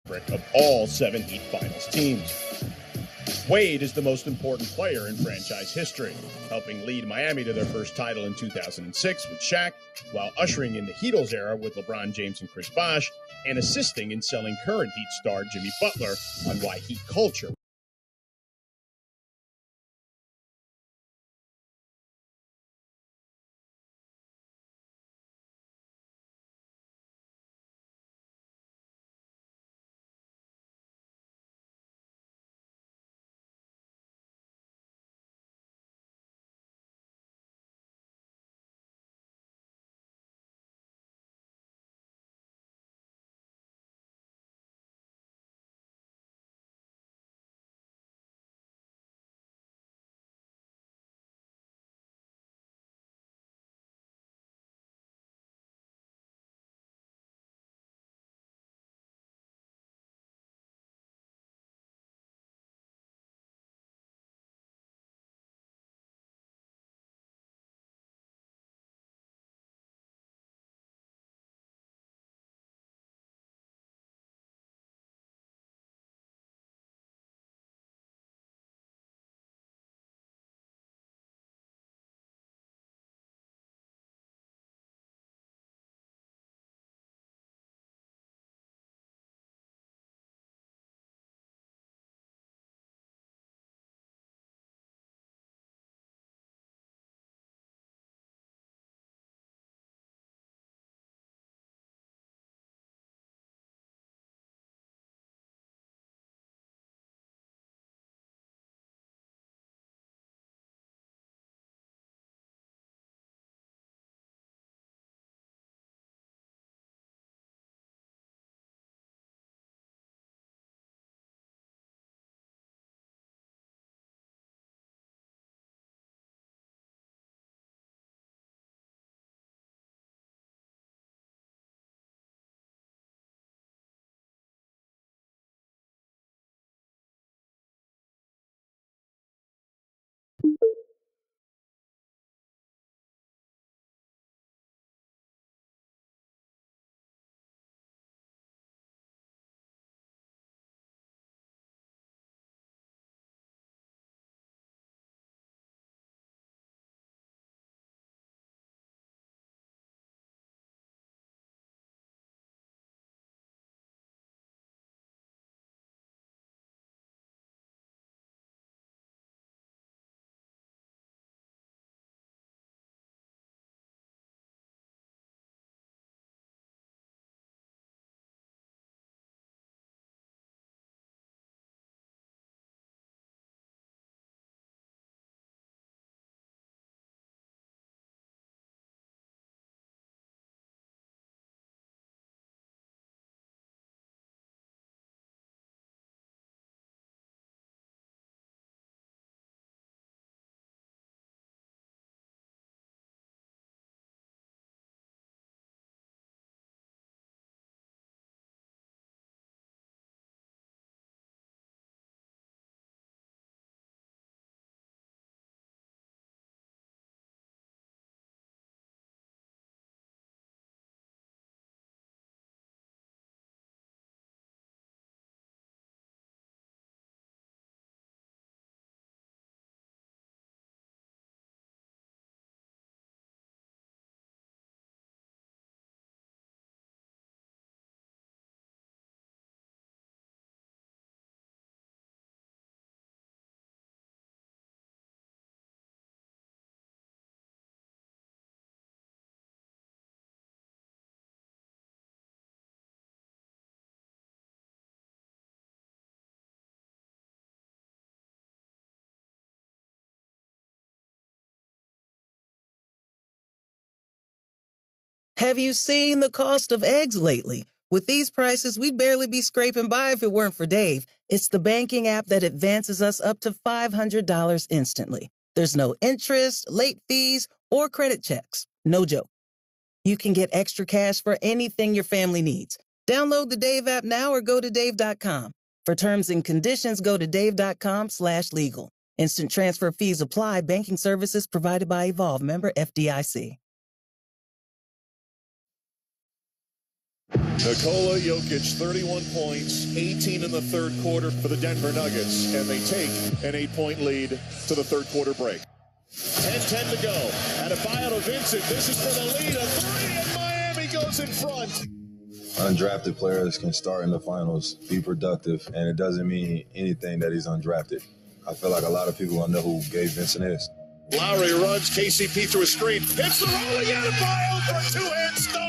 of all 7 Heat Finals teams. Wade is the most important player in franchise history, helping lead Miami to their first title in 2006 with Shaq, while ushering in the Heatles era with LeBron James and Chris Bosh, and assisting in selling current Heat star Jimmy Butler on why Heat culture. Have you seen the cost of eggs lately? With these prices, we'd barely be scraping by if it weren't for Dave. It's the banking app that advances us up to $500 instantly. There's no interest, late fees, or credit checks. No joke. You can get extra cash for anything your family needs. Download the Dave app now or go to dave.com. For terms and conditions, go to dave.com/legal. Instant transfer fees apply. Banking services provided by Evolve. Member FDIC. Nikola Jokic, 31 points, 18 in the third quarter for the Denver Nuggets, and they take an 8-point lead to the third quarter break. 10-10 to go. Adebayo to Vincent. This is for the lead. A three, and Miami goes in front. Undrafted players can start in the finals, be productive, and it doesn't mean anything that he's undrafted. I feel like a lot of people don't know who Gabe Vincent is. Lowry runs, KCP through a screen, hits the rolling Adebayo for a two-hand stop.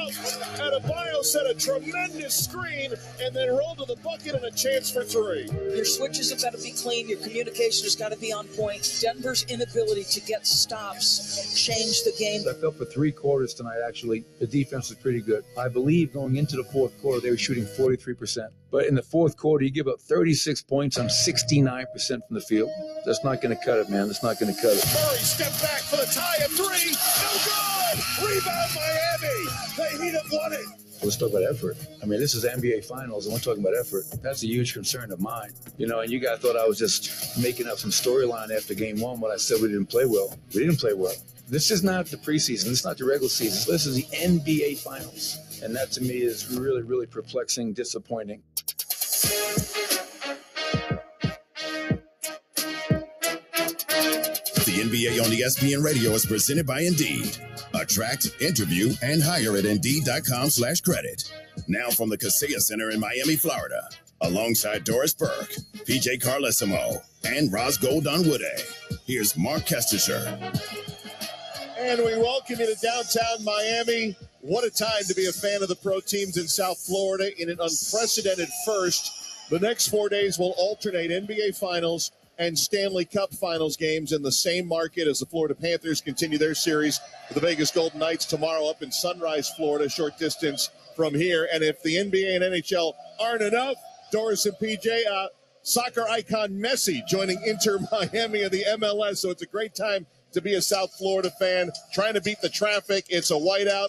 Adebayo set a tremendous screen and then rolled to the bucket and a chance for three. Your switches have got to be clean. Your communication has got to be on point. Denver's inability to get stops changed the game. I felt for 3 quarters tonight, actually, the defense was pretty good. I believe going into the fourth quarter, they were shooting 43%. But in the fourth quarter, you give up 36 points on 69% from the field. That's not going to cut it, man. That's not going to cut it. Murray step back for the tie of three. No good. Rebound Miami. The Heat have won it. Let's talk about effort. I mean, this is NBA Finals, and we're talking about effort. That's a huge concern of mine. You know, and you guys thought I was just making up some storyline after game one when I said we didn't play well. We didn't play well. This is not the preseason. This is not the regular season. This is the NBA Finals. And that, to me, is really, really perplexing, disappointing. The NBA on ESPN Radio is presented by Indeed. Attract, interview, and hire at Indeed.com/credit. Now from the Kaseya Center in Miami, Florida, alongside Doris Burke, PJ Carlesimo, and Roscoe Donwoode. Here's Mark Kestecher. And we welcome you to downtown Miami. What a time to be a fan of the pro teams in South Florida in an unprecedented first. The next 4 days will alternate NBA Finals and Stanley Cup Finals games in the same market as the Florida Panthers continue their series with the Vegas Golden Knights tomorrow up in Sunrise, Florida, short distance from here. And if the NBA and NHL aren't enough, Doris and PJ, soccer icon Messi joining Inter Miami of the MLS. So it's a great time to be a South Florida fan, trying to beat the traffic. It's a whiteout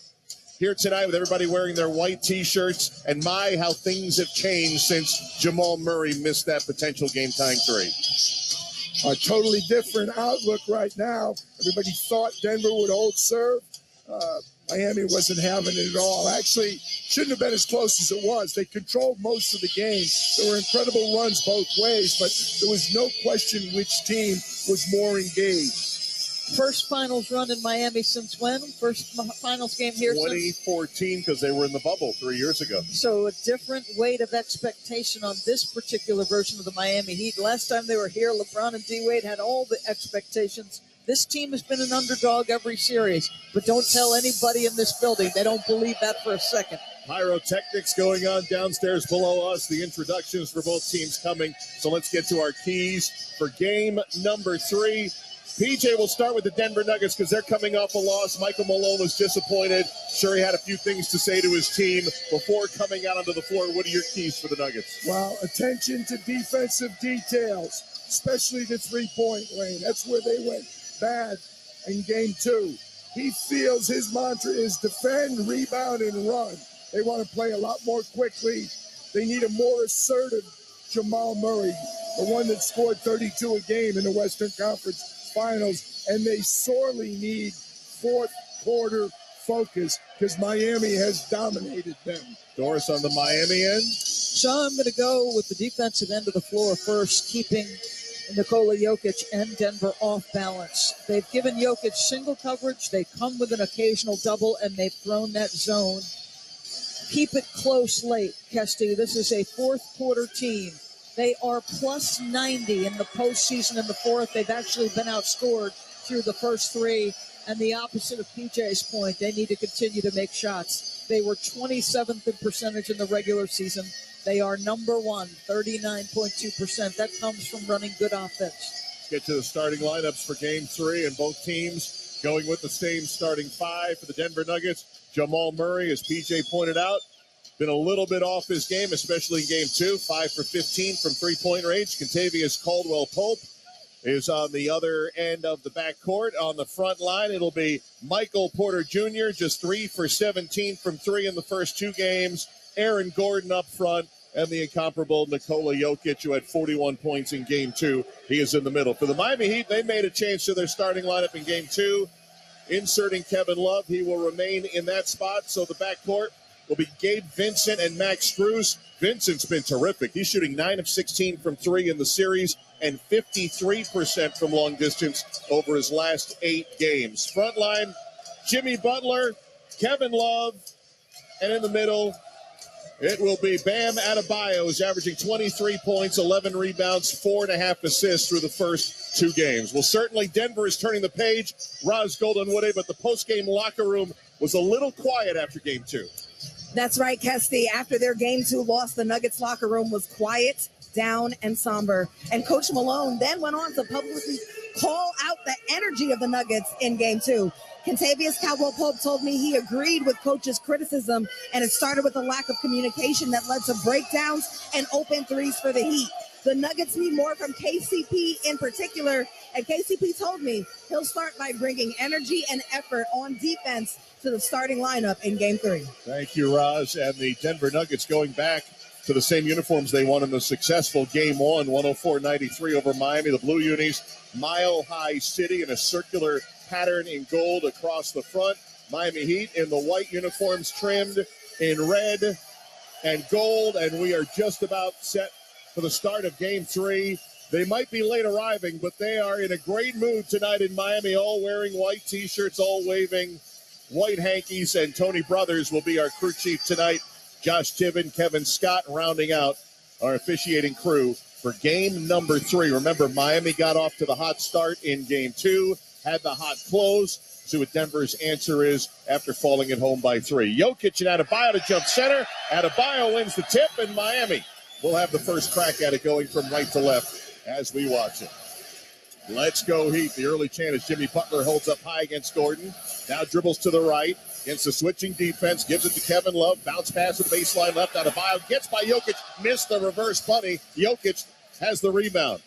here tonight with everybody wearing their white T-shirts. And my, how things have changed since Jamal Murray missed that potential game-tying three. A totally different outlook right now. Everybody thought Denver would hold serve. Miami wasn't having it at all. Actually, shouldn't have been as close as it was. They controlled most of the game. There were incredible runs both ways, but there was no question which team was more engaged. First finals run in Miami since when? First finals game here 2014, because they were in the bubble 3 years ago. So a different weight of expectation on this particular version of the Miami Heat. Last time they were here, LeBron and D-Wade had all the expectations. This team has been an underdog every series, but don't tell anybody in this building. They don't believe that for a second. Pyrotechnics going on downstairs below us. The introductions for both teams coming. So let's get to our keys for game number 3. PJ will start with the Denver Nuggets because they're coming off a loss. Michael Malone was disappointed. Sure, he had a few things to say to his team before coming out onto the floor. What are your keys for the Nuggets? Well, attention to defensive details, especially the three-point lane. That's where they went bad in game 2. He feels his mantra is defend, rebound, and run. They want to play a lot more quickly. They need a more assertive Jamal Murray, the one that scored 32 a game in the Western Conference Finals, and they sorely need fourth quarter focus because Miami has dominated them. Doris on the Miami end. So I'm going to go with the defensive end of the floor first, keeping Nikola Jokic and Denver off balance. They've given Jokic single coverage. They come with an occasional double, and they've thrown that zone. Keep it close late, Kesty. This is a fourth quarter team. They are plus 90 in the postseason in the fourth. They've actually been outscored through the first 3. And the opposite of PJ's point, they need to continue to make shots. They were 27th in percentage in the regular season. They are number 1, 39.2%. That comes from running good offense. Let's get to the starting lineups for game 3, and both teams going with the same starting 5 for the Denver Nuggets. Jamal Murray, as PJ pointed out, been a little bit off his game, especially in game 2, 5 for 15 from three-point range. Contavious Caldwell-Pope is on the other end of the backcourt. On the front line, it'll be Michael Porter Jr., just 3 for 17 from 3 in the first 2 games. Aaron Gordon up front, and the incomparable Nikola Jokic, who had 41 points in game 2. He is in the middle. For the Miami Heat, they made a change to their starting lineup in game 2, inserting Kevin Love. He will remain in that spot, so the backcourt will be Gabe Vincent and Max Strus. Vincent's been terrific. He's shooting 9 of 16 from 3 in the series and 53% from long distance over his last 8 games. Front line, Jimmy Butler, Kevin Love, and in the middle, it will be Bam Adebayo, who's averaging 23 points, 11 rebounds, 4.5 assists through the first 2 games. Well, certainly Denver is turning the page, Roz Goldenwood, but the post-game locker room was a little quiet after Game 2. That's right, Kesty. After their Game 2 loss, the Nuggets locker room was quiet, down, and somber. And Coach Malone then went on to publicly call out the energy of the Nuggets in Game 2. Kentavious Caldwell-Pope told me he agreed with Coach's criticism, and it started with a lack of communication that led to breakdowns and open threes for the Heat. The Nuggets need more from KCP in particular, and KCP told me he'll start by bringing energy and effort on defense to the starting lineup in Game 3. Thank you, Roz. And the Denver Nuggets going back to the same uniforms they won in the successful Game 1, 104-93 over Miami. The Blue Unis, Mile High City in a circular pattern in gold across the front. Miami Heat in the white uniforms trimmed in red and gold. And we are just about set for the start of Game 3. They might be late arriving, but they are in a great mood tonight in Miami, all wearing white T-shirts, all waving white hankies, and Tony Brothers will be our crew chief tonight. Josh Tibbin, Kevin Scott rounding out our officiating crew for game number 3. Remember, Miami got off to the hot start in Game 2, had the hot close. See what Denver's answer is after falling at home by 3. Jokic and Adebayo to jump center. Adebayo wins the tip, and Miami will have the first crack at it going from right to left as we watch it. Let's go Heat. The early chant as Jimmy Butler holds up high against Gordon. Now dribbles to the right. Against the switching defense. Gives it to Kevin Love. Bounce pass to the baseline left. Adebayo gets by Jokic. Missed the reverse bunny. Jokic has the rebound.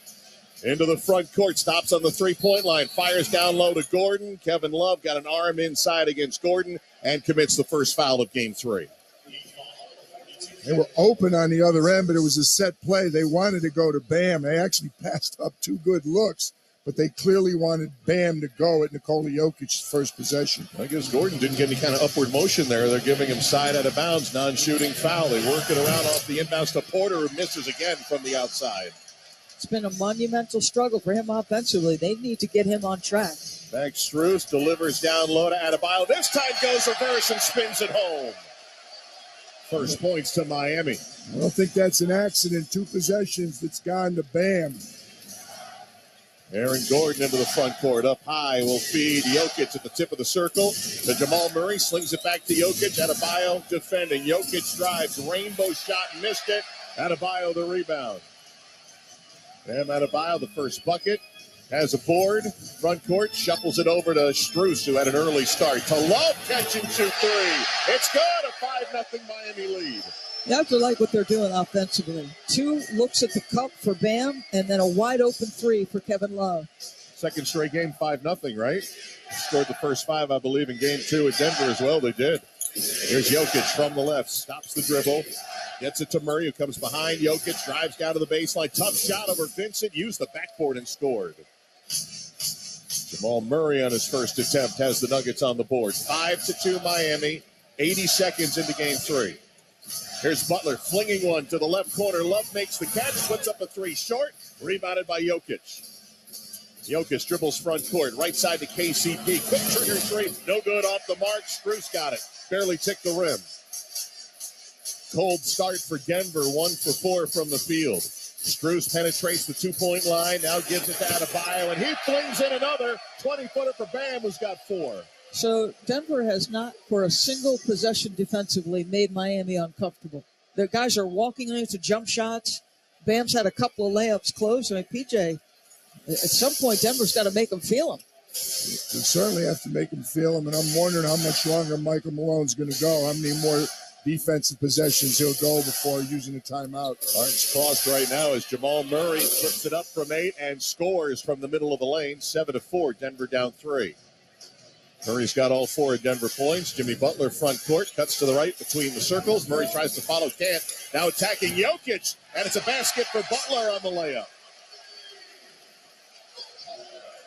Into the front court. Stops on the three-point line. Fires down low to Gordon. Kevin Love got an arm inside against Gordon and commits the first foul of Game 3. They were open on the other end, but it was a set play. They wanted to go to Bam. They actually passed up 2 good looks, but they clearly wanted Bam to go at Nikola Jokic's first possession. I guess Gordon didn't get any kind of upward motion there. They're giving him side out of bounds, non-shooting foul. They work it around off the inbounds to Porter, who misses again from the outside. It's been a monumental struggle for him offensively. They need to get him on track. Max Strus delivers down low to Adebayo. This time goes reverse and spins it home. First points to Miami. I don't think that's an accident. 2 possessions that's gone to Bam. Aaron Gordon into the front court. Up high will feed Jokic at the tip of the circle. To Jamal Murray. Slings it back to Jokic. Adebayo defending. Jokic drives. Rainbow shot. Missed it. Adebayo the rebound. Bam Adebayo the first bucket. Has a board. Front court. Shuffles it over to Strus, who had an early start. To Love. Catch and shoot 3. It's good. A 5-0 Miami lead. You have to like what they're doing offensively. 2 looks at the cup for Bam, and then a wide-open 3 for Kevin Love. Second straight game, 5-0, right? Scored the first 5, I believe, in Game 2 at Denver as well. They did. Here's Jokic from the left. Stops the dribble. Gets it to Murray, who comes behind Jokic. Drives down to the baseline. Tough shot over Vincent. Used the backboard and scored. Jamal Murray on his first attempt has the Nuggets on the board. 5-2 Miami. 80 seconds into Game 3. Here's Butler flinging one to the left corner. Love makes the catch, puts up a 3 short. Rebounded by Jokic. Jokic dribbles front court. Right side to KCP. Quick trigger 3. No good off the mark. Strus got it. Barely ticked the rim. Cold start for Denver. 1 for 4 from the field. Strus penetrates the 2-point line. Now gives it to Adebayo. And he flings in another 20-footer for Bam, who's got 4. So Denver has not, for a single possession defensively, made Miami uncomfortable. The guys are walking into jump shots. Bam's had a couple of layups close. I mean, PJ, at some point, Denver's got to make them feel them. They certainly have to make them feel them, and I'm wondering how much longer Michael Malone's going to go, how many more defensive possessions he'll go before using a timeout. Arms crossed right now as Jamal Murray flips it up from 8 and scores from the middle of the lane. 7-4, Denver down 3. Murray's got all 4 of Denver points. Jimmy Butler front court, cuts to the right between the circles. Murray tries to follow, can't. Now attacking Jokic, and it's a basket for Butler on the layup.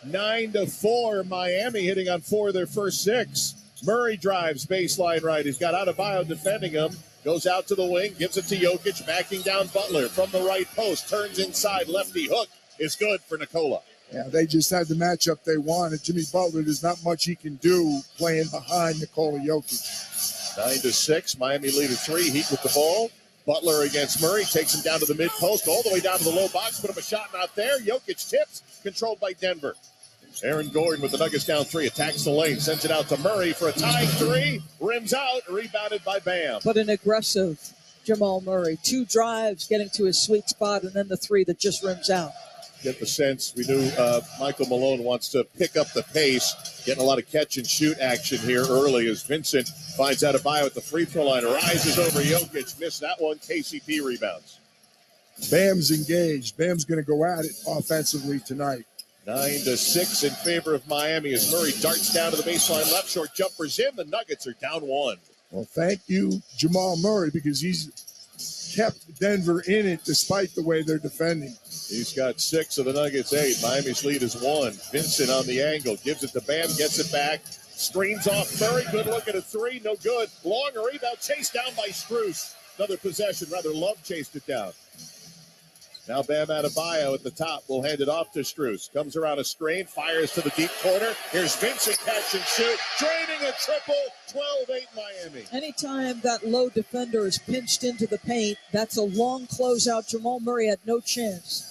9-4, Miami hitting on 4 of their first 6. Murray drives baseline right. He's got Adebayo defending him. Goes out to the wing, gives it to Jokic, backing down Butler from the right post. Turns inside, lefty hook is good for Nikola. Yeah, they just had the matchup they wanted. Jimmy Butler, there's not much he can do playing behind Nikola Jokic. 9-6, Miami lead at 3. Heat with the ball. Butler against Murray, takes him down to the mid-post, all the way down to the low box, put him a shot not there. Jokic tips, controlled by Denver. Aaron Gordon with the Nuggets down 3, attacks the lane, sends it out to Murray for a tying 3, rims out, rebounded by Bam. But an aggressive Jamal Murray. 2 drives, getting to his sweet spot, and then the 3 that just rims out. Get the sense we knew Michael Malone wants to pick up the pace, getting a lot of catch-and-shoot action here early as Vincent finds Adebayo at the free throw line, rises over Jokic, missed that one, KCP rebounds. Bam's engaged. Bam's going to go at it offensively tonight. 9-6 in favor of Miami as Murray darts down to the baseline left, short jumpers in. The Nuggets are down 1. Well, thank you, Jamal Murray, because he's kept Denver in it despite the way they're defending. He's got 6 of the Nuggets 8. Miami's lead is 1. Vincent on the angle, gives it to Bam, gets it back, screens off Murray. Good look at a 3, no good. Long rebound, chased down by Strus. Another possession, rather Love chased it down. Now Bam Adebayo at the top will hand it off to Strus. Comes around a screen, fires to the deep corner. Here's Vincent, catch and shoot, draining a triple, 12-8 Miami. Anytime that low defender is pinched into the paint, that's a long closeout. Jamal Murray had no chance.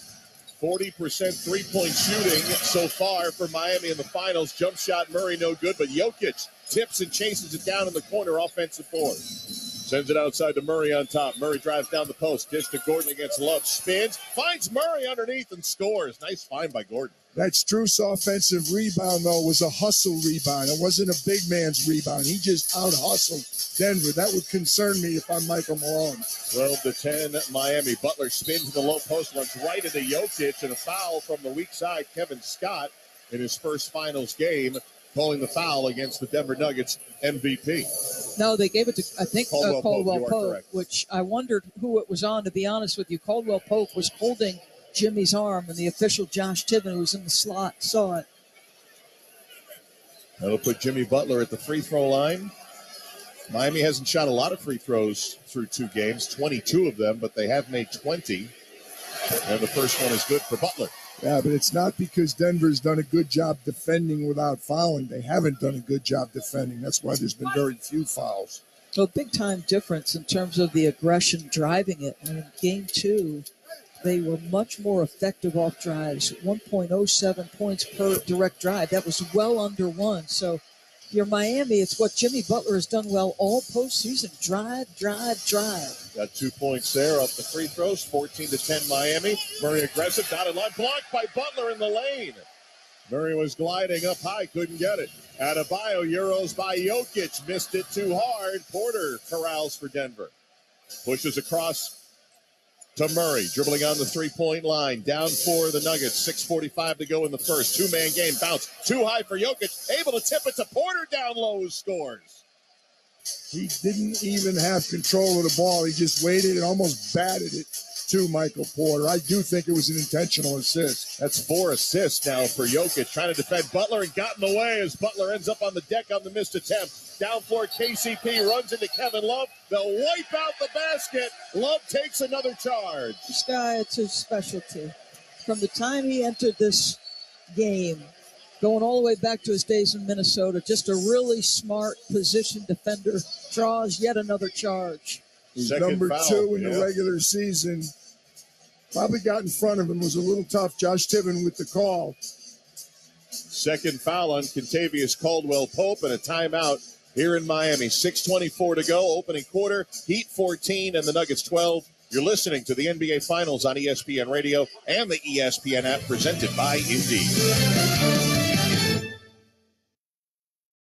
40% three-point shooting so far for Miami in the finals. Jump shot, Murray no good, but Jokic tips and chases it down in the corner, offensive board. Sends it outside to Murray on top. Murray drives down the post. Dish to Gordon against Love. Spins. Finds Murray underneath and scores. Nice find by Gordon. That Strus offensive rebound, though, was a hustle rebound. It wasn't a big man's rebound. He just out-hustled Denver. That would concern me if I'm Michael Malone. 12-10 Miami. Butler spins in the low post. Runs right into Jokic. And a foul from the weak side, Kevin Scott, in his first finals game, calling the foul against the Denver Nuggets MVP. No, they gave it to, I think, Caldwell Pope, which I wondered who it was on, to be honest with you. Caldwell Pope was holding Jimmy's arm, and the official, Josh Tiven, who was in the slot, saw it. That'll put Jimmy Butler at the free throw line. Miami hasn't shot a lot of free throws through 2 games, 22 of them, but they have made 20. And the first one is good for Butler. Yeah, but it's not because Denver's done a good job defending without fouling. They haven't done a good job defending. That's why there's been very few fouls. So big-time difference in terms of the aggression driving it. And in Game 2, they were much more effective off drives, 1.07 points per direct drive. That was well under 1. So you're Miami. It's what Jimmy Butler has done well all postseason. Drive, drive, drive. Got 2 points there off the free throws, 14-10 Miami. Murray aggressive, dotted line, blocked by Butler in the lane. Murray was gliding up high, couldn't get it. Adebayo, Euros by Jokic, missed it too hard. Porter corrals for Denver. Pushes across to Murray, dribbling on the three-point line. Down for the Nuggets, 6:45 to go in the first. 2-man game, bounce too high for Jokic. Able to tip it to Porter, down low, scores. He didn't even have control of the ball. He just waited and almost batted it to Michael Porter. I do think it was an intentional assist. That's 4 assists now for Jokic, trying to defend Butler and got in the way as Butler ends up on the deck on the missed attempt. Down floor, KCP runs into Kevin Love. They'll wipe out the basket. Love takes another charge. This guy, it's his specialty. From the time he entered this game, going all the way back to his days in Minnesota, just a really smart position defender, draws yet another charge. He's Second number foul, 2 in the regular season. Probably got in front of him, was a little tough. Josh Tiven with the call. Second foul on Kentavious Caldwell-Pope and a timeout here in Miami. 6:24 to go, opening quarter. Heat 14 and the Nuggets 12. You're listening to the NBA Finals on ESPN Radio and the ESPN app, presented by Indeed.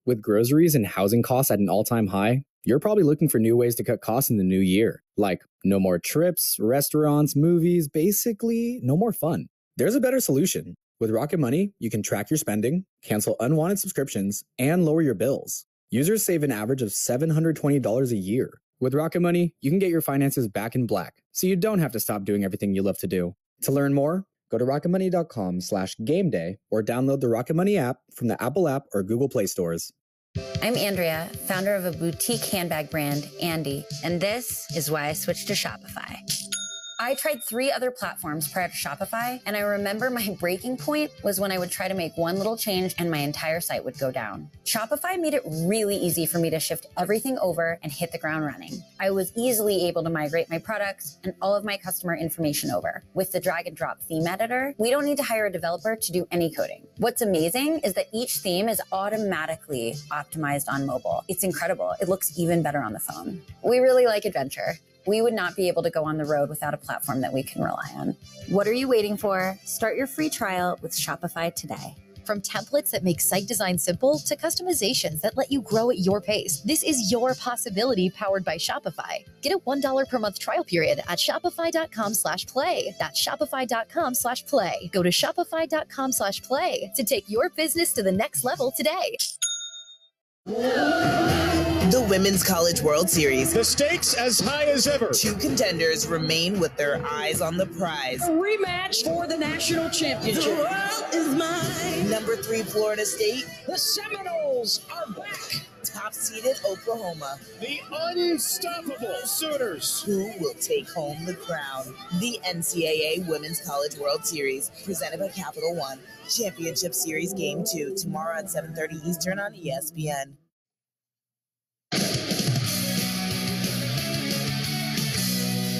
With groceries and housing costs at an all-time high, you're probably looking for new ways to cut costs in the new year. Like no more trips, restaurants, movies, basically no more fun. There's a better solution. With Rocket Money, you can track your spending, cancel unwanted subscriptions, and lower your bills. Users save an average of $720 a year. With Rocket Money, you can get your finances back in black, so you don't have to stop doing everything you love to do. To learn more, go to rocketmoney.com/gameday or download the Rocket Money app from the Apple app or Google Play stores. I'm Andrea, founder of a boutique handbag brand, Andy, and this is why I switched to Shopify. I tried 3 other platforms prior to Shopify, and I remember my breaking point was when I would try to make one little change and my entire site would go down. Shopify made it really easy for me to shift everything over and hit the ground running. I was easily able to migrate my products and all of my customer information over. With the drag and drop theme editor, we don't need to hire a developer to do any coding. What's amazing is that each theme is automatically optimized on mobile. It's incredible. It looks even better on the phone. We really like adventure. We would not be able to go on the road without a platform that we can rely on. What are you waiting for? Start your free trial with Shopify today. From templates that make site design simple to customizations that let you grow at your pace, this is your possibility powered by Shopify. Get a $1 per month trial period at shopify.com/play. That's shopify.com/play. Go to shopify.com/play to take your business to the next level today. The Women's College World Series. The stakes as high as ever. 2 contenders remain with their eyes on the prize. A rematch for the national championship. The world is mine. Number 3 Florida State. The Seminoles are back. Top-seeded Oklahoma. The unstoppable Sooners. Who will take home the crown? The NCAA Women's College World Series, presented by Capital One. Championship Series Game 2, tomorrow at 7:30 Eastern on ESPN.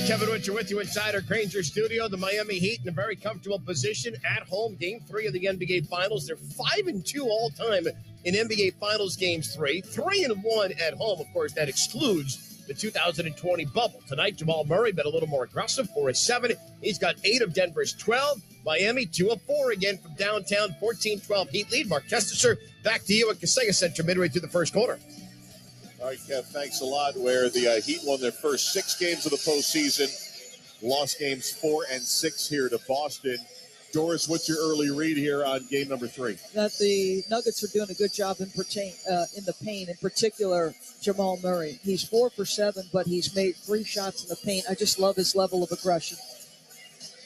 Kevin Winter with you inside our Granger studio. The Miami Heat in a very comfortable position at home. Game 3 of the NBA Finals. They're 5-2 all time in NBA Finals Games 3. 3-1 at home. Of course, that excludes the 2020 bubble. Tonight, Jamal Murray been a little more aggressive, 4 of 7. He's got 8 of Denver's 12. Miami, 2 of 4 again from downtown. 14-12 Heat lead. Mark Testesser, back to you at Kaseya Center midway through the first quarter. All right, Kev, thanks a lot. Where the Heat won their first 6 games of the postseason, lost games 4 and 6 here to Boston. Doris, what's your early read here on game number 3? That the Nuggets are doing a good job in the paint, in particular Jamal Murray. He's 4 for 7, but he's made 3 shots in the paint. I just love his level of aggression.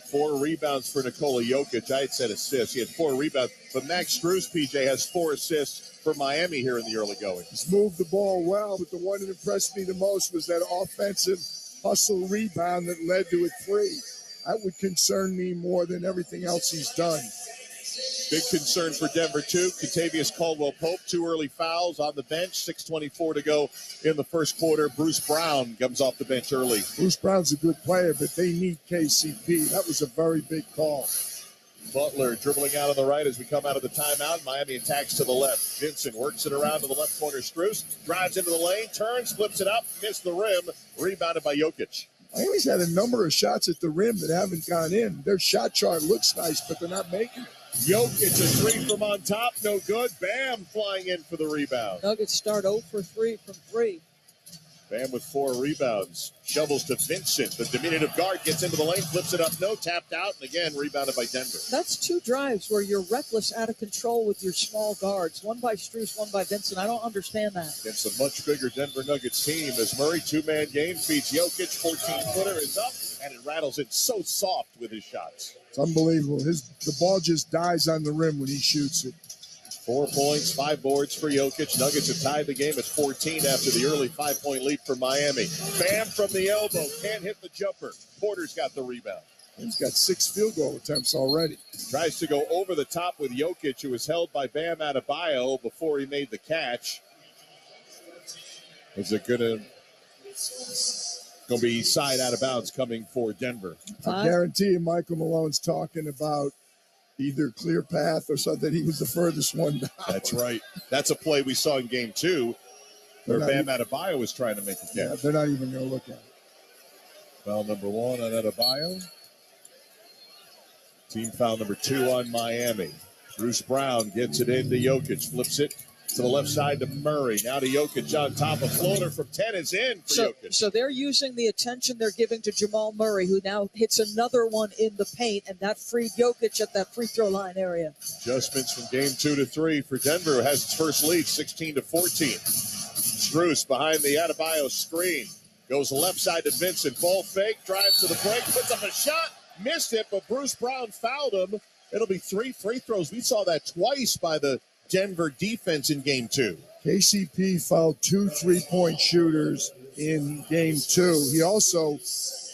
4 rebounds for Nikola Jokic. I had said assists. He had 4 rebounds. But Max Strus, PJ, has 4 assists for Miami here in the early going. He's moved the ball well, but the one that impressed me the most was that offensive hustle rebound that led to a 3. That would concern me more than everything else he's done. Big concern for Denver, too. Kentavious Caldwell-Pope, 2 early fouls on the bench. 6:24 to go in the first quarter. Bruce Brown comes off the bench early. Bruce Brown's a good player, but they need KCP. That was a very big call. Butler dribbling out on the right as we come out of the timeout. Miami attacks to the left. Vincent works it around to the left corner. Strus drives into the lane, turns, flips it up, missed the rim. Rebounded by Jokic. Miami's had a number of shots at the rim that haven't gone in. Their shot chart looks nice, but they're not making it. Jokic, a 3 from on top, no good. Bam flying in for the rebound. Nuggets start 0 for 3 from 3. Bam with 4 rebounds. Shovels to Vincent. The diminutive guard gets into the lane, flips it up, no, tapped out, and again rebounded by Denver. That's 2 drives where you're reckless, out of control with your small guards. One by Strus, one by Vincent. I don't understand that. Against a much bigger Denver Nuggets team as Murray, 2-man game, feeds Jokic. 14-footer is up, and it rattles it so soft with his shots. It's unbelievable. The ball just dies on the rim when he shoots it. 4 points, 5 boards for Jokic. Nuggets have tied the game at 14 after the early 5-point lead for Miami. Bam from the elbow. Can't hit the jumper. Porter's got the rebound. He's got 6 field goal attempts already. Tries to go over the top with Jokic, who was held by Bam Adebayo before he made the catch. Is it going to be side out of bounds coming for Denver? I guarantee you Michael Malone's talking about either clear path or something. He was the furthest one down. That's right. That's a play we saw in game 2 where Bam Adebayo was trying to make a catch. Yeah, they're not even going to look at it. Foul number 1 on Adebayo. Team foul number 2 on Miami. Bruce Brown gets it into Jokic, flips it to the left side to Murray. Now to Jokic on top. A floater from 10 is in for Jokic. So they're using the attention they're giving to Jamal Murray, who now hits another one in the paint, and that freed Jokic at that free throw line area. Adjustments from game 2 to 3 for Denver, who has its first lead, 16-14. Strus behind the Adebayo screen. Goes left side to Vincent. Ball fake, drives to the break, puts up a shot. Missed it, but Bruce Brown fouled him. It'll be 3 free throws. We saw that twice by the Denver defense in game 2. KCP fouled 2 3-point shooters in game 2. He also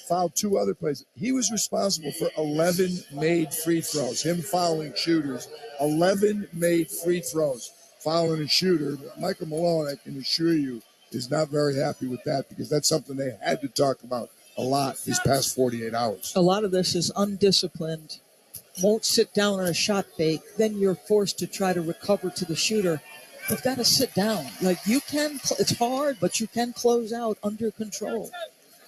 fouled 2 other players. He was responsible for 11 made free throws, him fouling shooters. 11 made free throws, fouling a shooter. Michael Malone, I can assure you, is not very happy with that because that's something they had to talk about a lot these past 48 hours. A lot of this is undisciplined, won't sit down on a shot fake, then you're forced to try to recover to the shooter. You've got to sit down. Like, you can, it's hard, but you can close out under control.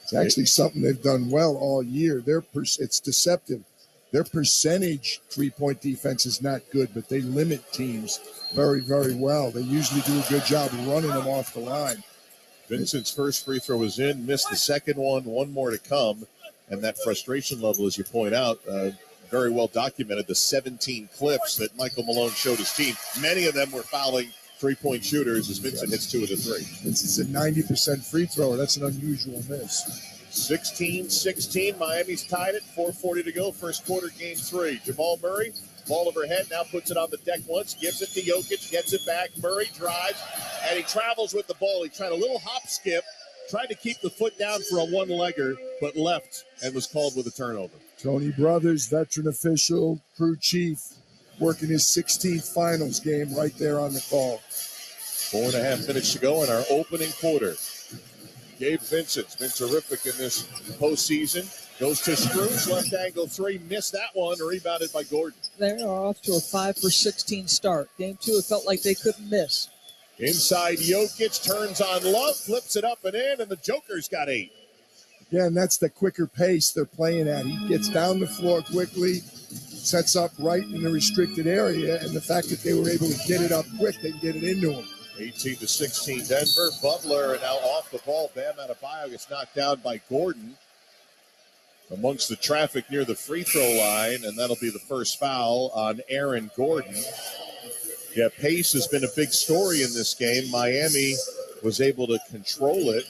It's actually something they've done well all year. It's deceptive. Their percentage three-point defense is not good, but they limit teams very, very well. They usually do a good job of running them off the line. Vincent's first free throw was in, missed the second one more to come. And that frustration level, as you point out, very well documented. The 17 clips that Michael Malone showed his team, many of them were fouling three-point shooters as Vincent hits 2 of the 3. It's a 90% free thrower. That's an unusual miss. 16-16. Miami's tied it. 4:40 to go. First quarter, game 3. Jamal Murray, ball overhead, now puts it on the deck once, gives it to Jokic, gets it back. Murray drives, and he travels with the ball. He tried a little hop skip, tried to keep the foot down for a one-legger, but left and was called with a turnover. Tony Brothers, veteran official, crew chief, working his 16th finals game right there on the call. 4.5 minutes to go in our opening quarter. Gabe Vincent's been terrific in this postseason. Goes to Strus, left angle 3, missed that one, rebounded by Gordon. They are off to a 5 for 16 start. Game 2, it felt like they couldn't miss. Inside Jokic, turns on Love, flips it up and in, and the Joker's got 8. Again, that's the quicker pace they're playing at. He gets down the floor quickly, sets up right in the restricted area, and the fact that they were able to get it up quick, they can get it into him. 18-16 Denver. Butler now off the ball. Bam Adebayo gets knocked down by Gordon amongst the traffic near the free throw line, and that'll be the first foul on Aaron Gordon. Yeah, pace has been a big story in this game. Miami was able to control it.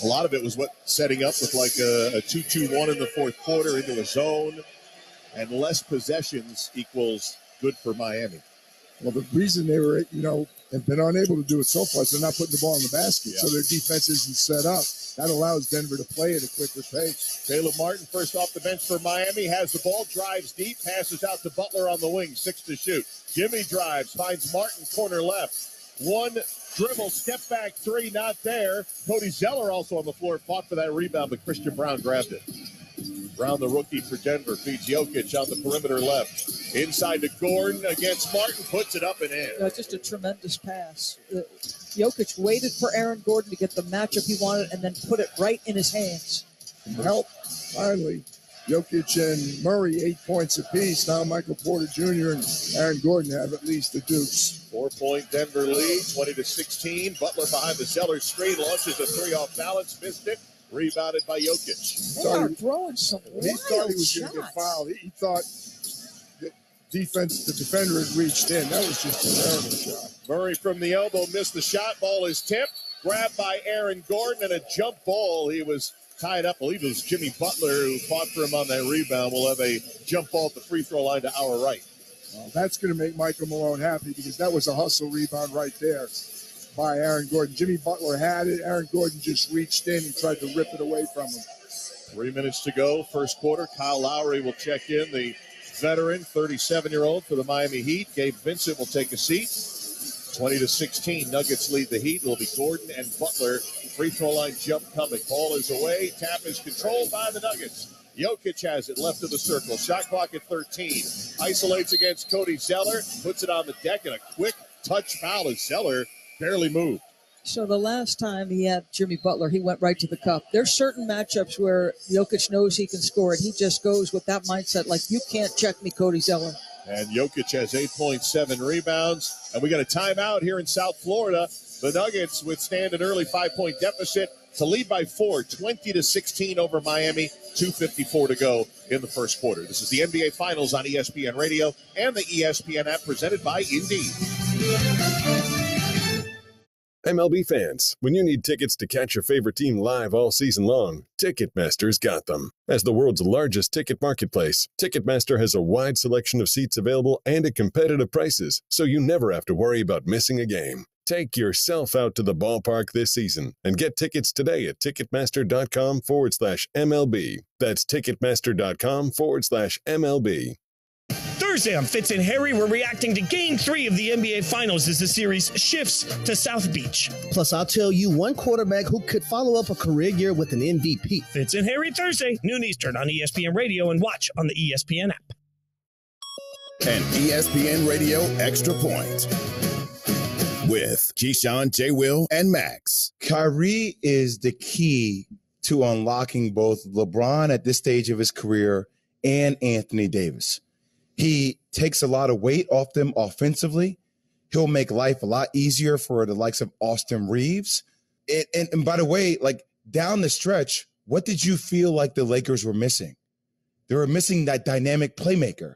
A lot of it was setting up with like a 2-2-1 in the fourth quarter into a zone, and less possessions equals good for Miami. Well, the reason they were, have been unable to do it so far is they're not putting the ball in the basket, so their defense isn't set up. That allows Denver to play at a quicker pace. Caleb Martin, first off the bench for Miami, has the ball, drives deep, passes out to Butler on the wing, 6 to shoot. Jimmy drives, finds Martin, corner left. One dribble, step back 3, not there. Cody Zeller also on the floor, fought for that rebound, but Christian Brown grabbed it. Brown, the rookie for Denver, feeds Jokic on the perimeter left. Inside to Gordon against Martin, puts it up and in. That's just a tremendous pass. Jokic waited for Aaron Gordon to get the matchup he wanted and then put it right in his hands. Help, finally. Jokic and Murray, 8 points apiece. Now Michael Porter Jr. and Aaron Gordon have at least the deuce. 4-point Denver lead, 20-16. Butler behind the Zeller screen, launches a 3 off balance, missed it. Rebounded by Jokic. They are throwing some wild He thought he was going to get fouled. He thought the defender had reached in. That was just a terrible shot. Murray from the elbow missed the shot. Ball is tipped. Grabbed by Aaron Gordon and a jump ball. He was tied up. I believe it was Jimmy Butler who fought for him on that rebound. We'll have a jump ball at the free throw line to our right. Well, that's going to make Michael Malone happy because that was a hustle rebound right there by Aaron Gordon. Jimmy Butler had it. Aaron Gordon just reached in and tried to rip it away from him. 3 minutes to go, first quarter. Kyle Lowry will check in, the veteran, 37-year-old for the Miami Heat. Gabe Vincent will take a seat. 20-16, Nuggets lead the Heat. It will be Gordon and Butler. Free throw line jump coming. Ball is away. Tap is controlled by the Nuggets. Jokic has it left of the circle. Shot clock at 13. Isolates against Cody Zeller. Puts it on the deck and a quick touch foul as Zeller barely moved. So the last time he had Jimmy Butler, he went right to the cup. There's certain matchups where Jokic knows he can score it. He just goes with that mindset, like, you can't check me, Cody Zeller. And Jokic has 8.7 rebounds. And we got a timeout here in South Florida. The Nuggets withstand an early 5-point deficit to lead by 4, 20-16 over Miami. 2:54 to go in the first quarter. This is the NBA Finals on ESPN Radio and the ESPN app, presented by Indeed. MLB fans, when you need tickets to catch your favorite team live all season long, Ticketmaster's got them. As the world's largest ticket marketplace, Ticketmaster has a wide selection of seats available and at competitive prices, so you never have to worry about missing a game. Take yourself out to the ballpark this season and get tickets today at Ticketmaster.com/MLB. That's Ticketmaster.com/MLB. Thursday on Fitz and Harry, we're reacting to Game 3 of the NBA Finals as the series shifts to South Beach. Plus, I'll tell you one quarterback who could follow up a career year with an MVP. Fitz and Harry Thursday, noon Eastern on ESPN Radio and watch on the ESPN app. An ESPN Radio Extra Point with Keyshawn, J. Will, and Max. Kyrie is the key to unlocking both LeBron at this stage of his career and Anthony Davis. He takes a lot of weight off them offensively. He'll make life a lot easier for the likes of Austin Reeves. And by the way, like down the stretch, what did you feel like the Lakers were missing? They were missing that dynamic playmaker.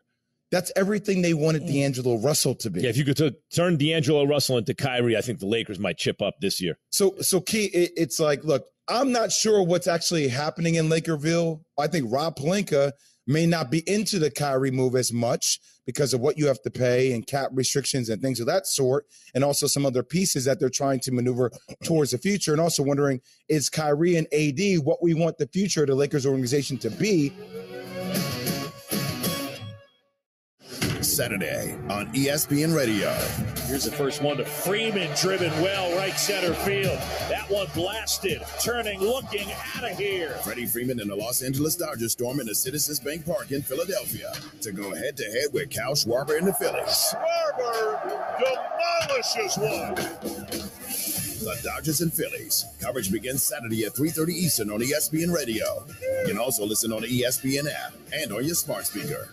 That's everything they wanted D'Angelo Russell to be. Yeah, if you could turn D'Angelo Russell into Kyrie, I think the Lakers might chip up this year. So Key, it's like, look, I'm not sure what's actually happening in Lakerville. I think Rob Pelinka may not be into the Kyrie move as much because of what you have to pay and cap restrictions and things of that sort, and also some other pieces that they're trying to maneuver towards the future. And also wondering, is Kyrie and AD what we want the future of the Lakers organization to be? Saturday on ESPN Radio. Here's the first one to Freeman, driven well, right center field. That one blasted, turning, looking out of here. Freddie Freeman and the Los Angeles Dodgers storm into Citizens Bank Park in Philadelphia to go head-to-head with Cal Schwarber and the Phillies. Schwarber demolishes one. The Dodgers and Phillies. Coverage begins Saturday at 3:30 Eastern on ESPN Radio. You can also listen on the ESPN app and on your smart speaker.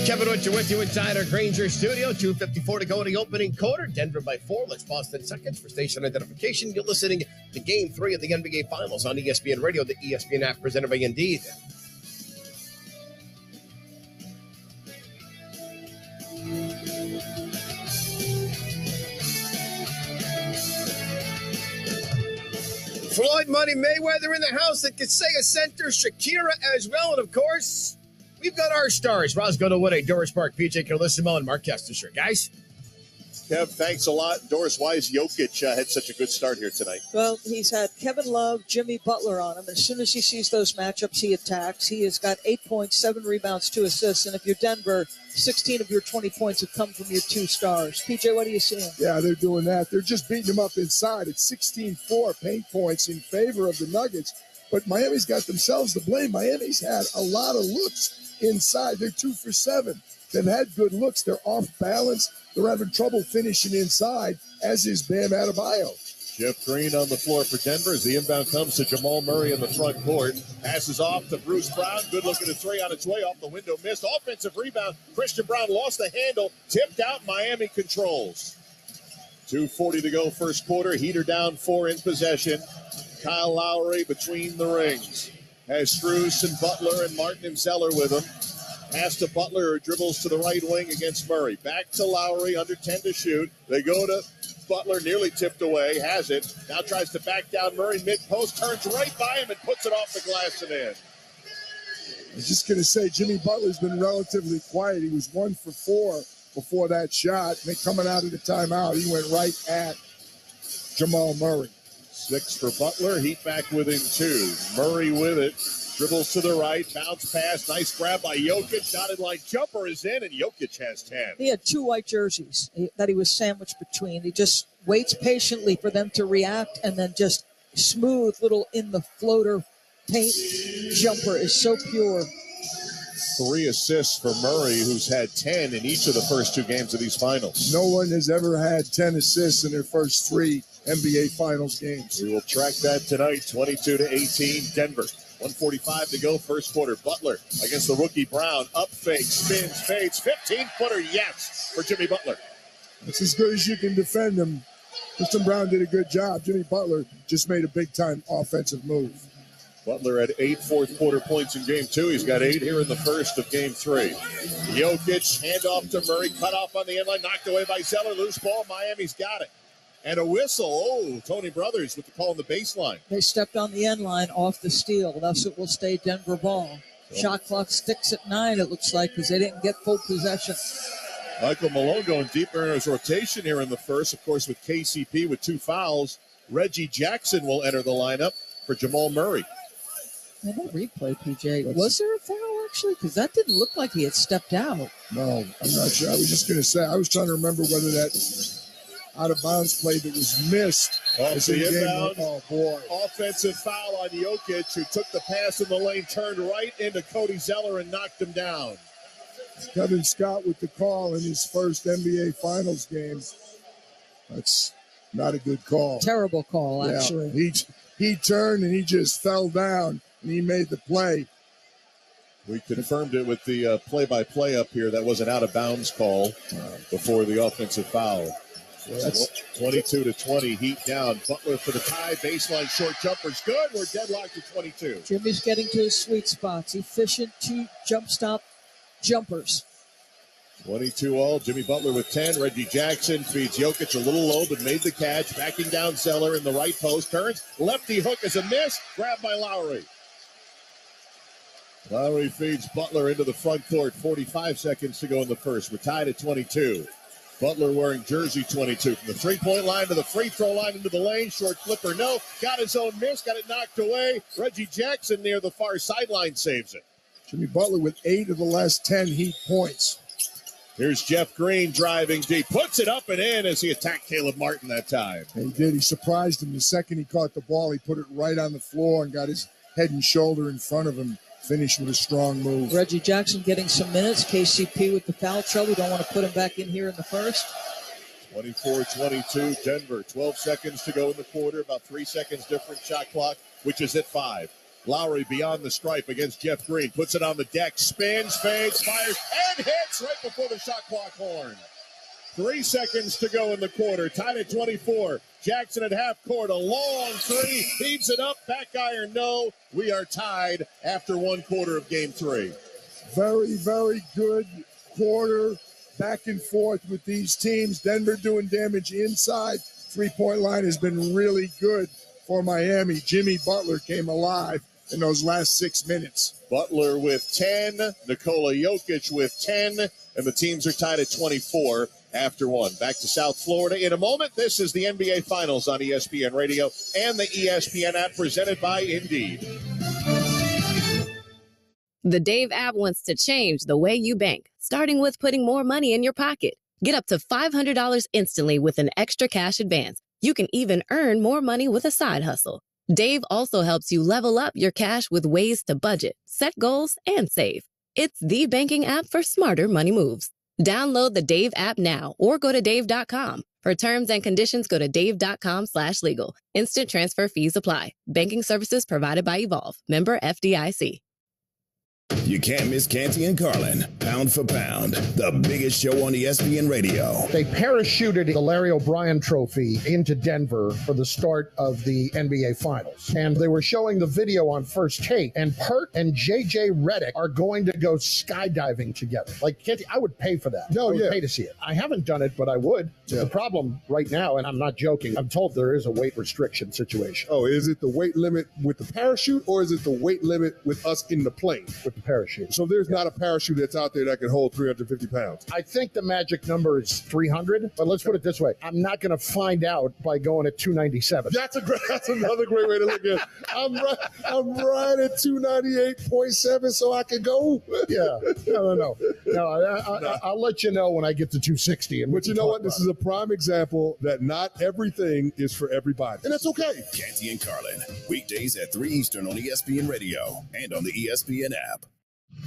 Kevin Winter with you inside our Granger studio. 2:54 to go in the opening quarter. Denver by 4. Let's pause 10 seconds for station identification. You're listening to Game 3 of the NBA Finals on ESPN Radio, the ESPN app presented by Indeed. Floyd Money Mayweather in the house at Kaseya Center. Shakira as well. And, of course, we've got our stars. Roscoe DeWitt, Doris Park, PJ Carlissimo, and Mark Kestecher. Guys? Kev, thanks a lot. Doris, why is Jokic had such a good start here tonight? Well, he's had Kevin Love, Jimmy Butler on him. As soon as he sees those matchups, he attacks. He has got 8 points, 7 rebounds, 2 assists. And if you're Denver, 16 of your 20 points have come from your 2 stars. PJ, what are you seeing? Yeah, they're doing that. They're just beating them up inside. It's 16-4 paint points in favor of the Nuggets. But Miami's got themselves to blame. Miami's had a lot of looks inside. They're 2 for 7. They've had good looks. They're off balance. They're having trouble finishing inside, as is Bam Adebayo. Jeff Green on the floor for Denver as the inbound comes to Jamal Murray in the front court. Passes off to Bruce Brown. Good look at a three on its way off the window. Missed. Offensive rebound. Christian Brown lost the handle. Tipped out. Miami controls. 2:40 to go first quarter. Heater down 4 in possession. Kyle Lowry between the rings. Has Strus and Butler and Martin and Zeller with him. Pass to Butler, who dribbles to the right wing against Murray. Back to Lowry, under 10 to shoot. They go to Butler, nearly tipped away, has it. Now tries to back down Murray, mid-post, turns right by him and puts it off the glass and in. I was just going to say, Jimmy Butler's been relatively quiet. He was 1 for 4 before that shot. And then coming out of the timeout, he went right at Jamal Murray. 6 for Butler, Heat back within 2. Murray with it. Dribbles to the right, bounce pass, nice grab by Jokic. Dotted line jumper is in, and Jokic has 10. He had 2 white jerseys that he was sandwiched between. He just waits patiently for them to react, and then just smooth little in the floater paint jumper is so pure. 3 assists for Murray, who's had 10 in each of the first 2 games of these finals. No one has ever had 10 assists in their first 3 NBA Finals games. We will track that tonight, 22-18, Denver. 1:45 to go, first quarter. Butler against the rookie Brown. Up fake, spins, fades. 15-footer, yes, for Jimmy Butler. It's as good as you can defend him. Christian Brown did a good job. Jimmy Butler just made a big-time offensive move. Butler had 8 fourth-quarter points in Game 2. He's got 8 here in the first of Game 3. Jokic, handoff to Murray, cut off on the end line, knocked away by Zeller. Loose ball, Miami's got it. And a whistle. Oh, Tony Brothers with the call on the baseline. They stepped on the end line off the steal. Thus it will stay Denver ball. Shot clock sticks at 9, it looks like, because they didn't get full possession. Michael Malone going deeper in his rotation here in the first, of course, with KCP with 2 fouls. Reggie Jackson will enter the lineup for Jamal Murray. And that replay, PJ, was there a foul actually? Because that didn't look like he had stepped out. No, I'm not sure. I was just going to say, I was trying to remember whether that out-of-bounds play that was missed. Off the inbound, oh, boy. Offensive foul on Jokic, who took the pass in the lane, turned right into Cody Zeller and knocked him down. Kevin Scott with the call in his first NBA Finals game. That's not a good call. Terrible call, actually. Yeah, he turned and he just fell down, and he made the play. We confirmed it with the play-by-play up here. That was an out-of-bounds call before the offensive foul. That's 22-20, Heat down. Butler for the tie, baseline short jumper's good. We're deadlocked at 22. Jimmy's getting to his sweet spots. Efficient 2 jump stop jumpers. 22-all, Jimmy Butler with 10. Reggie Jackson feeds Jokic a little low, but made the catch. Backing down Zeller in the right post. Turns, lefty hook is a miss. Grabbed by Lowry. Lowry feeds Butler into the front court. 45 seconds to go in the first. We're tied at 22. Butler wearing jersey 22. From the three-point line to the free throw line into the lane. Short flipper, no. Got his own miss. Got it knocked away. Reggie Jackson near the far sideline saves it. Jimmy Butler with 8 of the last 10 Heat points. Here's Jeff Green driving deep. Puts it up and in as he attacked Caleb Martin that time. He did. He surprised him. The second he caught the ball, he put it right on the floor and got his head and shoulder in front of him. Finished with a strong move. Reggie Jackson getting some minutes. KCP with the foul trouble. Don't want to put him back in here in the first. 24-22, Denver. 12 seconds to go in the quarter. About 3 seconds different shot clock, which is at 5. Lowry beyond the stripe against Jeff Green. Puts it on the deck. Spins, fades, fires, and hits right before the shot clock horn. 3 seconds to go in the quarter. Tied at 24. Jackson at half court. A long 3. Feeds it up. Back iron, no. We are tied after 1 quarter of Game 3. Very, very good quarter. Back and forth with these teams. Denver doing damage inside. 3-point line has been really good for Miami. Jimmy Butler came alive in those last 6 minutes. Butler with 10. Nikola Jokic with 10. And the teams are tied at 24. After 1. Back to South Florida in a moment. This is the NBA Finals on ESPN Radio and the ESPN app presented by Indeed. The Dave app wants to change the way you bank, starting with putting more money in your pocket. Get up to $500 instantly with an extra cash advance. You can even earn more money with a side hustle. Dave also helps you level up your cash with ways to budget, set goals, and save. It's the banking app for smarter money moves. Download the Dave app now or go to dave.com. For terms and conditions, go to dave.com/legal. Instant transfer fees apply. Banking services provided by Evolve. Member FDIC. You can't miss Canty and Carlin, pound for pound, the biggest show on ESPN Radio. They parachuted the Larry O'Brien Trophy into Denver for the start of the NBA Finals. And they were showing the video on First Take, and Pert and JJ Redick are going to go skydiving together. Like, Canty, I would pay for that. I would pay to see it. I haven't done it, but I would. Yeah. The problem right now, and I'm not joking, I'm told there is a weight restriction situation. Oh, is it the weight limit with the parachute, or is it the weight limit with us in the plane? With the parachute. So there's not a parachute that's out there that can hold 350 pounds. I think the magic number is 300, but let's put it this way. I'm not going to find out by going at 297. That's another great way to look at it. I'm right at 298.7, so I can go. Yeah. No. I'll let you know when I get to 260. But you know what? This is a prime example that not everything is for everybody. And that's okay. Canty and Carlin, weekdays at 3 Eastern on ESPN Radio and on the ESPN app.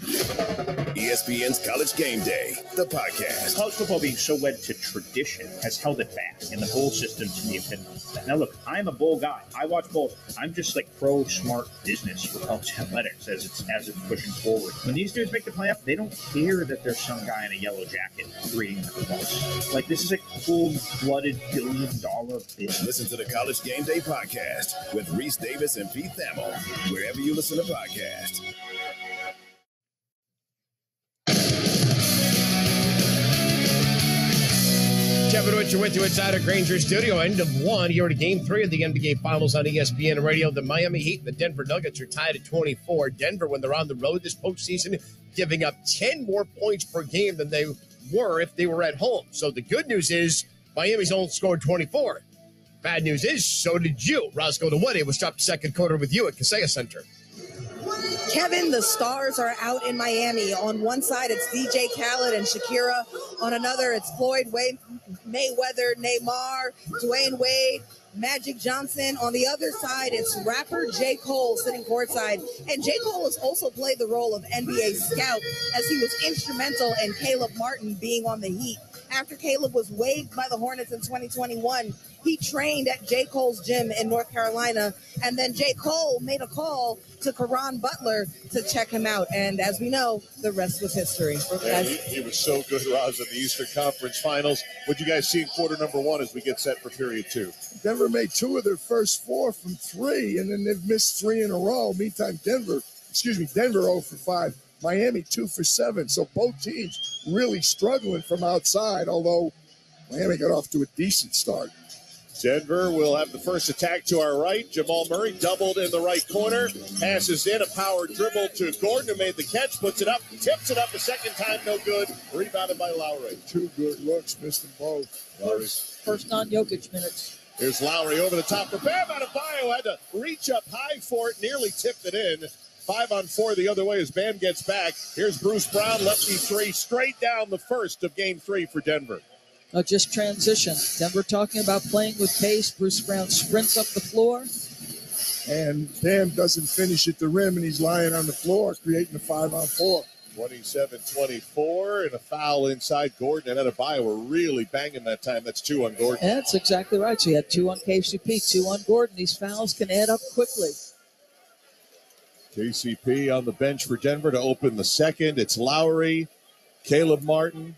ESPN's College Game Day, the podcast. College football being so wed to tradition has held it back, and the bowl system to me have been that. Now look, I'm a bowl guy. I watch bowls. I'm just like pro smart business for college athletics as it's pushing forward. When these dudes make the playoff, they don't care that there's some guy in a yellow jacket reading the bus. Like, this is a cold-blooded billion-dollar business. Listen to the College Game Day podcast with Reese Davis and Pete Thamel, wherever you listen to podcasts. Kevin Richard with you inside our Granger studio. End of one here at Game 3 of the NBA Finals on ESPN Radio. The Miami Heat and the Denver Nuggets are tied at 24. Denver, when they're on the road this postseason, giving up 10 more points per game than they were if they were at home. So the good news is Miami's only scored 24. Bad news is so did you. Roscoe DeWitt was dropped second quarter with you at Kaseya Center. Kevin, the stars are out in Miami. On one side, it's DJ Khaled and Shakira. On another, it's Floyd Mayweather, Neymar, Dwayne Wade, Magic Johnson. On the other side, it's rapper J. Cole sitting courtside. And J. Cole has also played the role of NBA scout as he was instrumental in Caleb Martin being on the Heat. After Caleb was waived by the Hornets in 2021, he trained at J. Cole's gym in North Carolina, and then J. Cole made a call to Caron Butler to check him out. And as we know, the rest was history. Yeah, he was so good, Roz, in the Eastern Conference Finals. What you guys see in quarter number one as we get set for period two? Denver made 2 of their first 4 from 3, and then they've missed 3 in a row. Meantime, Denver 0 for 5. Miami 2 for 7. So both teams really struggling from outside, although Miami got off to a decent start. Denver will have the first attack to our right. Jamal Murray doubled in the right corner. Passes in a power dribble to Gordon, who made the catch, puts it up, tips it up a second time, no good. Rebounded by Lowry. 2 good looks, missed them both. First non-Jokic minutes. Here's Lowry over the top for Bam Adebayo. Had to reach up high for it, nearly tipped it in. 5-on-4 the other way as Bam gets back. Here's Bruce Brown, lefty three, straight down the first of game 3 for Denver. Just transition. Denver talking about playing with pace. Bruce Brown sprints up the floor. And Bam doesn't finish at the rim, and he's lying on the floor, creating a 5-on-4. 27-24, and a foul inside Gordon and Adebayo were really banging that time. That's 2 on Gordon. Yeah, that's exactly right. So you had 2 on KCP, 2 on Gordon. These fouls can add up quickly. KCP on the bench for Denver to open the second. It's Lowry, Caleb Martin,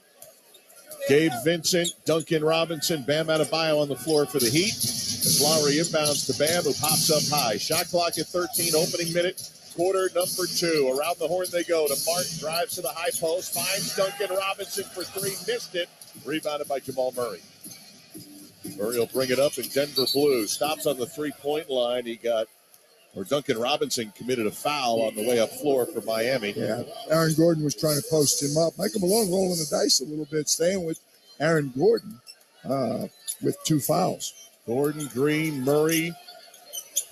Gabe Vincent, Duncan Robinson, Bam Adebayo on the floor for the Heat. As Lowry inbounds to Bam, who pops up high. Shot clock at 13, opening minute, quarter number 2. Around the horn they go to Martin, drives to the high post, finds Duncan Robinson for 3, missed it. Rebounded by Jamal Murray. Murray will bring it up in Denver blue. Stops on the three-point line. Duncan Robinson committed a foul on the way up floor for Miami. Yeah, Aaron Gordon was trying to post him up. Michael Malone rolling the dice a little bit, staying with Aaron Gordon with 2 fouls. Gordon, Green, Murray,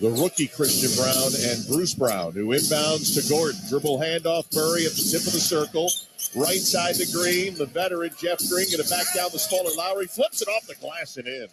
the rookie Christian Brown, and Bruce Brown, who inbounds to Gordon. Dribble handoff, Murray at the tip of the circle. Right side to Green, the veteran Jeff Green, going to back down the smaller Lowry, flips it off the glass and in.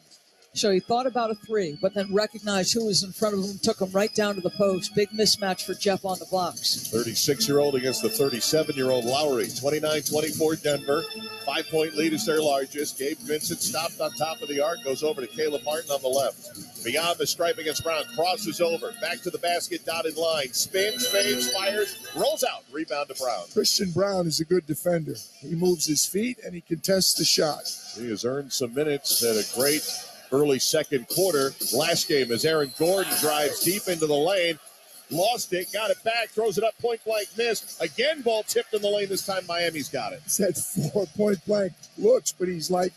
So he thought about a 3, but then recognized who was in front of him, took him right down to the post. Big mismatch for Jeff on the blocks. 36-year-old against the 37-year-old Lowry. 29-24 Denver. 5-point lead is their largest. Gabe Vincent stopped on top of the arc, goes over to Caleb Martin on the left. Beyond the stripe against Brown, crosses over, back to the basket, dotted line. Spins, fades, fires, rolls out. Rebound to Brown. Christian Brown is a good defender. He moves his feet and he contests the shot. He has earned some minutes at a great early second quarter. Last game as Aaron Gordon drives deep into the lane. Lost it, got it back, throws it up, point blank miss. Again, ball tipped in the lane. This time Miami's got it. It's that 4 point blank looks, but he's like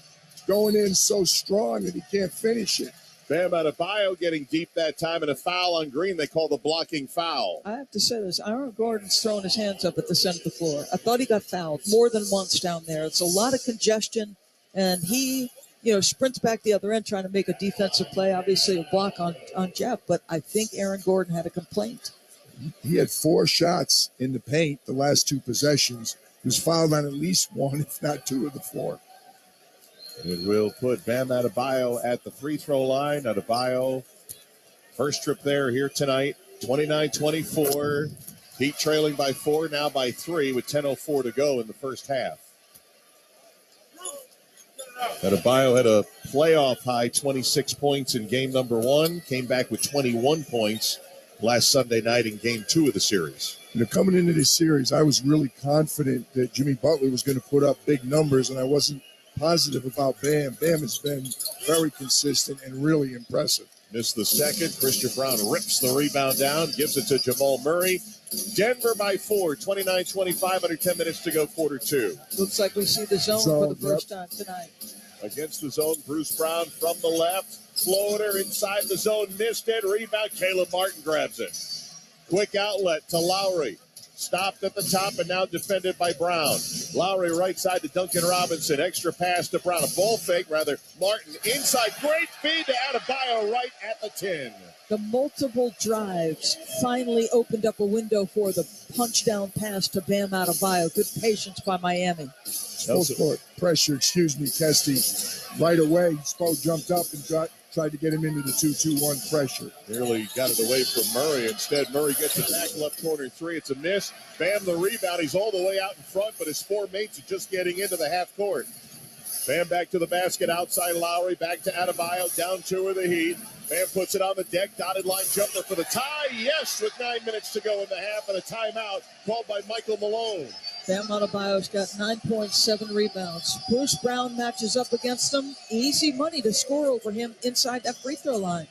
going in so strong that he can't finish it. Bam Adebayo getting deep that time, and a foul on Green they call the blocking foul. I have to say this. Aaron Gordon's throwing his hands up at the center of the floor. I thought he got fouled more than once down there. It's a lot of congestion, and he sprints back the other end trying to make a defensive play. Obviously a block on Jeff, but I think Aaron Gordon had a complaint. He had 4 shots in the paint the last 2 possessions. He was fouled on at least 1, if not 2 of the 4. It will put Bam Adebayo at the free throw line. Adebayo, first trip there here tonight, 29-24. Heat trailing by 4, now by 3 with 10:04 to go in the first half. Adebayo had a playoff high 26 points in game number 1, came back with 21 points last Sunday night in game 2 of the series. Coming into this series, I was really confident that Jimmy Butler was going to put up big numbers, and I wasn't positive about Bam. Bam has been very consistent and really impressive. Missed the second. Christian Brown rips the rebound down, gives it to Jamal Murray. Denver by 4, 29-25, under 10 minutes to go, quarter 2. Looks like we see the zone for the first time tonight. Against the zone, Bruce Brown from the left. Floater inside the zone, missed it. Rebound, Caleb Martin grabs it. Quick outlet to Lowry. Stopped at the top and now defended by Brown. Lowry right side to Duncan Robinson. Extra pass to Brown. A ball fake, rather. Martin inside. Great feed to Adebayo right at the 10. The multiple drives finally opened up a window for the punch down pass to Bam Adebayo. Good patience by Miami. Full court pressure, Kesty. Right away, Spo jumped up and tried to get him into the 2-2-1 pressure. Nearly got it away from Murray. Instead, Murray gets it back left corner 3. It's a miss. Bam the rebound. He's all the way out in front, but his 4 mates are just getting into the half court. Bam back to the basket outside Lowry. Back to Adebayo. Down 2 of the Heat. Bam puts it on the deck. Dotted line jumper for the tie. Yes, with 9 minutes to go in the half and a timeout called by Michael Malone. Bam Adebayo's got 9.7 rebounds. Bruce Brown matches up against him. Easy money to score over him inside that free throw line.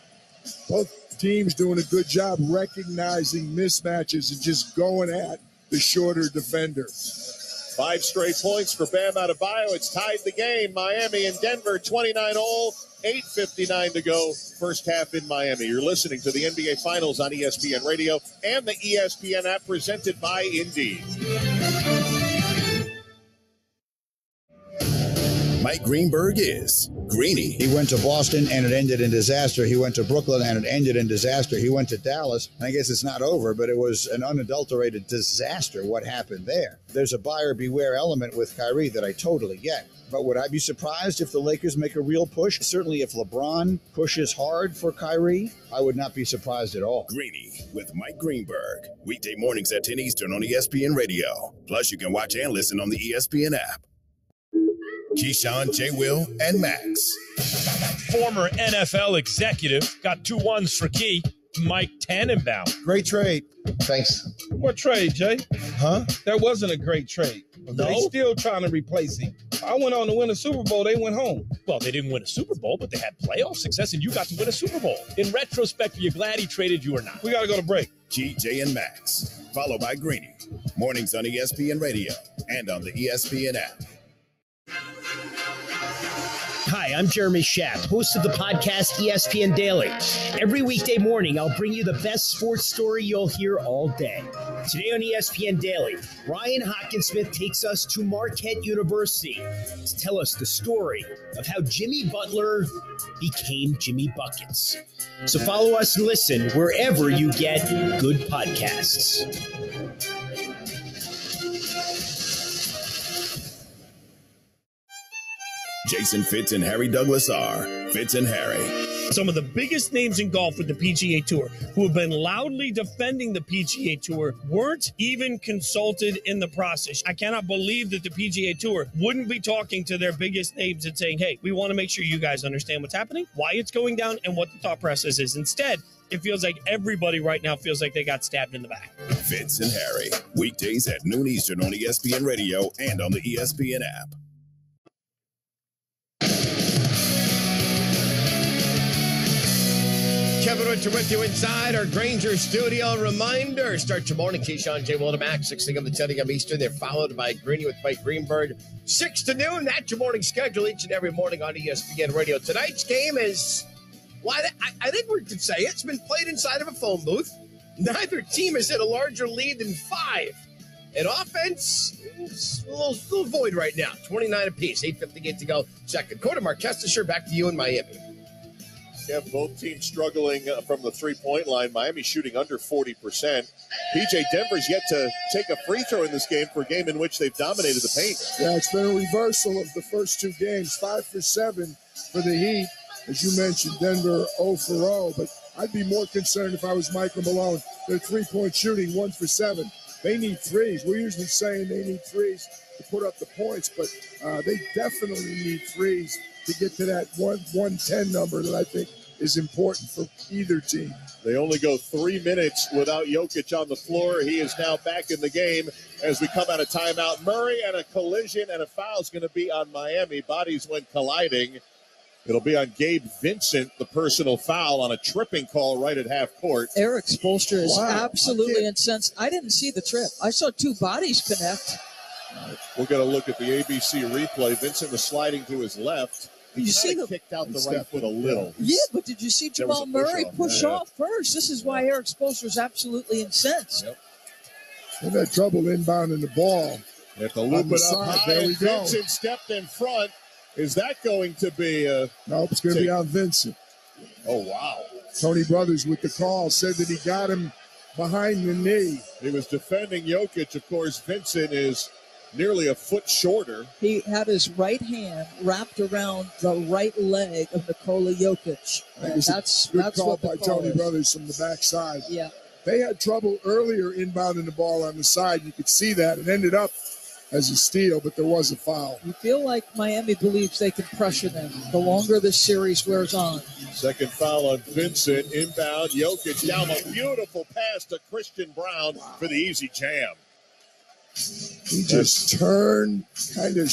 Both teams doing a good job recognizing mismatches and just going at the shorter defender. 5 straight points for Bam Adebayo. It's tied the game. Miami and Denver 29-all. 8:59 to go. First half in Miami. You're listening to the NBA Finals on ESPN Radio and the ESPN app presented by Indeed. Mike Greenberg is Greeny. He went to Boston and it ended in disaster. He went to Brooklyn and it ended in disaster. He went to Dallas. And I guess it's not over, but it was an unadulterated disaster what happened there. There's a buyer beware element with Kyrie that I totally get. But would I be surprised if the Lakers make a real push? Certainly if LeBron pushes hard for Kyrie, I would not be surprised at all. Greeny with Mike Greenberg. Weekday mornings at 10 Eastern on ESPN Radio. Plus, you can watch and listen on the ESPN app. Keyshawn, J. Will, and Max. Former NFL executive, got 2 1s for Key, Mike Tannenbaum. Great trade. Thanks. What trade, Jay? Huh? That wasn't a great trade. No? They still trying to replace him. I went on to win a Super Bowl. They went home. Well, they didn't win a Super Bowl, but they had playoff success, and you got to win a Super Bowl. In retrospect, are you glad he traded you or not? We got to go to break. GJ and Max, followed by Greeny. Mornings on ESPN Radio and on the ESPN app. Hi, I'm Jeremy Schaff, host of the podcast ESPN Daily. Every weekday morning, I'll bring you the best sports story you'll hear all day. Today on ESPN Daily, Ryan Hawkinsmith takes us to Marquette University to tell us the story of how Jimmy Butler became Jimmy Buckets. So follow us and listen wherever you get good podcasts. Jason Fitz and Harry Douglas are Fitz and Harry. Some of the biggest names in golf with the PGA Tour who have been loudly defending the PGA Tour weren't even consulted in the process. I cannot believe that the PGA Tour wouldn't be talking to their biggest names and saying, hey, we want to make sure you guys understand what's happening, why it's going down, and what the thought process is. Instead, it feels like everybody right now feels like they got stabbed in the back. Fitz and Harry, weekdays at noon Eastern on ESPN Radio and on the ESPN app. Kevin Winter with you inside our Granger studio. Reminder, start your morning. Keyshawn, J. Will, Max, 6 a.m. to 10 a.m. Eastern. They're followed by Greeny with Mike Greenberg, 6 to noon. That's your morning schedule each and every morning on ESPN Radio. Tonight's game is, well, I think we could say it's been played inside of a phone booth. Neither team has hit a larger lead than 5. And offense, it's a little void right now. 29 apiece, 8:58 to go. Second quarter. Mark Kestisher, back to you in Miami. Yeah, both teams struggling from the three-point line. Miami shooting under 40%. PJ, Denver's yet to take a free throw in this game for a game in which they've dominated the paint. Yeah, it's been a reversal of the first 2 games. 5 for 7 for the Heat. As you mentioned, Denver 0 for 0. But I'd be more concerned if I was Michael Malone. Their three-point shooting, 1 for 7. They need threes. We're usually saying they need threes to put up the points, but they definitely need threes to get to that 110 number that I think is important for either team. They only go 3 minutes without Jokic on the floor. He is now back in the game as we come out of timeout. Murray, and a collision and a foul is going to be on Miami. Bodies went colliding. It'll be on Gabe Vincent, the personal foul on a tripping call right at half court. Eric Spoelstra is absolutely incensed. I didn't see the trip. I saw two bodies connect. We're going to look at the ABC replay. Vincent was sliding to his left. Did you see kicked out the right foot a little? Yeah, but did you see Jamal Murray push off first? This is why Eric Spoelstra is absolutely incensed. Yep. They've had trouble inbounding the ball. They have to loop it up high. There we go. Vincent stepped in front. Is that going to be Nope, it's going to be on Vincent. Oh, wow. Tony Brothers with the call said that he got him behind the knee. He was defending Jokic. Of course, Vincent is nearly a foot shorter. He had his right hand wrapped around the right leg of Nikola Jokic. And that's call what the by call Tony is. Brothers from the backside. Yeah. They had trouble earlier inbounding the ball on the side. You could see that. It ended up as a steal, but there was a foul. You feel like Miami believes they can pressure them the longer this series wears on. Second foul on Vincent. Inbound. Jokic down a beautiful pass to Christian Brown for the easy jam. He just turned, kind of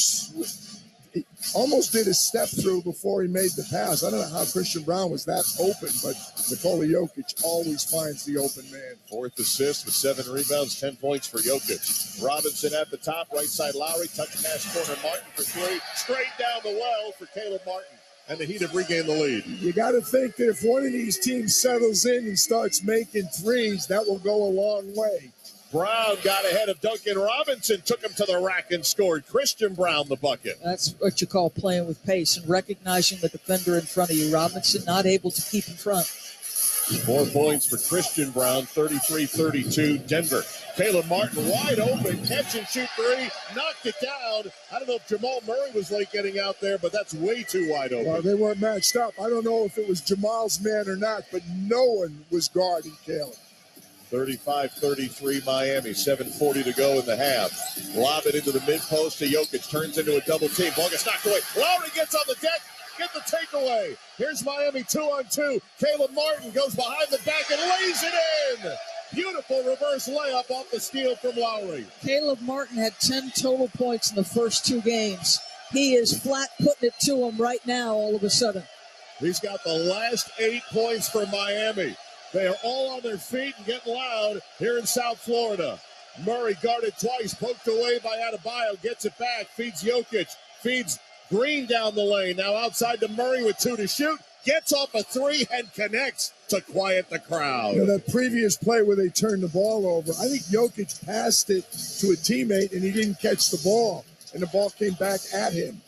almost did a step through before he made the pass. I don't know how Christian Brown was that open, but Nikola Jokic always finds the open man. Fourth assist with 7 rebounds, 10 points for Jokic. Robinson at the top, right side Lowry, touch pass corner Martin for 3. Straight down the well for Caleb Martin. And the Heat have regained the lead. You got to think that if one of these teams settles in and starts making threes, that will go a long way. Brown got ahead of Duncan Robinson, took him to the rack and scored. Christian Brown the bucket. That's what you call playing with pace and recognizing the defender in front of you. Robinson not able to keep in front. 4 points for Christian Brown, 33-32 Denver. Caleb Martin wide open, catch and shoot 3, knocked it down. I don't know if Jamal Murray was late getting out there, but that's way too wide open. Well, they weren't matched up. I don't know if it was Jamal's man or not, but no one was guarding Caleb. 35-33 Miami, 7:40 to go in the half. Lob it into the mid-post to Jokic, turns into a double team. Ball gets knocked away. Lowry gets on the deck, get the takeaway. Here's Miami 2-on-2. Caleb Martin goes behind the back and lays it in. Beautiful reverse layup off the steal from Lowry. Caleb Martin had 10 total points in the first 2 games. He is flat putting it to him right now all of a sudden. He's got the last 8 points for Miami. They are all on their feet and getting loud here in South Florida. Murray guarded twice, poked away by Adebayo, gets it back, feeds Jokic, feeds Green down the lane. Now outside to Murray with 2 to shoot, gets off a 3 and connects to quiet the crowd. You know, that previous play where they turned the ball over, I think Jokic passed it to a teammate and he didn't catch the ball, and the ball came back at him.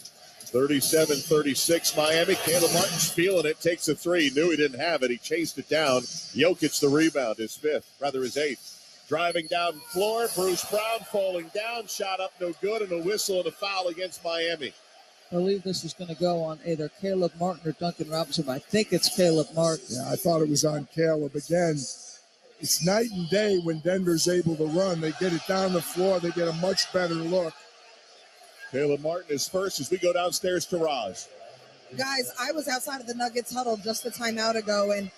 37-36 Miami. Caleb Martin's feeling it, takes a 3. Knew he didn't have it. He chased it down. Jokic the rebound, his 8th. Driving down the floor, Bruce Brown falling down. Shot up no good, and a whistle and a foul against Miami. I believe this is going to go on either Caleb Martin or Duncan Robinson. I think it's Caleb Martin. Yeah, I thought it was on Caleb. Again, it's night and day when Denver's able to run. They get it down the floor. They get a much better look. Caleb Martin is first as we go downstairs to Roz. Guys, I was outside of the Nuggets huddle just a timeout ago, and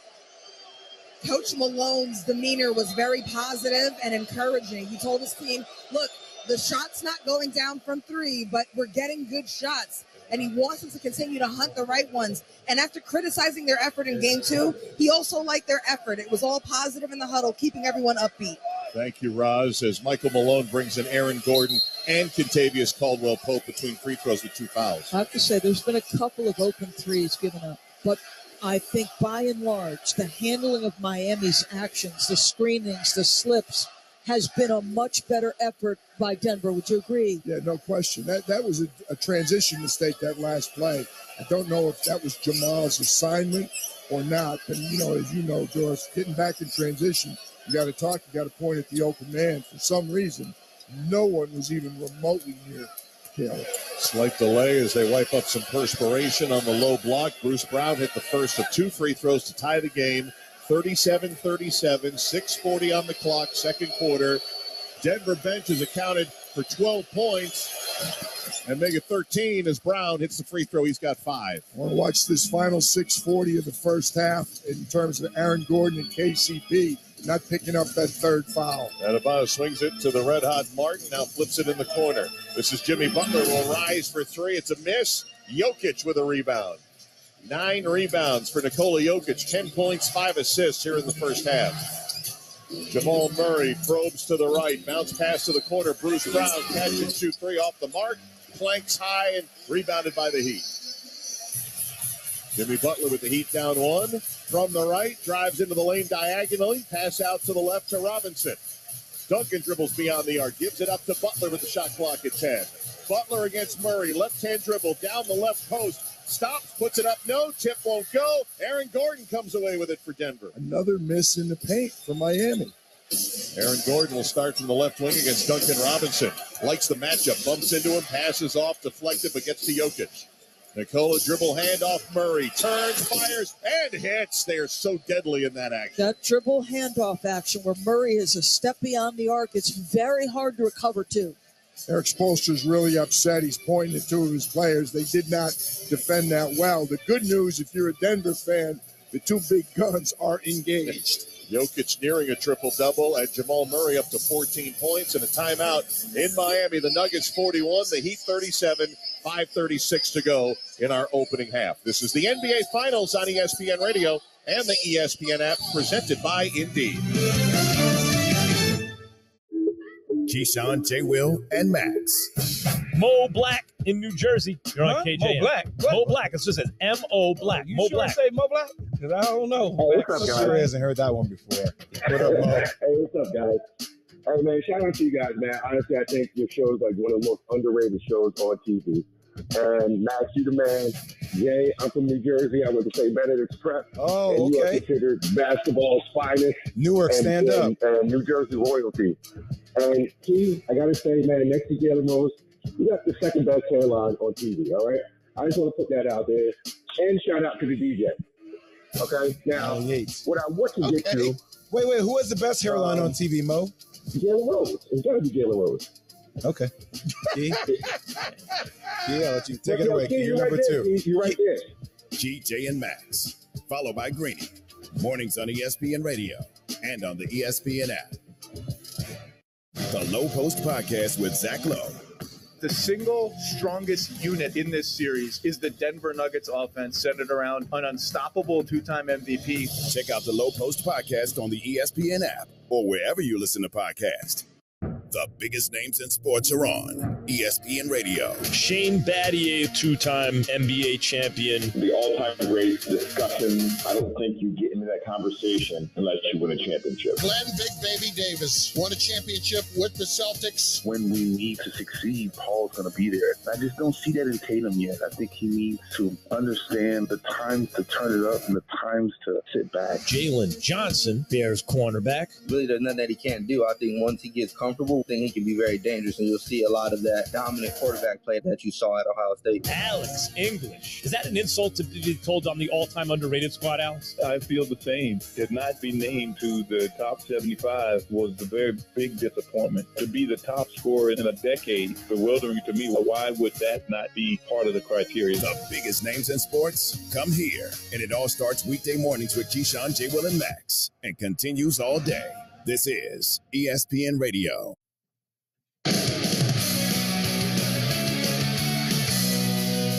Coach Malone's demeanor was very positive and encouraging. He told his team, look, the shot's not going down from 3, but we're getting good shots. And he wants them to continue to hunt the right ones. And after criticizing their effort in Game 2, he also liked their effort. It was all positive in the huddle, keeping everyone upbeat. Thank you, Roz, as Michael Malone brings in Aaron Gordon and Kentavious Caldwell-Pope between free throws with 2 fouls. I have to say, there's been a couple of open threes given up. But I think by and large, the handling of Miami's actions, the screenings, the slips, has been a much better effort by Denver. Would you agree? Yeah, no question. That was a transition mistake, that last play. I don't know if that was Jamal's assignment or not. But, as you know, Doris, getting back in transition, you got to talk, you got to point at the open man. For some reason, no one was even remotely near Caleb. Slight delay as they wipe up some perspiration on the low block. Bruce Brown hit the first of 2 free throws to tie the game, 37-37, 6:40 on the clock, second quarter. Denver bench has accounted for 12 points and make it 13 as Brown hits the free throw. He's got 5. I want to watch this final 6:40 of the first half in terms of Aaron Gordon and KCP not picking up that third foul. Adebayo swings it to the red-hot Martin, now flips it in the corner. This is Jimmy Butler, will rise for 3. It's a miss. Jokic with a rebound. 9 rebounds for Nikola Jokic, 10 points, 5 assists here in the first half. Jamal Murray probes to the right, bounce pass to the corner. Bruce Brown catch and shoot 3 off the mark, planks high and rebounded by the Heat. Jimmy Butler with the Heat down 1 from the right, drives into the lane diagonally, pass out to the left to Robinson. Duncan dribbles beyond the arc, gives it up to Butler with the shot clock at 10. Butler against Murray, left-hand dribble down the left post. Stops, puts it up, no, tip won't go. Aaron Gordon comes away with it for Denver. Another miss in the paint for Miami. Aaron Gordon will start from the left wing against Duncan Robinson. Likes the matchup, bumps into him, passes off, deflected, but gets to Jokic. Nikola dribble handoff, Murray turns, fires, and hits. They are so deadly in that action. That dribble handoff action where Murray is a step beyond the arc, it's very hard to recover too. Eric Spoelstra's really upset. He's pointing to 2 of his players. They did not defend that well. The good news, if you're a Denver fan, the 2 big guns are engaged. Jokic nearing a triple-double, and Jamal Murray up to 14 points and a timeout in Miami. The Nuggets 41, the Heat 37, 5:36 to go in our opening half. This is the NBA Finals on ESPN Radio and the ESPN app, presented by Indeed. Keyshawn, J. Will, and Max. Mo Black in New Jersey. You're on KJM. Mo Black? What? Mo Black. It just says M-O Black. You Mo sure Black. say Mo Black? Because I don't know. Hey, what's up, guys? Sure hasn't heard that one before. What up, Mo? Hey, what's up, guys? Hey, man, shout out to you guys, man. Honestly, I think your show is like one of the most underrated shows on TV. And Max, you the man. Jay, I'm from New Jersey. I went to St. Benedict's Prep. Oh, and you are okay. considered basketball's finest. Newark, stand up. And New Jersey royalty. And Key, I got to say, man, next to Jalen Rose, you got the second best hairline on TV, all right? I just want to put that out there. And shout out to the DJ. Okay? Now, what I want to get to... Wait, who has the best hairline on TV, Mo? Jalen Rose. It's got to be Jalen Rose. Okay. Yeah, I'll let you take it away. You're right number 2. You're right there. GJ and Max, followed by Greeny. Mornings on ESPN Radio and on the ESPN app. The Low Post Podcast with Zach Lowe. The single strongest unit in this series is the Denver Nuggets offense, centered around an unstoppable 2-time MVP. Check out the Low Post Podcast on the ESPN app or wherever you listen to podcasts. The biggest names in sports are on ESPN Radio. Shane Battier, 2-time NBA champion. The all-time great discussion. I don't think you get into that conversation unless you win a championship. Glenn Big Baby Davis won a championship with the Celtics. When we need to succeed, Paul's going to be there. I just don't see that in Tatum yet. I think he needs to understand the times to turn it up and the times to sit back. Jalen Johnson, Bears cornerback. Really, there's nothing that he can't do. I think once he gets comfortable, I think he can be very dangerous, and you'll see a lot of that dominant quarterback play that you saw at Ohio State. Alex English. Is that an insult to be told I'm the all-time underrated squad, Alex? I feel the same. To not be named to the top 75 was a very big disappointment. To be the top scorer in a decade, bewildering to me. Why would that not be part of the criteria? The biggest names in sports come here. And it all starts weekday mornings with Keyshawn, J. Will, and Max and continues all day. This is ESPN Radio.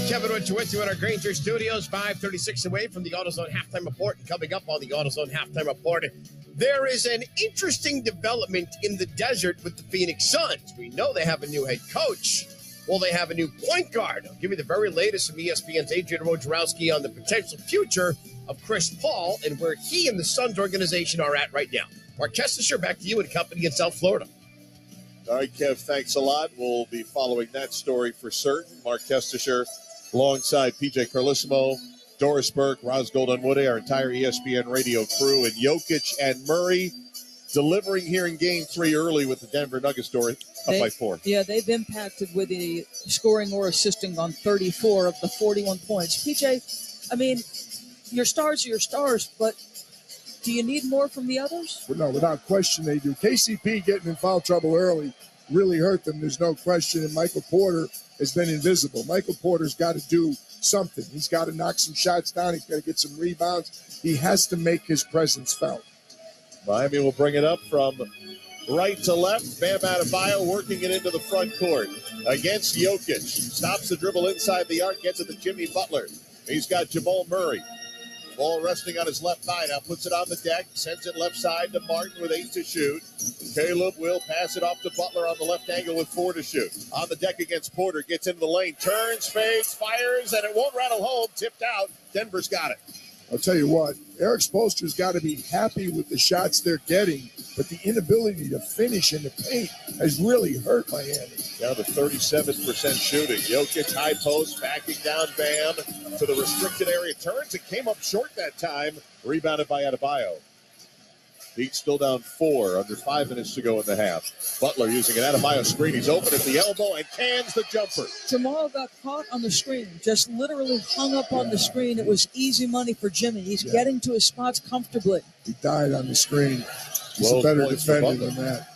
Kevin Winter with you in our Granger Studios, 5:36 away from the AutoZone Halftime Report. And coming up on the AutoZone Halftime Report, there is an interesting development in the desert with the Phoenix Suns. We know they have a new head coach. Will they have a new point guard? I'll give you the very latest from ESPN's Adrian Wojnarowski on the potential future of Chris Paul and where he and the Suns organization are at right now. Mark Kestisher, back to you and company in South Florida. All right, Kev, thanks a lot. We'll be following that story for certain. Mark Kestisher alongside PJ Carlissimo, Doris Burke, Roz Goldunwoode, our entire ESPN radio crew, and Jokic and Murray delivering here in Game 3 early with the Denver Nuggets story up by 4. Yeah, they've impacted with the scoring or assisting on 34 of the 41 points. PJ, I mean, your stars are your stars, but Do you need more from the others? But no, without question they do. KCP getting in foul trouble early really hurt them. There's no question. And Michael Porter has been invisible. Michael Porter's got to do something. He's got to knock some shots down. He's got to get some rebounds. He has to make his presence felt. Miami will bring it up from right to left. Bam Adebayo working it into the front court against Jokic. Stops the dribble inside the arc, gets it to Jimmy Butler. He's got Jamal Murray. Ball resting on his left thigh. Now puts it on the deck. Sends it left side to Martin with 8 to shoot. Caleb will pass it off to Butler on the left angle with 4 to shoot. On the deck against Porter. Gets into the lane. Turns, fades, fires, and it won't rattle home. Tipped out. Denver's got it. I'll tell you what, Eric Spoelstra's got to be happy with the shots they're getting, but the inability to finish in the paint has really hurt Miami. Down to 37% shooting. Jokic, high post, backing down Bam to the restricted area. Turns and came up short that time. Rebounded by Adebayo. Heat still down 4, under 5 minutes to go in the half. Butler using an Adebayo screen. He's open at the elbow and cans the jumper. Jamal got caught on the screen, just literally hung up on the screen. It was easy money for Jimmy. He's getting to his spots comfortably. He died on the screen. He's a better defender than that.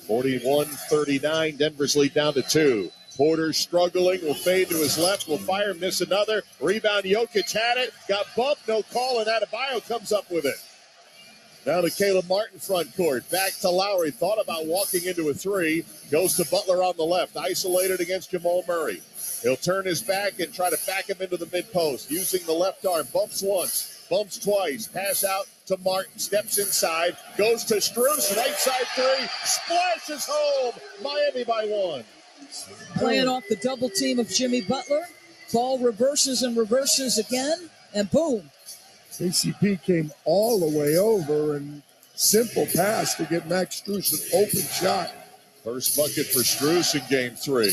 41-39, Denver's lead down to 2. Porter struggling, will fade to his left, will fire, miss another. Rebound, Jokic had it, got bumped, no call, and Adebayo comes up with it. Now to Caleb Martin front court. Back to Lowry. Thought about walking into a 3. Goes to Butler on the left. Isolated against Jamal Murray. He'll turn his back and try to back him into the mid-post. Using the left arm. Bumps once. Bumps twice. Pass out to Martin. Steps inside. Goes to Strus. Right side 3. Splashes home. Miami by 1. Playing off the double team of Jimmy Butler. Ball reverses and reverses again. And boom. KCP came all the way over and simple pass to get Max Strus an open shot. First bucket for Strus in game 3.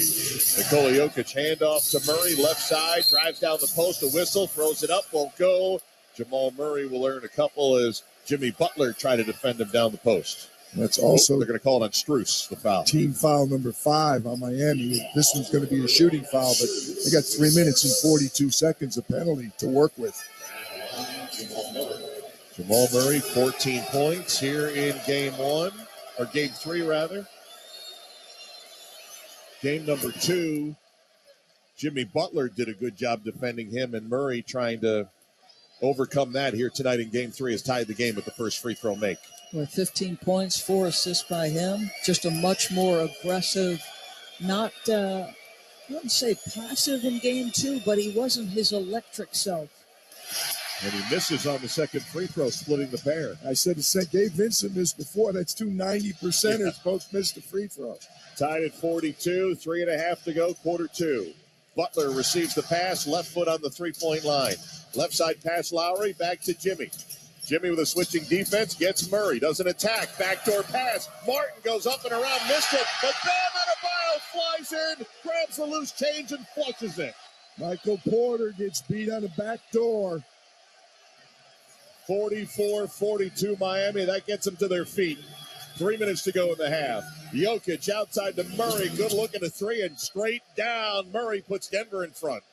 Nikola Jokic handoff to Murray, left side, drives down the post, a whistle, throws it up, won't go. Jamal Murray will earn a couple as Jimmy Butler tried to defend him down the post. That's also they're going to call it on Strus, the foul. Team foul number 5 on Miami. This one's going to be a shooting foul, but they got 3 minutes and 42 seconds of penalty to work with. Jamal Murray, 14 points here in game 1, or game 3 rather. Game number 2, Jimmy Butler did a good job defending him, and Murray trying to overcome that here tonight in game 3 has tied the game with the first free throw make. With 15 points, 4 assists by him. Just a much more aggressive, not, I wouldn't say passive in game 2, but he wasn't his electric self. And he misses on the second free throw, splitting the pair. I said Gabe Vincent missed before. That's 2 90%ers. Both missed the free throw. Tied at 42, 3.5 to go, quarter 2. Butler receives the pass, left foot on the three-point line. Left side pass Lowry, back to Jimmy. Jimmy with a switching defense, gets Murray, doesn't attack, backdoor pass. Martin goes up and around, missed it, but Bam Adebayo flies in, grabs the loose change and flushes it. Michael Porter gets beat on the back door. 44-42 Miami. That gets them to their feet. 3 minutes to go in the half. Jokic outside to Murray. Good look at a 3 and straight down. Murray puts Denver in front.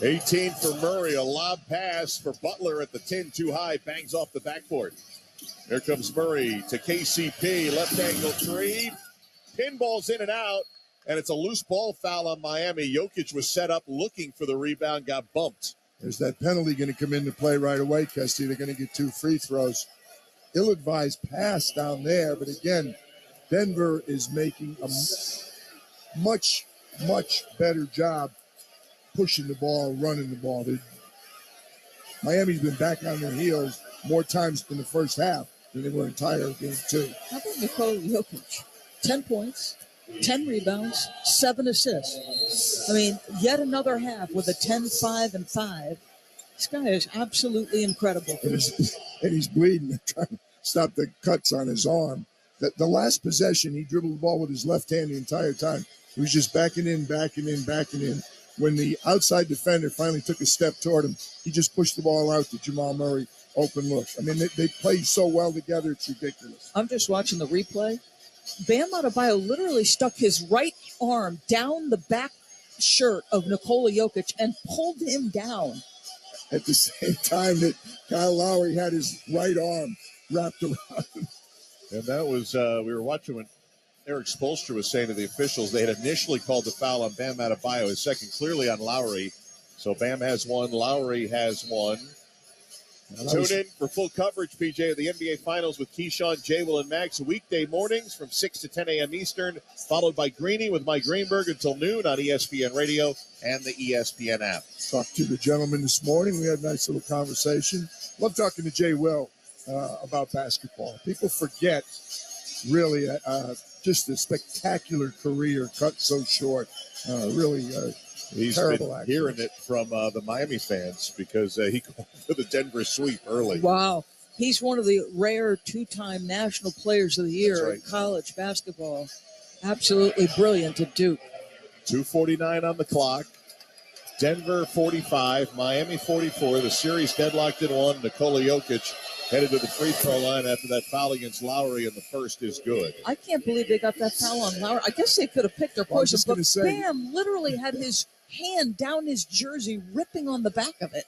18 for Murray. A lob pass for Butler at the 10 too high. Bangs off the backboard. Here comes Murray to KCP. Left angle 3. Pinballs in and out. And it's a loose ball foul on Miami. Jokic was set up looking for the rebound. Got bumped. There's that penalty going to come into play right away, Kesty. They're going to get 2 free throws. Ill-advised pass down there, but again, Denver is making a much, much better job pushing the ball, running the ball. Miami's been back on their heels more times in the first half than they were entire game 2. How about Nikola Jokic? 10 points, 10 rebounds, 7 assists. I mean, yet another half with a 10, 5, and 5. This guy is absolutely incredible. And he's bleeding, trying to stop the cuts on his arm. The last possession, he dribbled the ball with his left hand the entire time. He was just backing in. When the outside defender finally took a step toward him, he just pushed the ball out to Jamal Murray. Open look. I mean, they play so well together, it's ridiculous. I'm just watching the replay. Bam Adebayo literally stuck his right arm down the back shirt of Nikola Jokic and pulled him down. at the same time that Kyle Lowry had his right arm wrapped around him. And that was, we were watching when Eric Spoelstra was saying to the officials they had initially called the foul on Bam Adebayo, his second clearly on Lowry. So Bam has one, Lowry has one. Tune in for full coverage, PJ, of the NBA Finals with Keyshawn, J. Will, and Max weekday mornings from 6 to 10 a.m. Eastern, followed by Greeny with Mike Greenberg until noon on ESPN Radio and the ESPN app. Talked to the gentleman this morning. We had a nice little conversation. Love talking to J. Will about basketball. People forget, really, just a spectacular career cut so short. He's terrible, been hearing it from the Miami fans because he called for the Denver sweep early. Wow. He's one of the rare two-time national players of the year in college basketball. Absolutely brilliant at Duke. 2:49 on the clock. Denver 45, Miami 44. The series deadlocked in one. Nikola Jokic headed to the free throw line after that foul against Lowry, and the first is good. I can't believe they got that foul on Lowry. I guess they could have picked their poison, but Bam literally had his hand down his jersey, ripping on the back of it.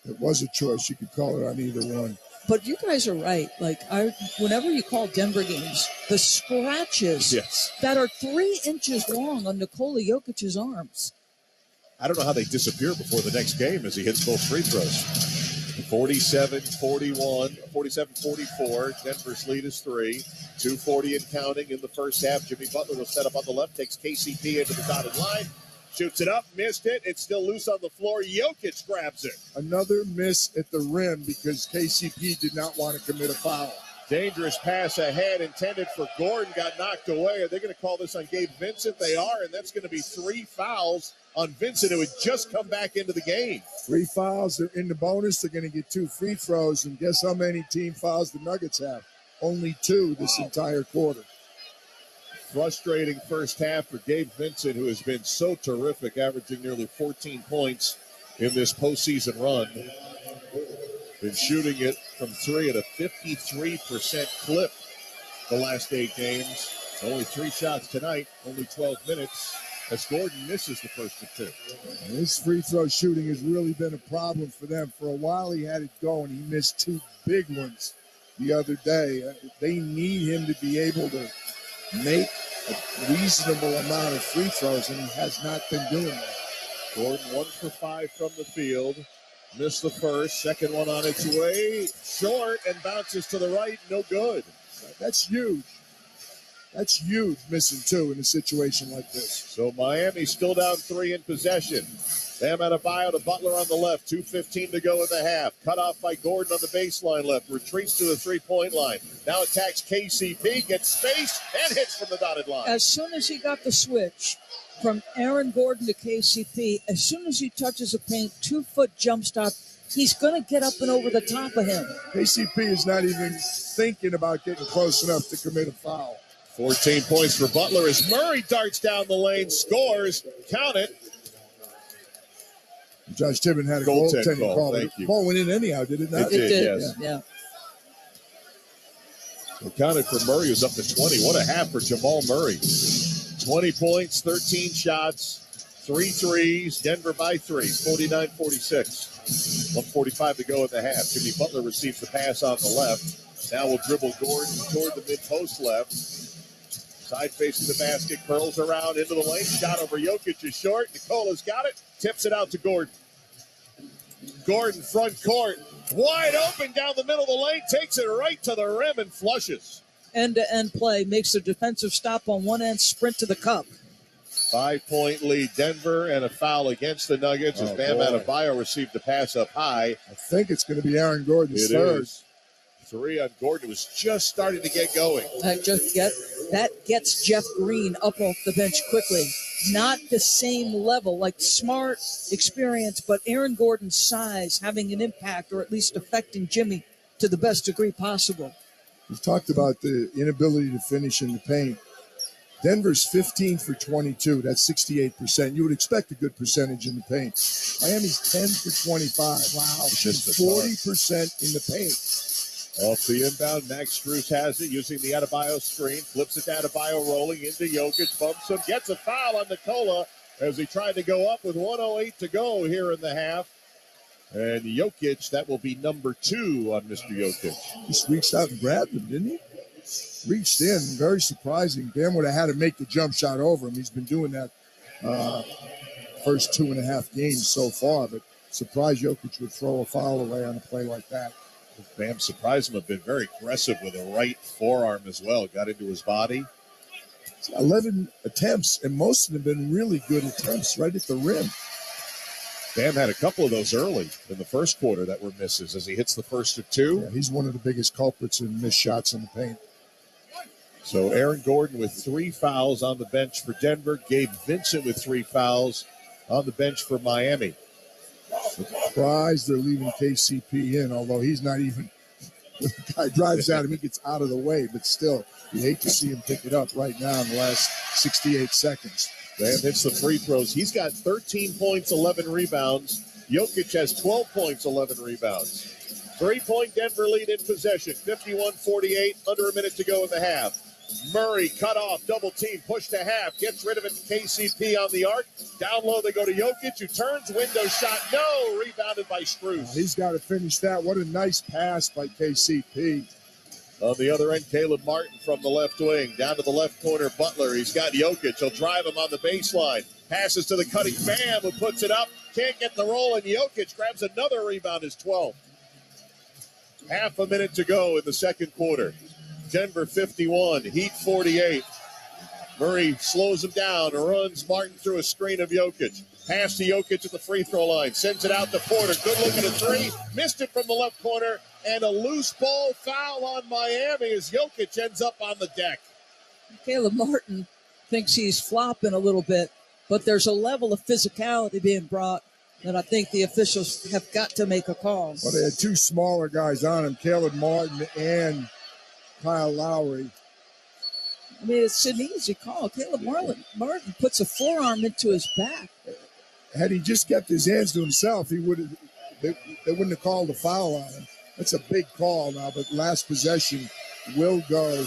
It was a choice. You could call it on either one. But you guys are right. Like, whenever you call Denver games, the scratches that are 3 inches long on Nikola Jokic's arms. I don't know how they disappear before the next game as he hits both free throws. 47-41, 47-44. Denver's lead is 3. 2:40 and counting in the first half. Jimmy Butler will set up on the left, takes KCP into the dotted line. Shoots it up, missed it. It's still loose on the floor. Jokic grabs it. Another miss at the rim because KCP did not want to commit a foul. Dangerous pass ahead intended for Gordon, got knocked away. Are they going to call this on Gabe Vincent? They are, and that's going to be 3 fouls on Vincent, who had just come back into the game. 3 fouls. They're in the bonus. They're going to get 2 free throws, and guess how many team fouls the Nuggets have? Only 2 this entire quarter. Frustrating first half for Gabe Vincent, who has been so terrific, averaging nearly 14 points in this postseason run. Been shooting it from 3 at a 53% clip the last 8 games. Only 3 shots tonight, only 12 minutes, as Gordon misses the first of 2. And his free throw shooting has really been a problem for them. For a while he had it going. He missed 2 big ones the other day. They need him to be able to make a reasonable amount of free throws, and he has not been doing that. Gordon 1 for 5 from the field. Missed the first. Second one on its way. Short and bounces to the right. No good. That's huge. That's huge, missing 2 in a situation like this. So Miami still down 3 in possession. Bam Adebayo to Butler on the left. 2:15 to go in the half. Cut off by Gordon on the baseline left. Retreats to the three-point line. Now attacks KCP. Gets space and hits from the dotted line. As soon as he got the switch from Aaron Gordon to KCP, as soon as he touches a paint, 2-foot jump stop, he's going to get up and over the top of him. KCP is not even thinking about getting close enough to commit a foul. 14 points for Butler as Murray darts down the lane, scores, count it. Josh Tibbin had a goaltending call. The ball went in anyhow, did it not? It did, yes. Yeah. So counted for Murray, was up to 20. What a half for Jamal Murray. 20 points, 13 shots, 3 threes. Denver by 3, 49-46. 1:45 to go in the half. Jimmy Butler receives the pass on the left. Now will dribble Gordon toward the mid-post left. Side facing the basket, curls around into the lane. Shot over Jokic is short. Nikola's got it. Tips it out to Gordon. Gordon front court. Wide open down the middle of the lane. Takes it right to the rim and flushes. End-to-end play. Makes a defensive stop on one end. Sprint to the cup. 5-point lead Denver and a foul against the Nuggets as Bam Adebayo received the pass up high. I think it's going to be Aaron Gordon's third. Is. 3 on Gordon. It was just starting to get going. That gets Jeff Green up off the bench quickly. Not the same level, like smart experience, but Aaron Gordon's size having an impact or at least affecting Jimmy to the best degree possible. We've talked about the inability to finish in the paint. Denver's 15 for 22. That's 68%. You would expect a good percentage in the paint. Miami's 10 for 25. Wow. She's 40% in the paint. Off the inbound, Max Strus has it using the Adebayo screen. Flips it to Adebayo rolling into Jokic. Bumps him. Gets a foul on Nikola as he tried to go up with 1:08 to go here in the half. And Jokic, that will be number 2 on Mr. Jokic. He just reached out and grabbed him, didn't he? Reached in, very surprising. Bam would have had to make the jump shot over him. He's been doing that first 2.5 games so far, but surprised Jokic would throw a foul away on a play like that. Bam surprised him, have been very aggressive with a right forearm as well. Got into his body. 11 attempts, and most of them have been really good attempts right at the rim. Bam had a couple of those early in the first quarter that were misses as he hits the first of 2. Yeah, he's one of the biggest culprits in missed shots in the paint. So Aaron Gordon with 3 fouls on the bench for Denver. Gabe Vincent with 3 fouls on the bench for Miami. Surprised they're leaving KCP in, although he's not even. When the guy drives at him, he gets out of the way, but still, you hate to see him pick it up right now in the last 68 seconds. Bam hits the free throws. He's got 13 points, 11 rebounds. Jokic has 12 points, 11 rebounds. 3-point Denver lead in possession, 51-48, under a minute to go in the half. Murray cut off, double team, push to half, gets rid of it. KCP on the arc. Down low they go to Jokic, who turns, window shot, no, rebounded by Strus. He's got to finish that. What a nice pass by KCP. On the other end, Caleb Martin from the left wing. Down to the left corner, Butler. He's got Jokic. He'll drive him on the baseline. Passes to the cutting Bam, who puts it up. Can't get the roll, and Jokic grabs another rebound, his 12th. Half a minute to go in the second quarter. Denver 51, Heat 48. Murray slows him down, runs Martin through a screen of Jokic. Pass to Jokic at the free throw line. Sends it out to Porter. Good look at a 3. Missed it from the left corner. And a loose ball foul on Miami as Jokic ends up on the deck. Caleb Martin thinks he's flopping a little bit, but there's a level of physicality being brought that I think the officials have got to make a call. Well, they had 2 smaller guys on him, Caleb Martin and Kyle Lowry. I mean, it's an easy call. Caleb Martin puts a forearm into his back. Had he just kept his hands to himself, he would have. They wouldn't have called a foul on him. That's a big call now, but last possession will go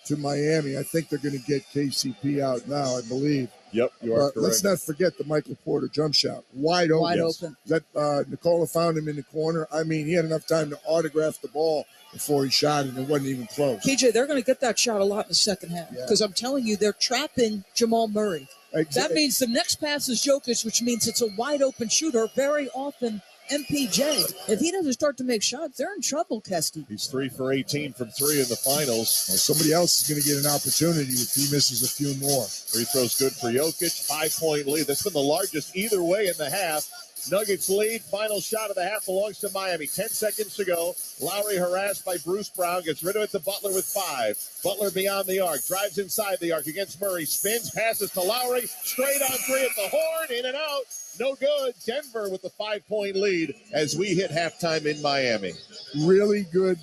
to Miami. I think they're going to get KCP out now, I believe. Yep, you are correct. Let's not forget the Michael Porter jump shot. Wide open. Wide open. That Nicola found him in the corner. I mean, he had enough time to autograph the ball before he shot it, and it wasn't even close. PJ, they're going to get that shot a lot in the second half because I'm telling you, they're trapping Jamal Murray. Exactly. That means the next pass is Jokic, which means it's a wide open shooter. Very often, MPJ, if he doesn't start to make shots, they're in trouble, Kesty. He's 3 for 18 from 3 in the finals. Well, somebody else is going to get an opportunity if he misses a few more. Free throw's good for Jokic. 5-point lead. That's been the largest either way in the half. Nuggets lead. Final shot of the half belongs to Miami. 10 seconds to go. Lowry harassed by Bruce Brown. Gets rid of it to Butler with 5. Butler beyond the arc. Drives inside the arc against Murray. Spins. Passes to Lowry. Straight on 3 at the horn. In and out. No good. Denver with the 5-point lead as we hit halftime in Miami. Really good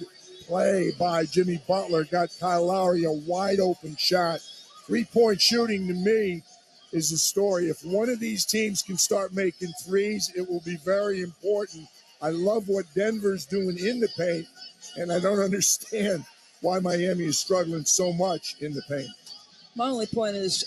play by Jimmy Butler. Got Kyle Lowry a wide open shot. 3-point shooting to me is the story. If one of these teams can start making threes, it will be very important. I love what Denver's doing in the paint, and I don't understand why Miami is struggling so much in the paint. My only point is,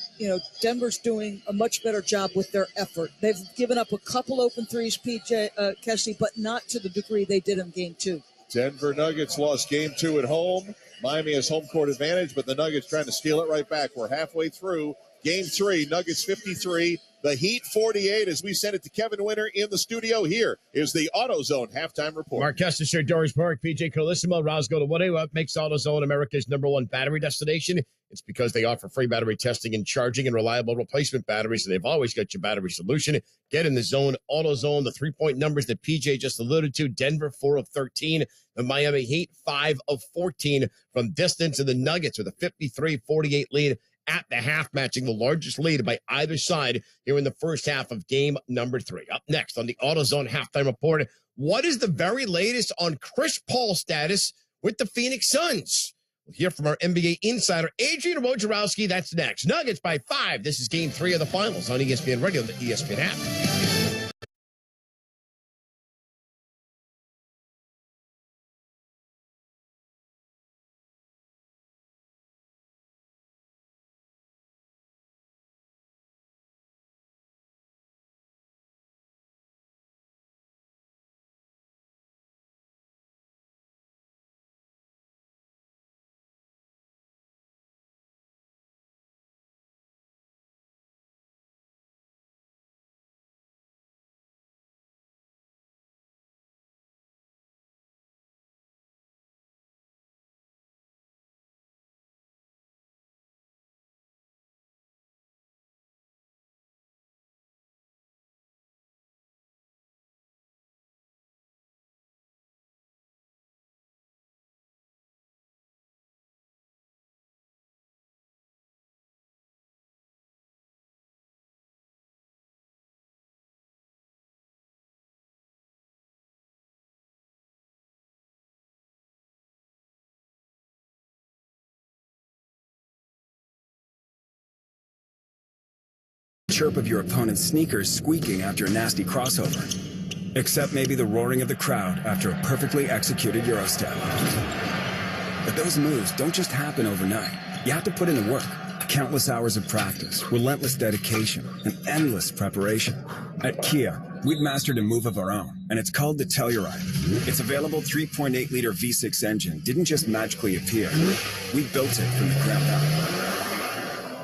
Denver's doing a much better job with their effort. They've given up a couple open threes, PJ, Kesty, but not to the degree they did in Game 2. Denver Nuggets lost Game 2 at home. Miami has home court advantage, but the Nuggets trying to steal it right back. We're halfway through Game 3, Nuggets 53, the Heat 48, as we send it to Kevin Winter in the studio. Here is the AutoZone halftime report. Mark Kester, Doris Park, PJ Colissimo, Roscoe Woody. What makes AutoZone America's #1 battery destination? It's because they offer free battery testing and charging and reliable replacement batteries, and they've always got your battery solution. Get in the zone, AutoZone, the 3-point numbers that PJ just alluded to. Denver, 4 of 13. The Miami Heat, 5 of 14 from distance. And the Nuggets with a 53-48 lead at the half, matching the largest lead by either side here in the first half of game number 3. Up next on the AutoZone halftime report, what is the very latest on Chris Paul's status with the Phoenix Suns? We'll hear from our NBA insider, Adrian Wojnarowski. That's next. Nuggets by 5. This is game 3 of the finals on ESPN Radio, the ESPN app. chirp of your opponent's sneakers squeaking after a nasty crossover. Except maybe the roaring of the crowd after a perfectly executed Eurostep. But those moves don't just happen overnight. You have to put in the work. Countless hours of practice, relentless dedication, and endless preparation. At Kia, we've mastered a move of our own, and it's called the Telluride. Its available 3.8-liter V6 engine didn't just magically appear. We built it from the ground up.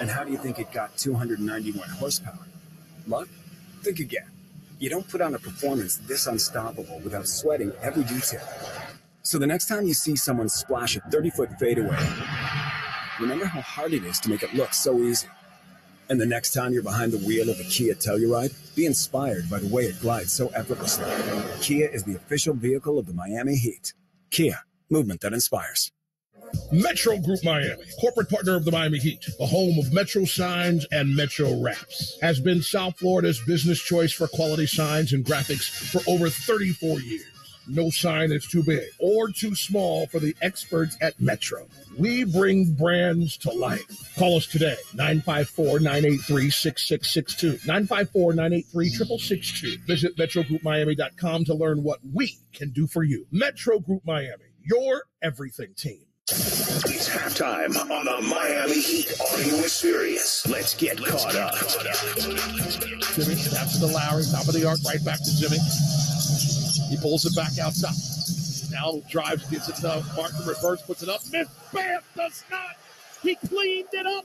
And how do you think it got 291 horsepower? Luck? Think again. You don't put on a performance this unstoppable without sweating every detail. So the next time you see someone splash a 30-foot fadeaway, remember how hard it is to make it look so easy. And the next time you're behind the wheel of a Kia Telluride, be inspired by the way it glides so effortlessly. Kia is the official vehicle of the Miami Heat. Kia, movement that inspires. Metro Group Miami, corporate partner of the Miami Heat, the home of Metro signs and Metro wraps, has been South Florida's business choice for quality signs and graphics for over 34 years. No sign is too big or too small for the experts at Metro. We bring brands to life. Call us today, 954-983-6662, 954-983-6662. Visit MetroGroupMiami.com to learn what we can do for you. Metro Group Miami, your everything team. It's halftime on the Miami Heat audio experience. Let's get caught up. Jimmy snaps to Lowry, top of the arc, right back to Jimmy. He pulls it back outside. Now drives, gets it to Martin, reverse, puts it up. Miss Bam does not. He cleaned it up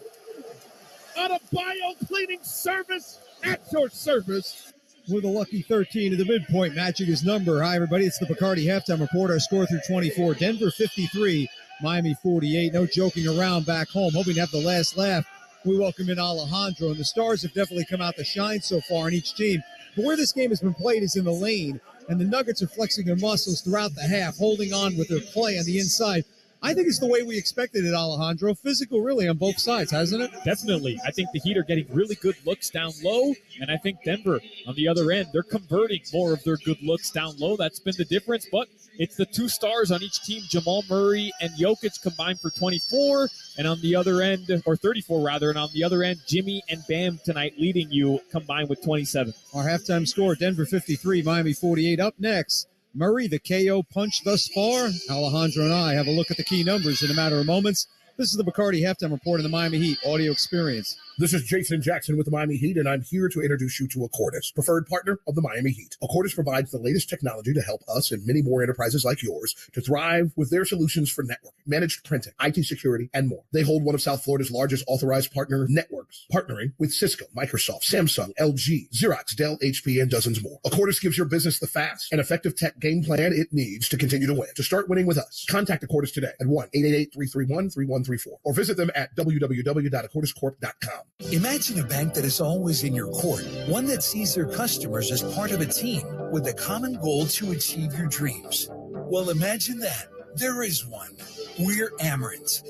on a bio-cleaning service at your service. With a lucky 13 to the midpoint, matching his number. Hi, everybody. It's the Bacardi Halftime Report. Our score through 24. Denver 53, Miami 48. No joking around back home. Hoping to have the last laugh. We welcome in Alejandro. And the Stars have definitely come out to shine so far in each team. But where this game has been played is in the lane. And the Nuggets are flexing their muscles throughout the half, holding on with their play on the inside. I think it's the way we expected it, Alejandro. Physical, really, on both sides, hasn't it? Definitely. I think the Heat are getting really good looks down low, and I think Denver, on the other end, they're converting more of their good looks down low. That's been the difference, but it's the two stars on each team, Jamal Murray and Jokic, combined for 24, and on the other end, or 34 rather, and on the other end, Jimmy and Bam tonight leading you combined with 27. Our halftime score, Denver 53, Miami 48. Up next, Murray, the KO punch thus far. Alejandro and I have a look at the key numbers in a matter of moments. This is the Bacardi Halftime Report in the Miami Heat audio experience. This is Jason Jackson with the Miami Heat, and I'm here to introduce you to Accordis, preferred partner of the Miami Heat. Accordis provides the latest technology to help us and many more enterprises like yours to thrive with their solutions for networking, managed printing, IT security, and more. They hold one of South Florida's largest authorized partner networks, partnering with Cisco, Microsoft, Samsung, LG, Xerox, Dell, HP, and dozens more. Accordis gives your business the fast and effective tech game plan it needs to continue to win. To start winning with us, contact Accordis today at 1-888-331-3134 or visit them at www.accordiscorp.com. Imagine a bank that is always in your court, one that sees their customers as part of a team with a common goal to achieve your dreams. Well, imagine that. There is one. We're Amerant.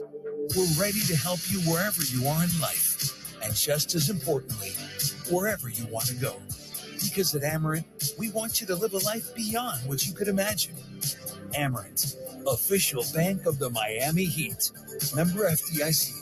We're ready to help you wherever you are in life, and just as importantly, wherever you want to go. Because at Amerant, we want you to live a life beyond what you could imagine. Amerant, official bank of the Miami Heat. Member FDIC.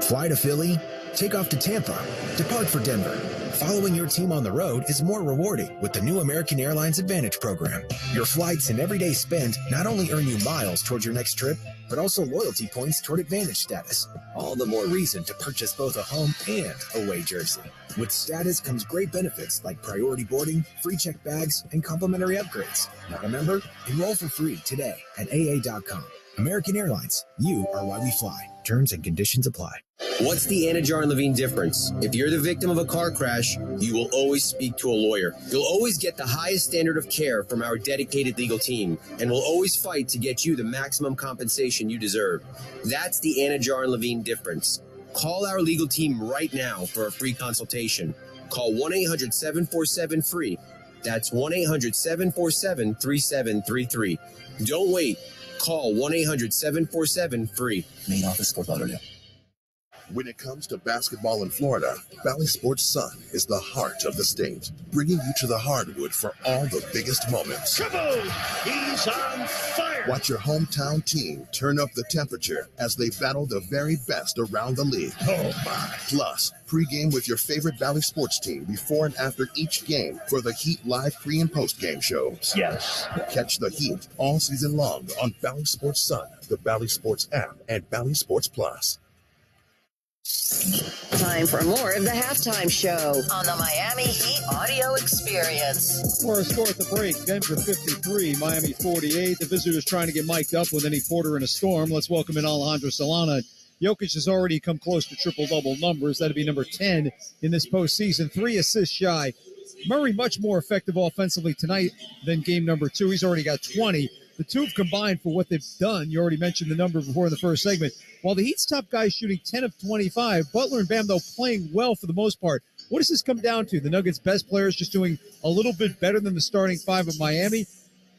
Fly to Philly, take off to Tampa, depart for Denver. Following your team on the road is more rewarding with the new American Airlines Advantage program. Your flights and everyday spend not only earn you miles towards your next trip, but also loyalty points toward Advantage status. All the more reason to purchase both a home and away jersey. With status comes great benefits like priority boarding, free checked bags, and complimentary upgrades. Not a member? Enroll for free today at AA.com. American Airlines, you are why we fly. Terms and conditions apply. What's the Anajar and Levine difference? If you're the victim of a car crash, you will always speak to a lawyer. You'll always get the highest standard of care from our dedicated legal team, and we'll always fight to get you the maximum compensation you deserve. That's the Anajar and Levine difference. Call our legal team right now for a free consultation. Call 1-800-747-FREE. That's 1-800-747-3733. Don't wait. Call 1-800-747-FREE. Main office, Fort Lauderdale. When it comes to basketball in Florida, Valley Sports Sun is the heart of the state, bringing you to the hardwood for all the biggest moments. Kaboom! He's on fire! Watch your hometown team turn up the temperature as they battle the very best around the league. Oh, my. Plus, pregame with your favorite Valley Sports team before and after each game for the Heat Live pre- and post-game shows. Yes. Catch the Heat all season long on Valley Sports Sun, the Valley Sports app, and Valley Sports Plus. Time for more of the halftime show on the Miami Heat audio experience. For a score at the break, Denver 53, Miami 48. The visitors trying to get mic'd up with any Porter in a storm. Let's welcome in Alejandro Solana. Jokic has already come close to triple-double numbers. That'd be number 10 in this postseason. 3 assists shy. Murray much more effective offensively tonight than game number 2. He's already got 20. The two have combined for what they've done. You already mentioned the number before in the first segment. While the Heat's top guy is shooting 10 of 25, Butler and Bam, though, playing well for the most part. What does this come down to? The Nuggets' best players just doing a little bit better than the starting 5 of Miami?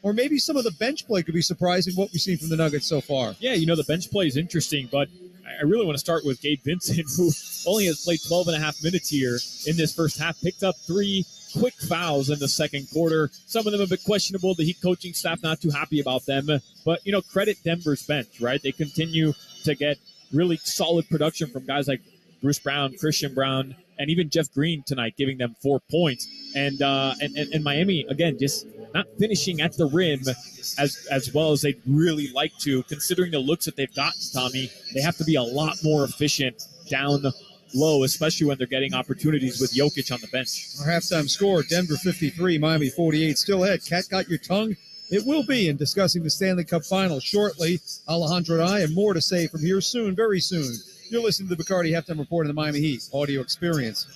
Or maybe some of the bench play could be surprising, what we've seen from the Nuggets so far. Yeah, the bench play is interesting, but I really want to start with Gabe Vincent, who only has played 12 and a half minutes here in this first half, picked up 3 quick fouls in the second quarter. Some of them a bit questionable. The Heat coaching staff not too happy about them. But, credit Denver's bench, right? They continue to get really solid production from guys like Bruce Brown, Christian Brown, and even Jeff Green tonight, giving them 4 points. And Miami, again, just not finishing at the rim as well as they'd really like to, considering the looks that they've gotten, Tommy. They have to be a lot more efficient down low, especially when they're getting opportunities with Jokic on the bench. Our halftime score, Denver 53, Miami 48. Still ahead. Cat got your tongue? It will be in discussing the Stanley Cup Final shortly. Alejandro and I have more to say from here soon, very soon. You're listening to the Bacardi Halftime Report on the Miami Heat audio experience.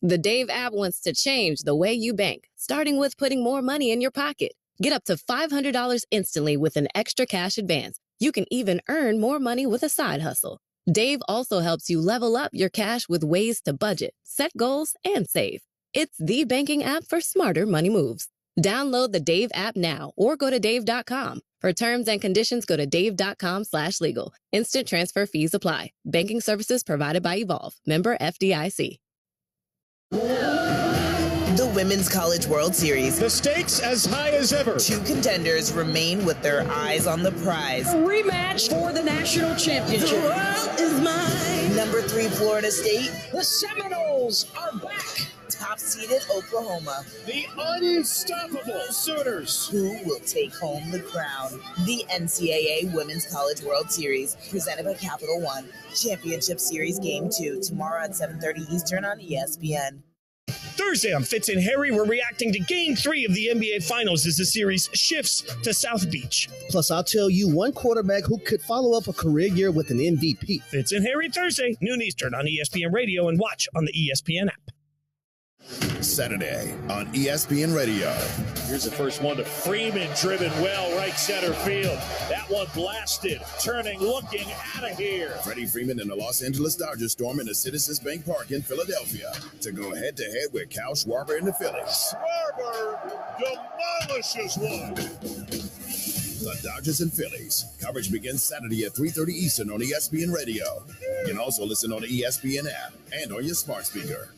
The Dave app wants to change the way you bank, starting with putting more money in your pocket. Get up to $500 instantly with an extra cash advance. You can even earn more money with a side hustle. Dave also helps you level up your cash with ways to budget, set goals, and save. It's the banking app for smarter money moves. Download the Dave app now or go to dave.com. For terms and conditions, go to dave.com/legal. Instant transfer fees apply. Banking services provided by Evolve. Member FDIC. The Women's College World Series. The stakes as high as ever. 2 contenders remain with their eyes on the prize. A rematch for the national championship. The world is mine. Number 3, Florida State. The Seminoles are back. Top-seeded Oklahoma. The unstoppable Sooners. Who will take home the crown? The NCAA Women's College World Series, presented by Capital One. Championship Series Game 2, tomorrow at 7:30 Eastern on ESPN. Thursday on Fitz and Harry, we're reacting to Game 3 of the NBA Finals as the series shifts to South Beach. Plus, I'll tell you one quarterback who could follow up a career year with an MVP. Fitz and Harry Thursday, noon Eastern on ESPN Radio and watch on the ESPN app. Saturday on ESPN Radio. Here's the first one to Freeman, driven well, right center field. That one blasted, turning, looking out of here. Freddie Freeman and the Los Angeles Dodgers storm into Citizens Bank Park in Philadelphia to go head-to-head with Cal Schwarber and the Phillies. Schwarber demolishes one. The Dodgers and Phillies. Coverage begins Saturday at 3:30 Eastern on ESPN Radio. You can also listen on the ESPN app and on your smart speaker.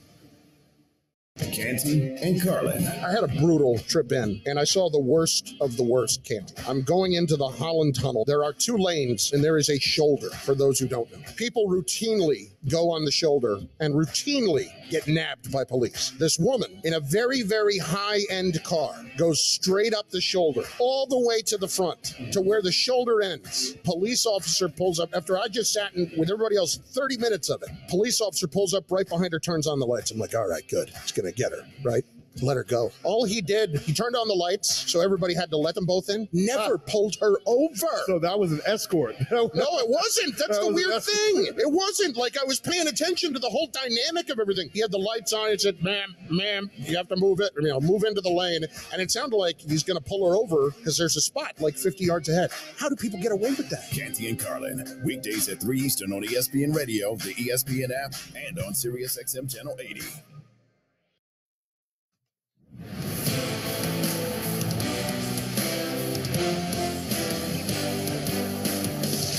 Canty and Carlin. I had a brutal trip in, and I saw the worst of the worst, Canty. I'm going into the Holland Tunnel. There are 2 lanes, and there is a shoulder, for those who don't know. People routinely go on the shoulder and routinely get nabbed by police. This woman, in a very, very high-end car, goes straight up the shoulder, all the way to the front, to where the shoulder ends. Police officer pulls up, after I just sat in with everybody else 30 minutes of it. Police officer pulls up right behind her, turns on the lights. I'm like, all right, good. It's going to get her, right? Let her go. All he did, he turned on the lights, so everybody had to let them both in. Never pulled her over. So that was an escort. No, it wasn't. That's the weird thing. It wasn't. Like, I was paying attention to the whole dynamic of everything. He had the lights on. It said, ma'am, you have to move it. Move into the lane. And it sounded like he's going to pull her over because there's a spot like 50 yards ahead. How do people get away with that? Canty and Carlin. Weekdays at 3 Eastern on ESPN Radio, the ESPN app, and on Sirius XM Channel 80.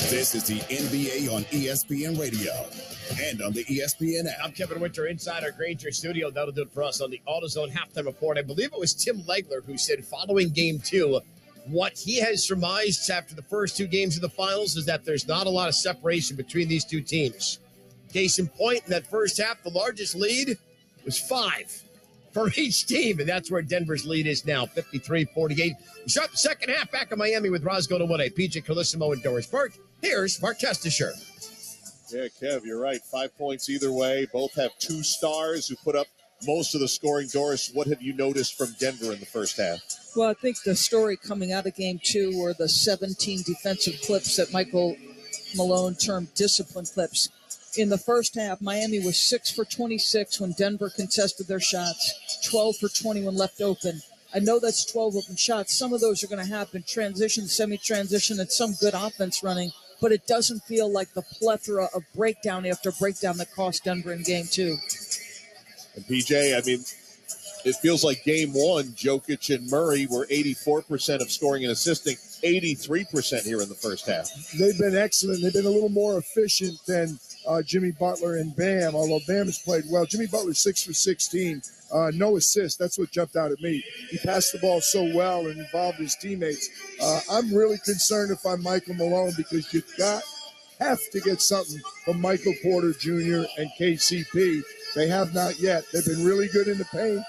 This is the NBA on ESPN Radio and on the ESPN app. I'm Kevin Winter inside our Granger studio. That'll do it for us on the AutoZone halftime report. I believe it was Tim Legler who said following Game 2, what he has surmised after the first 2 games of the finals is that there's not a lot of separation between these 2 teams. Case in point, in that first half, the largest lead was 5 for each team, and that's where Denver's lead is now, 53-48. We start the second half back in Miami with Roscoe Nwade, PJ Carlissimo, and Doris Burke. Here's Mark Testisher. Yeah, Kev, you're right. 5 points either way. Both have 2 stars who put up most of the scoring. Doris, what have you noticed from Denver in the first half? Well, I think the story coming out of Game 2 were the 17 defensive clips that Michael Malone termed discipline clips. In the first half, Miami was 6 for 26 when Denver contested their shots, 12 for 20 when left open. I know that's 12 open shots. Some of those are going to happen, transition, semi-transition, and some good offense running, but it doesn't feel like the plethora of breakdown after breakdown that cost Denver in Game 2. And PJ, I mean, it feels like Game 1, Jokic and Murray were 84% of scoring and assisting, 83% here in the first half. They've been excellent. They've been a little more efficient than Jimmy Butler and Bam, although Bam has played well. Jimmy Butler 6 for 16, no assists. That's what jumped out at me. He passed the ball so well and involved his teammates. I'm really concerned if I'm Michael Malone because you have to get something from Michael Porter Jr. and KCP. They have not yet. They've been really good in the paint.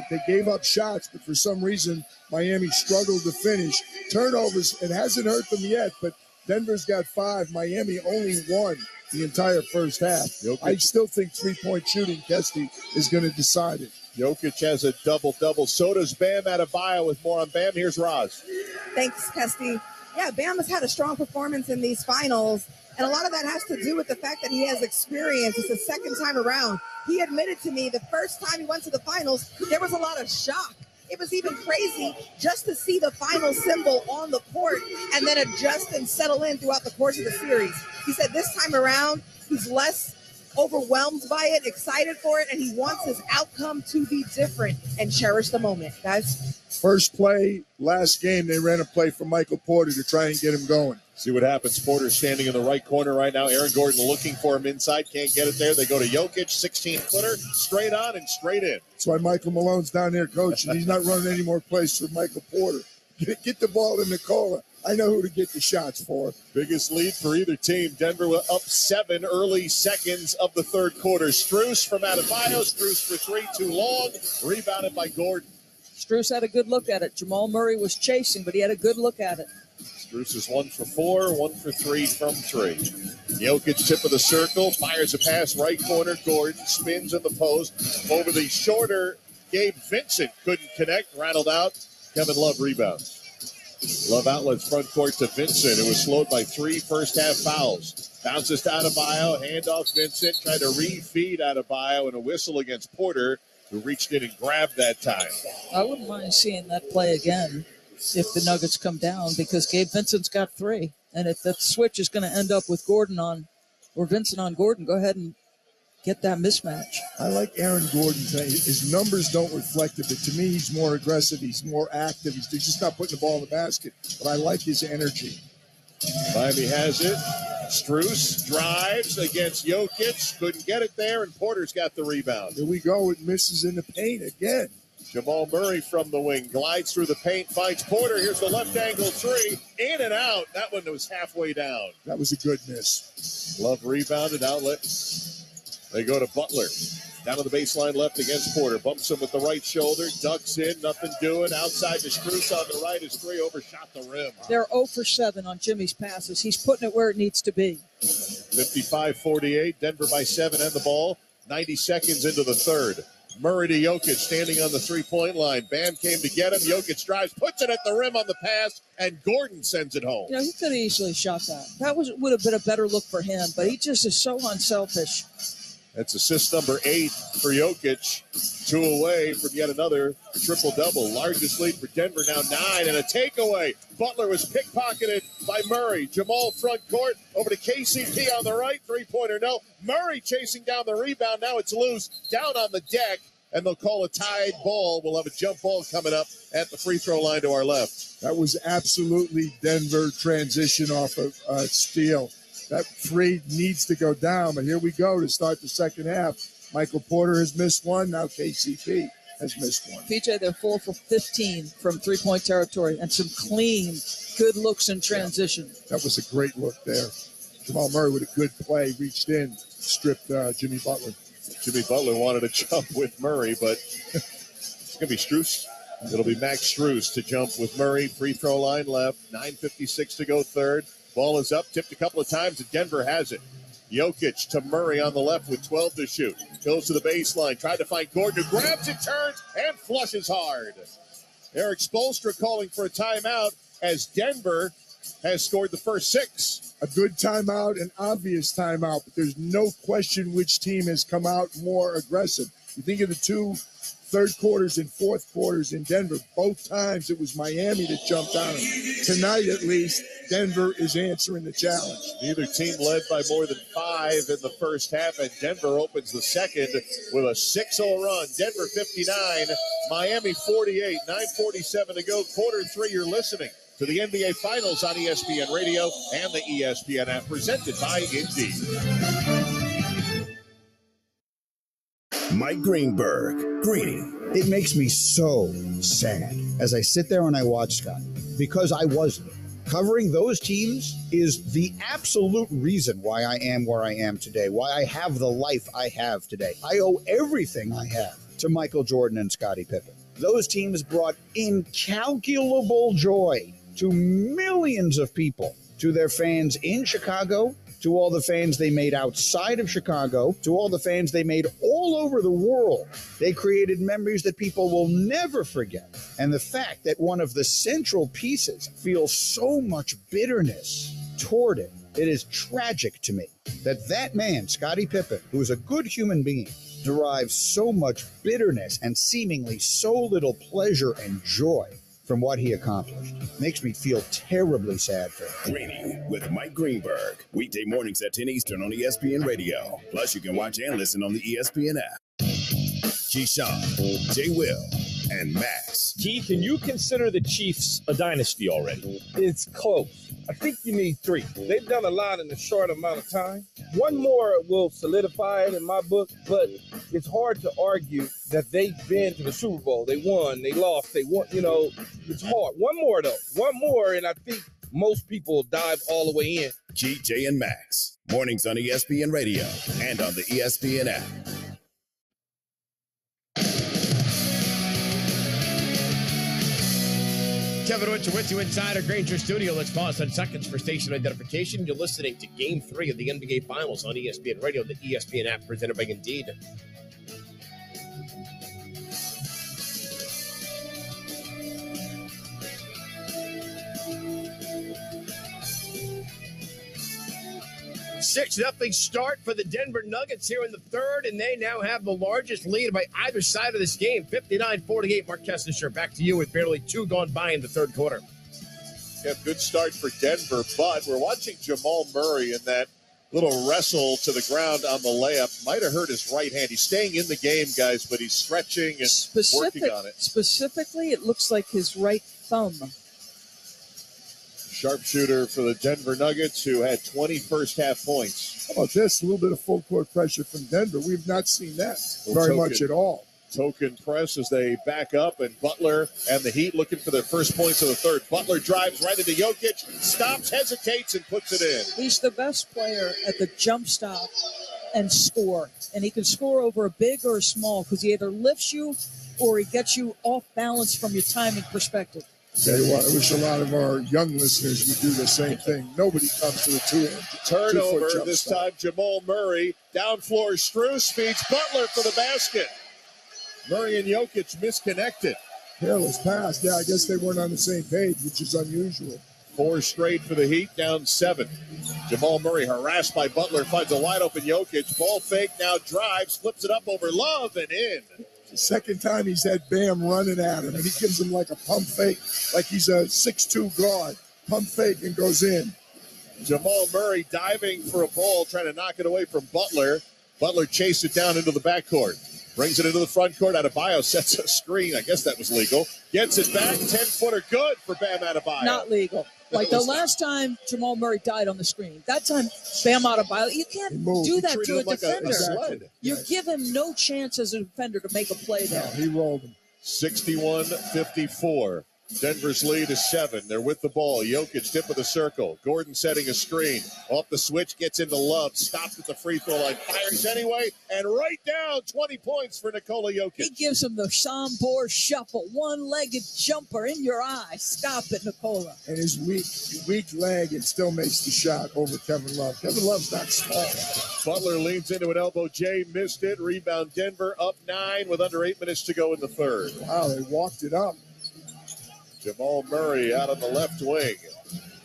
They gave up shots, but for some reason, Miami struggled to finish. Turnovers, it hasn't hurt them yet, but Denver's got 5. Miami only 1 the entire first half. Jokic. I still think three-point shooting, Kesty, is going to decide it. Jokic has a double-double. So does Bam Adebayo. With more on Bam, here's Roz. Thanks, Kesty. Yeah, Bam has had a strong performance in these finals, and a lot of that has to do with the fact that he has experience. It's the second time around. He admitted to me the first time he went to the finals, there was a lot of shock. It was even crazy just to see the final symbol on the court and then adjust and settle in throughout the course of the series. He said this time around, he's less overwhelmed by it, excited for it, and he wants his outcome to be different and cherish the moment, guys. First play, last game, they ran a play for Michael Porter to try and get him going. See what happens. Porter standing in the right corner right now. Aaron Gordon looking for him inside. Can't get it there. They go to Jokic, 16-footer, straight on and straight in. That's why Michael Malone's down there coaching. He's not running any more plays for Michael Porter. Get the ball in Nicola. I know who to get the shots for. Biggest lead for either team. Denver up 7 early seconds of the third quarter. Strus from Adebayo. Strus for 3, too long. Rebounded by Gordon. Strus had a good look at it. Jamal Murray was chasing, but he had a good look at it. Strus is 1 for 4, 1 for 3 from 3. Jokic, tip of the circle, fires a pass, right corner. Gordon spins in the post. Over the shoulder, Gabe Vincent couldn't connect, rattled out. Kevin Love rebounds. Love outlets front court to Vincent. It was slowed by 3 first-half fouls. Bounces to Adebayo, handoff Vincent, tried to refeed Adebayo, and a whistle against Porter, who reached in and grabbed that time. I wouldn't mind seeing that play again if the Nuggets come down, because Gabe Vincent's got 3. And if that switch is going to end up with Gordon on, or Vincent on Gordon, go ahead and get that mismatch. I like Aaron Gordon. His numbers don't reflect it, but to me, he's more aggressive. He's more active. He's just not putting the ball in the basket. But I like his energy. Miami has it. Strus drives against Jokic. Couldn't get it there, and Porter's got the rebound. Here we go. It misses in the paint again. Jamal Murray from the wing glides through the paint, finds Porter. Here's the left angle 3. In and out. That one was halfway down. That was a good miss. Love rebounded, outlet. They go to Butler. Down to the baseline left against Porter. Bumps him with the right shoulder. Ducks in. Nothing doing. Outside to Strus on the right is 3. Overshot the rim. They're 0 for 7 on Jimmy's passes. He's putting it where it needs to be. 55-48. Denver by 7 and the ball. 90 seconds into the third. Murray to Jokic standing on the three-point line. Bam came to get him. Jokic drives, puts it at the rim on the pass, and Gordon sends it home. You know, he could have easily shot that. That would have been a better look for him, but he just is so unselfish. That's assist number 8 for Jokic. 2 away from yet another triple-double. Largest lead for Denver, now 9, and a takeaway. Butler was pickpocketed by Murray. Jamal front court, over to KCP on the right. Three-pointer, no. Murray chasing down the rebound. Now it's loose, down on the deck, and they'll call a tied ball. We'll have a jump ball coming up at the free throw line to our left. That was absolutely Denver transition off of steal. That 3 needs to go down, but here we go to start the second half. Michael Porter has missed 1. Now KCP has missed 1. PJ, they're 4 for 15 from three-point territory and some clean, good looks in transition. That was a great look there. Jamal Murray with a good play, reached in, stripped Jimmy Butler. Jimmy Butler wanted to jump with Murray, but it's going to be Strus. It'll be Max Strus to jump with Murray. Free throw line left. 9:56 to go third. Ball is up, tipped a couple of times, and Denver has it. Jokic to Murray on the left with 12 to shoot. Goes to the baseline, tried to find Gordon, who grabs it, turns, and flushes hard. Eric Spoelstra calling for a timeout as Denver has scored the first 6. A good timeout, an obvious timeout, but there's no question which team has come out more aggressive. You think of the 2 third quarters and fourth quarters in Denver. Both times it was Miami that jumped on them. Tonight, at least, Denver is answering the challenge. Neither team led by more than 5 in the first half, and Denver opens the second with a 6-0 run. Denver 59, Miami 48, 9:47 to go. Quarter 3, you're listening to the NBA Finals on ESPN Radio and the ESPN app, presented by Indeed. Mike Greenberg, Greeny. It makes me so sad as I sit there and I watch Scott, because I wasn't. Covering those teams is the absolute reason why I am where I am today, why I have the life I have today. I owe everything I have to Michael Jordan and Scottie Pippen. Those teams brought incalculable joy to millions of people, to their fans in Chicago, to all the fans they made outside of Chicago, to all the fans they made all over the world. They created memories that people will never forget. And the fact that one of the central pieces feels so much bitterness toward it, it is tragic to me that man, Scottie Pippen, who is a good human being, derives so much bitterness and seemingly so little pleasure and joy from what he accomplished. Makes me feel terribly sad for him. Greeny with Mike Greenberg. Weekday mornings at 10 Eastern on ESPN Radio. Plus, you can watch and listen on the ESPN app. Keyshawn, J. Will, and Max. Keith, can you consider the Chiefs a dynasty already? It's close. I think you need 3. They've done a lot in a short amount of time. One more will solidify it in my book, but it's hard to argue that they've been to the Super Bowl. They won, they lost, they won. You know, it's hard. One more, though. One more, and I think most people dive all the way in. G, J, and Max. Mornings on ESPN Radio and on the ESPN app. Kevin Winter with you inside our Granger studio. Let's pause 10 seconds for station identification. You're listening to Game 3 of the NBA Finals on ESPN Radio, the ESPN app presented by Indeed. Nothing start for the Denver Nuggets here in the third, and they now have the largest lead by either side of this game, 59-48. Mark Kessler, back to you with barely 2 gone by in the third quarter. Yeah, good start for Denver, but we're watching Jamal Murray in that little wrestle to the ground on the layup. Might have hurt his right hand. He's staying in the game, guys, but he's stretching and working on it. Specifically, it looks like his right thumb. Sharpshooter for the Denver Nuggets, who had 20 first-half points. How about this? A little bit of full-court pressure from Denver. We've not seen that very much at all. Token press as they back up, and Butler and the Heat looking for their first points of the third. Butler drives right into Jokic, stops, hesitates, and puts it in. He's the best player at the jump stop and score. And he can score over a big or a small because he either lifts you or he gets you off balance from your timing perspective. Tell you what, I wish a lot of our young listeners would do the same thing. Nobody comes to the turnover. This time, Jamal Murray. Down floor, Strus feeds Butler for the basket. Murray and Jokic misconnected. Careless pass. Yeah, I guess they weren't on the same page, which is unusual. 4 straight for the Heat, down 7. Jamal Murray harassed by Butler, finds a wide open Jokic. Ball fake, now drives, flips it up over Love and in. The second time he's had Bam running at him, and he gives him like a pump fake, like he's a 6'2" guard. Pump fake and goes in. Jamal Murray diving for a ball, trying to knock it away from Butler. Butler chased it down into the backcourt. Brings it into the front court. Adebayo sets a screen. I guess that was legal. Gets it back. 10-footer good for Bam Adebayo. Not legal. Like the last time Jamal Murray died on the screen. That time, Bam Adebayo. You can't do that to a defender. You give him no chance as a defender to make a play there. No, he rolled him. 61-54. Denver's lead is 7. They're with the ball. Jokic tip of the circle. Gordon setting a screen. Off the switch, gets into Love. Stops at the free throw line. Fires anyway. And right down, 20 points for Nikola Jokic. He gives him the Sombor shuffle. One-legged jumper in your eye. Stop it, Nikola. And his weak leg, it still makes the shot over Kevin Love. Kevin Love's not small. Butler leans into an elbow. Jay missed it. Rebound Denver up 9 with under 8 minutes to go in the third. Wow, they walked it up. Jamal Murray out on the left wing.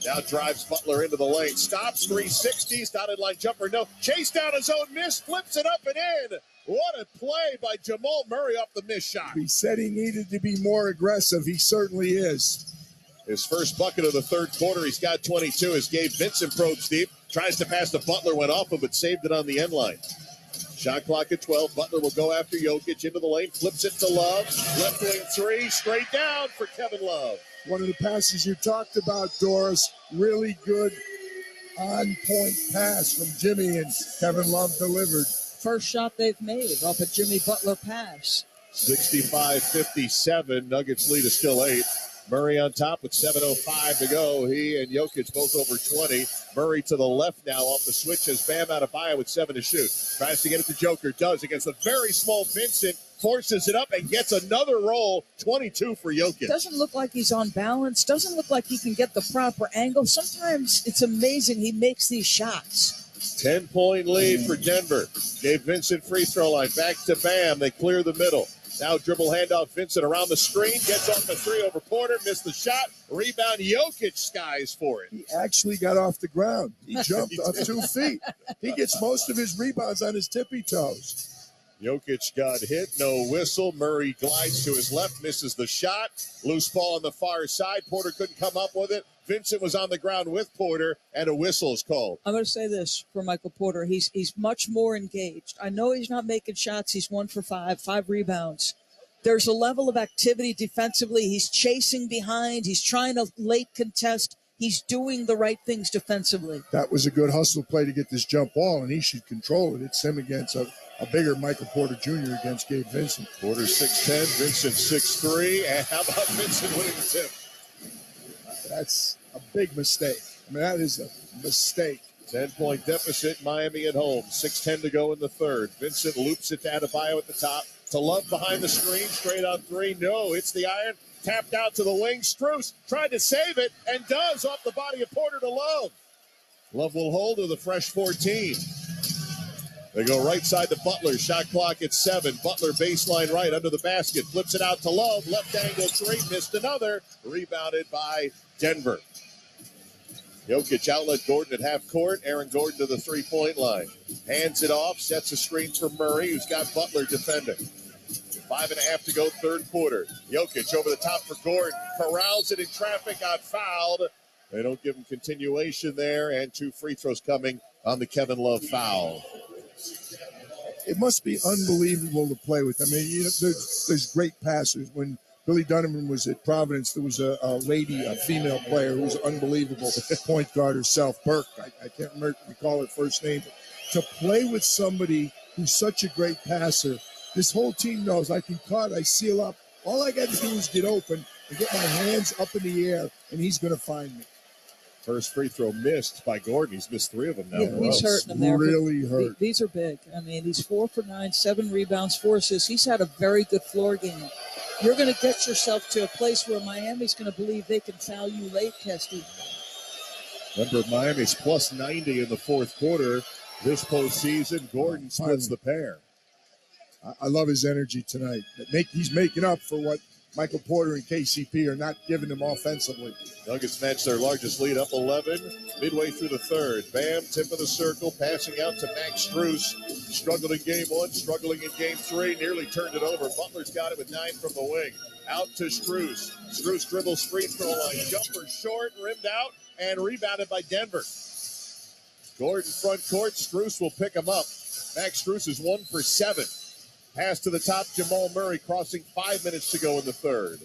Now drives Butler into the lane. Stops, 360. Dotted line jumper, no. Chase down his own miss. Flips it up and in. What a play by Jamal Murray off the miss shot. He said he needed to be more aggressive. He certainly is. His first bucket of the third quarter. He's got 22 as Gabe Vincent probes deep. Tries to pass to Butler. Went off him, but saved it on the end line. Shot clock at 12. Butler will go after Jokic into the lane. Flips it to Love. Left wing 3. Straight down for Kevin Love. One of the passes you talked about, Doris. Really good on-point pass from Jimmy, and Kevin Love delivered. First shot they've made off a Jimmy Butler pass. 65-57. Nuggets lead is still 8. Murray on top with 7:05 to go. He and Jokic both over 20. Murray to the left now off the switch as Bam Adebayo with 7 to shoot. Tries to get it to Joker. Does against a very small Vincent. Forces it up and gets another roll. 22 for Jokic. Doesn't look like he's on balance. Doesn't look like he can get the proper angle. Sometimes it's amazing he makes these shots. 10-point lead for Denver. Gave Vincent free throw line. Back to Bam. They clear the middle. Now dribble handoff. Vincent around the screen. Gets off the 3 over Porter. Missed the shot. Rebound. Jokic skies for it. He actually got off the ground. He jumped off 2 feet. He gets most of his rebounds on his tippy toes. Jokic got hit. No whistle. Murray glides to his left. Misses the shot. Loose ball on the far side. Porter couldn't come up with it. Vincent was on the ground with Porter, and a whistle is called. I'm going to say this for Michael Porter. He's much more engaged. I know he's not making shots. He's 1 for 5 rebounds. There's a level of activity defensively. He's chasing behind. He's trying to late contest. He's doing the right things defensively. That was a good hustle play to get this jump ball, and he should control it. It's him against a bigger Michael Porter Jr. against Gabe Vincent. Porter 6'10", Vincent 6'3", and how about Vincent winning the tip? That's a big mistake. I mean, that is a mistake. 10-point deficit, Miami at home. 6:10 to go in the third. Vincent loops it to Adebayo at the top. To Love behind the screen, straight on three. No, it's the iron. Tapped out to the wing. Strus tried to save it and does off the body of Porter to Love. Love will hold with a fresh 14. They go right side to Butler. Shot clock at 7. Butler baseline right under the basket. Flips it out to Love. Left angle three. Missed another. Rebounded by Denver. Jokic outlet Gordon at half court. Aaron Gordon to the three-point line. Hands it off. Sets a screen for Murray, who's got Butler defending. 5.5 to go, third quarter. Jokic over the top for Gordon. Corrals it in traffic, got fouled. They don't give him continuation there, and 2 free throws coming on the Kevin Love foul. It must be unbelievable to play with. I mean, there's great passers. When Billy Donovan was at Providence, there was a female player who was unbelievable, point guard herself, Burke. I can't recall her first name. But to play with somebody who's such a great passer, this whole team knows I can cut, I seal up. All I got to do is get open and get my hands up in the air, and he's going to find me. First free throw missed by Gordon. He's missed 3 of them now. Yeah, he's hurting them there. Really hurt. These are big. I mean, he's 4 for 9, 7 rebounds, 4 assists. He's had a very good floor game. You're going to get yourself to a place where Miami's going to believe they can foul you late, Kesty. Remember, Miami's plus 90 in the fourth quarter this postseason. Gordon splits the pair. I love his energy tonight. He's making up for what Michael Porter and KCP are not giving him offensively. Nuggets match their largest lead, up 11, midway through the third. Bam, tip of the circle, passing out to Max Strus. Struggled in game 1, struggling in game 3, nearly turned it over. Butler's got it with 9 from the wing. Out to Strus. Strus dribbles free throw line. Jumper short, rimmed out, and rebounded by Denver. Gordon front court. Strus will pick him up. Max Strus is 1 for 7. Pass to the top, Jamal Murray crossing 5 minutes to go in the third.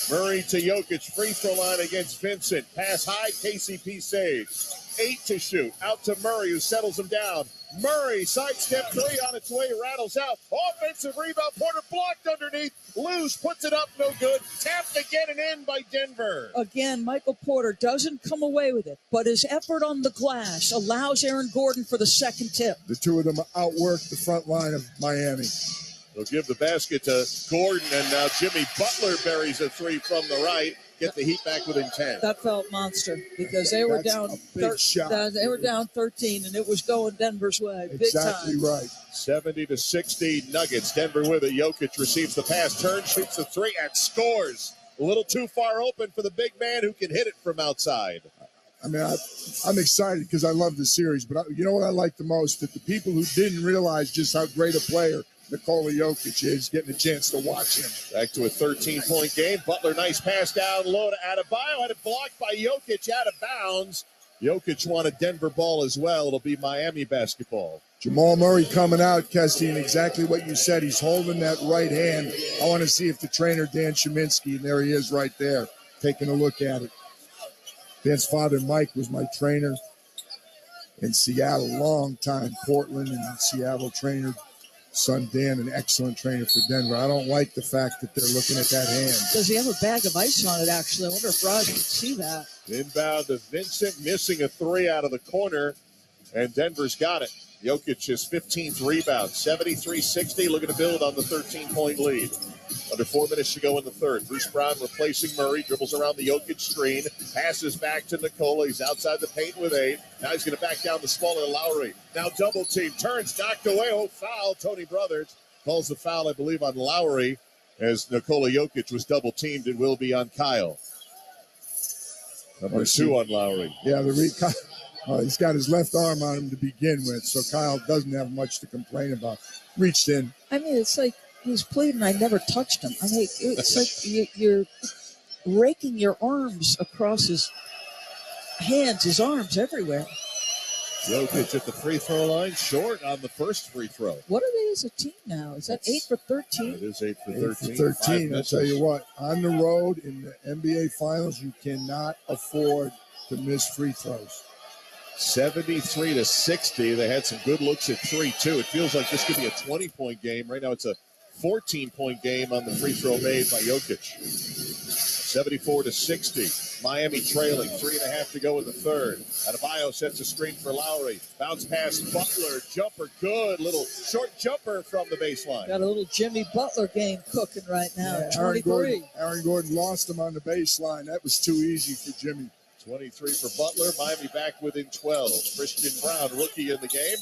Murray to Jokic, free throw line against Vincent. Pass high, KCP saves. 8 to shoot. Out to Murray, who settles him down. Murray, sidestep 3 on its way, rattles out. Offensive rebound, Porter blocked underneath. Loose, puts it up, no good. Tapped again and in by Denver. Again, Michael Porter doesn't come away with it, but his effort on the glass allows Aaron Gordon for the second tip. The two of them outwork the front line of Miami. They'll give the basket to Gordon, and now Jimmy Butler buries a 3 from the right. Get the Heat back within 10. That felt monster because they were down. They were down 13, and it was going Denver's way. Exactly big time. Right. 70-60 Nuggets. Denver with it. Jokic receives the pass, turns, shoots the 3, and scores. A little too far open for the big man who can hit it from outside. I mean, I'm excited because I love the series, but you know what I like the most? That the people who didn't realize just how great a player Nikola Jokic is getting a chance to watch him. Back to a 13-point game. Butler, nice pass down low to Adebayo. Had it blocked by Jokic out of bounds. Jokic wanted Denver ball as well. It'll be Miami basketball. Jamal Murray coming out, Kesty, and exactly what you said. He's holding that right hand. I want to see if the trainer, Dan Sheminsky, and there he is right there, taking a look at it. Dan's father, Mike, was my trainer in Seattle, long time. Portland and Seattle trainer. Son Dan, an excellent trainer for Denver. I don't like the fact that they're looking at that hand. Does he have a bag of ice on it, actually? I wonder if Raj can see that. Inbound to Vincent, missing a 3 out of the corner, and Denver's got it. Jokic his 15th rebound, 73-60, looking to build on the 13-point lead. Under 4 minutes to go in the third. Bruce Brown replacing Murray, dribbles around the Jokic screen, passes back to Nikola. He's outside the paint with 8. Now he's going to back down the smaller Lowry. Now double team, turns, knocked away. Oh, foul. Tony Brothers calls the foul, I believe, on Lowry, as Nikola Jokic was double teamed. It will be on Kyle. Number 2 on Lowry. Yeah, he's got his left arm on him to begin with, so Kyle doesn't have much to complain about. Reached in. I mean, it's like he's pleading, I never touched him. I mean, it's like you're raking your arms across his hands, his arms everywhere. Jokic at the free throw line, short on the first free throw. What are they as a team now? Is that 8 for 13? It is 8 for 13. 8 for 13. I'll tell you what, on the road in the NBA Finals, you cannot afford to miss free throws. 73-60. They had some good looks at 3, too. It feels like this could be a 20-point game. Right now it's a 14-point game on the free throw made by Jokic. 74-60. Miami trailing, 3.5 to go in the third. Adebayo sets a screen for Lowry. Bounce pass Butler. Jumper good. Little short jumper from the baseline. Got a little Jimmy Butler game cooking right now. Yeah, 23. Aaron Gordon lost him on the baseline. That was too easy for Jimmy. 23 for Butler. Miami back within 12. Christian Brown, rookie in the game.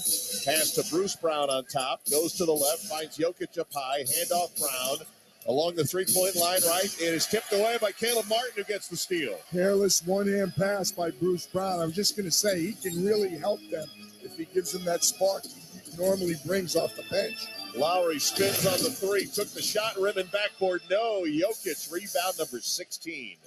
Pass to Bruce Brown on top. Goes to the left. Finds Jokic up high. Handoff Brown. Along the three-point line right. It is tipped away by Caleb Martin, who gets the steal. Careless one-hand pass by Bruce Brown. I was just going to say, he can really help them if he gives them that spark he normally brings off the bench. Lowry spins on the three. Took the shot, rim and backboard. No. Jokic, rebound number 16.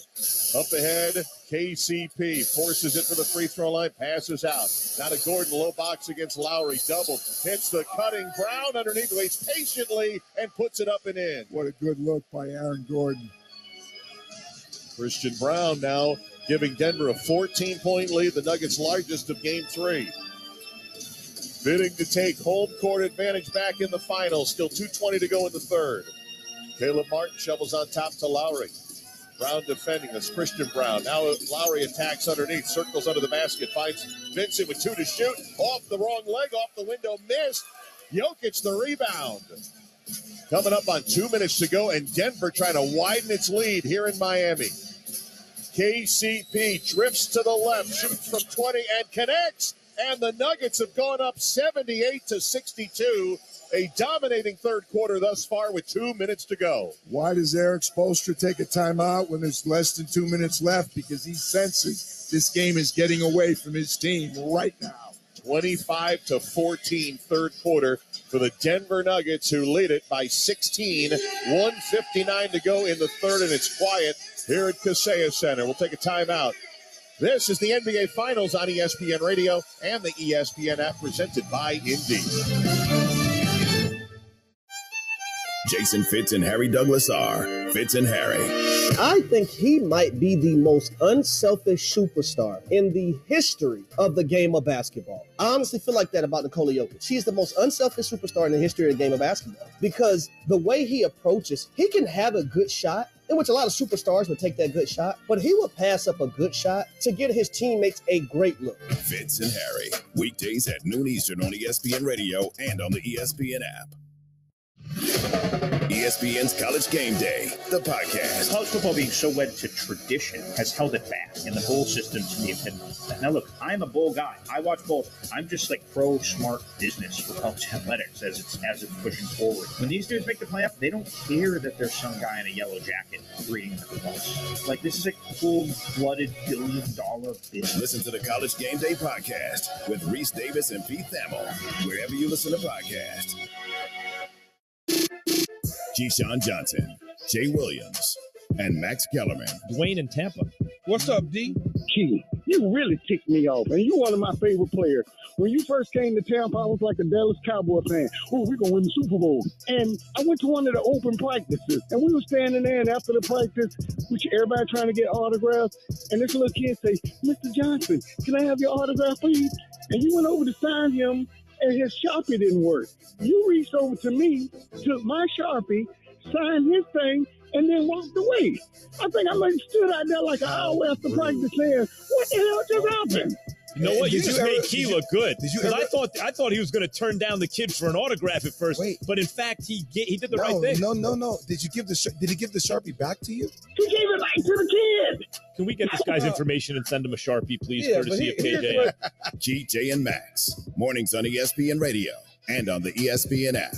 Up ahead, KCP forces it to the free throw line. Passes out. Now to Gordon, low box against Lowry. Double. Hits the cutting. Brown underneath. Waits patiently and puts it up and in. What a good look by Aaron Gordon. Christian Brown now giving Denver a 14-point lead. The Nuggets' largest of Game 3. Bidding to take home court advantage back in the finals. Still 2:20 to go in the third. Caleb Martin shovels on top to Lowry. Brown defending this. Christian Brown. Now Lowry attacks underneath. Circles under the basket. Finds Vincent with 2 to shoot. Off the wrong leg. Off the window. Missed. Jokic the rebound. Coming up on 2 minutes to go. And Denver trying to widen its lead here in Miami. KCP drifts to the left. Shoots from 20 and connects. And the Nuggets have gone up 78-62. A dominating third quarter thus far with 2 minutes to go. Why does Eric Spoelstra take a timeout when there's less than 2 minutes left? Because he senses this game is getting away from his team right now. 25-14 third quarter for the Denver Nuggets, who lead it by 16. 1:59 to go in the third, and it's quiet here at Kaseya Center. We'll take a timeout. This is the NBA Finals on ESPN Radio and the ESPN app, presented by Indeed. Jason Fitz and Harry Douglas are Fitz and Harry. I think he might be the most unselfish superstar in the history of the game of basketball. I honestly feel like that about Nikola Jokic. He's the most unselfish superstar in the history of the game of basketball because the way he approaches, he can have a good shot, in which a lot of superstars would take that good shot, but he would pass up a good shot to get his teammates a great look. Fitz and Harry, weekdays at noon Eastern on ESPN Radio and on the ESPN app. ESPN's College Game Day, the podcast. College football being so wed to tradition has held it back, and the bowl system to me have been. Now look, I'm a bowl guy. I watch bowls. I'm just like pro smart business for college athletics as it's pushing forward. When these dudes make the playoff, they don't care that there's some guy in a yellow jacket reading at the bus. Like, this is a cold-blooded $billion business. Listen to the College Game Day podcast with Reese Davis and Pete Thamel, wherever you listen to podcasts. Keyshawn Johnson, Jay Williams, and Max Kellerman. Dwayne in Tampa. What's up, D? Key, you really ticked me off, and you're one of my favorite players. When you first came to Tampa, I was like a Dallas Cowboy fan. Oh, we're going to win the Super Bowl. And I went to one of the open practices, and we were standing there, and after the practice, everybody trying to get autographs, and this little kid say, Mr. Johnson, can I have your autograph, please? And you went over to sign him, and his Sharpie didn't work. You reached over to me, took my Sharpie, signed his thing, and then walked away. I think I stood out there like an hour after practice saying, what the hell just happened? You know what? You just made Key look good. Because I thought he was going to turn down the kid for an autograph at first. Wait. But in fact, he did the right thing. No. Did he give the Sharpie back to you? He gave it back to the kid. Can we get this guy's information and send him a Sharpie, please, courtesy of KJ? GJ and Max, mornings on ESPN Radio and on the ESPN app.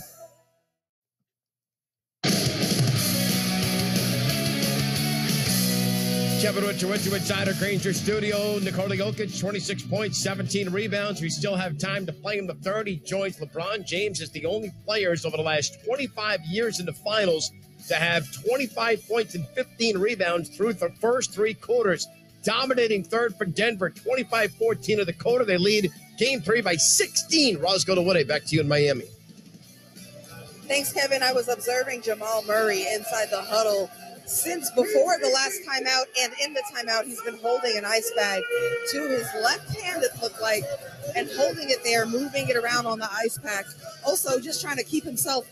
Kevin with you inside our Granger studio. Nikola Jokic, 26 points, 17 rebounds. We still have time to play in the third. He joins LeBron James as the only players over the last 25 years in the finals to have 25 points and 15 rebounds through the first three quarters. Dominating third for Denver, 25-14 of the quarter. They lead Game 3 by 16. Roscoe DeWitt, back to you in Miami. Thanks, Kevin. I was observing Jamal Murray inside the huddle since before the last timeout, and in the timeout, he's been holding an ice bag to his left hand, it looked like, and holding it there, moving it around on the ice pack. Also, just trying to keep himself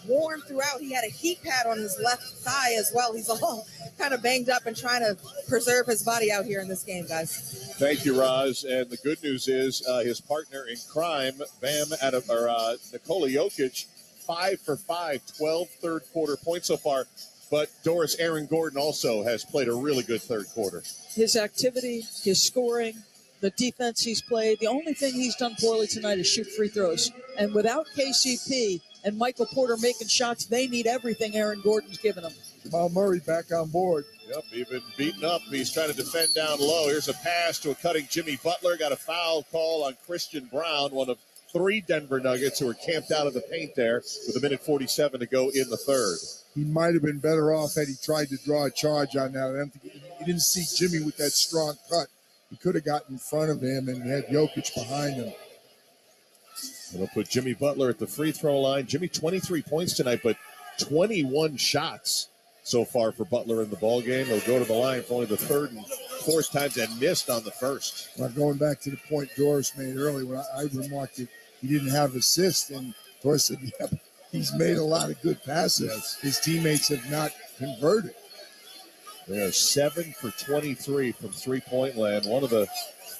warm throughout. He had a heat pad on his left thigh as well. He's all kind of banged up and trying to preserve his body out here in this game, guys. Thank you, Roz. And the good news is his partner in crime, Nikola Jokic, 5 for 5, 12 third-quarter points so far. But Doris, Aaron Gordon also has played a really good third quarter. His activity, his scoring, the defense he's played. The only thing he's done poorly tonight is shoot free throws. And without KCP and Michael Porter making shots, they need everything Aaron Gordon's given them. Jamal Murray back on board. Yep, even beaten up. He's trying to defend down low. Here's a pass to a cutting Jimmy Butler. Got a foul call on Christian Brown, one of 3 Denver Nuggets who were camped out of the paint there with 1:47 to go in the third. He might have been better off had he tried to draw a charge on that. I don't think he didn't see Jimmy with that strong cut. He could have gotten in front of him and had Jokic behind him. They'll put Jimmy Butler at the free throw line. Jimmy, 23 points tonight, but 21 shots so far for Butler in the ballgame. They'll go to the line for only the third and fourth times and missed on the first. Well, going back to the point Doris made earlier, when I remarked that he didn't have assists, and Doris said, yeah, he's made a lot of good passes. His teammates have not converted. They are 7 for 23 from three-point land. One of the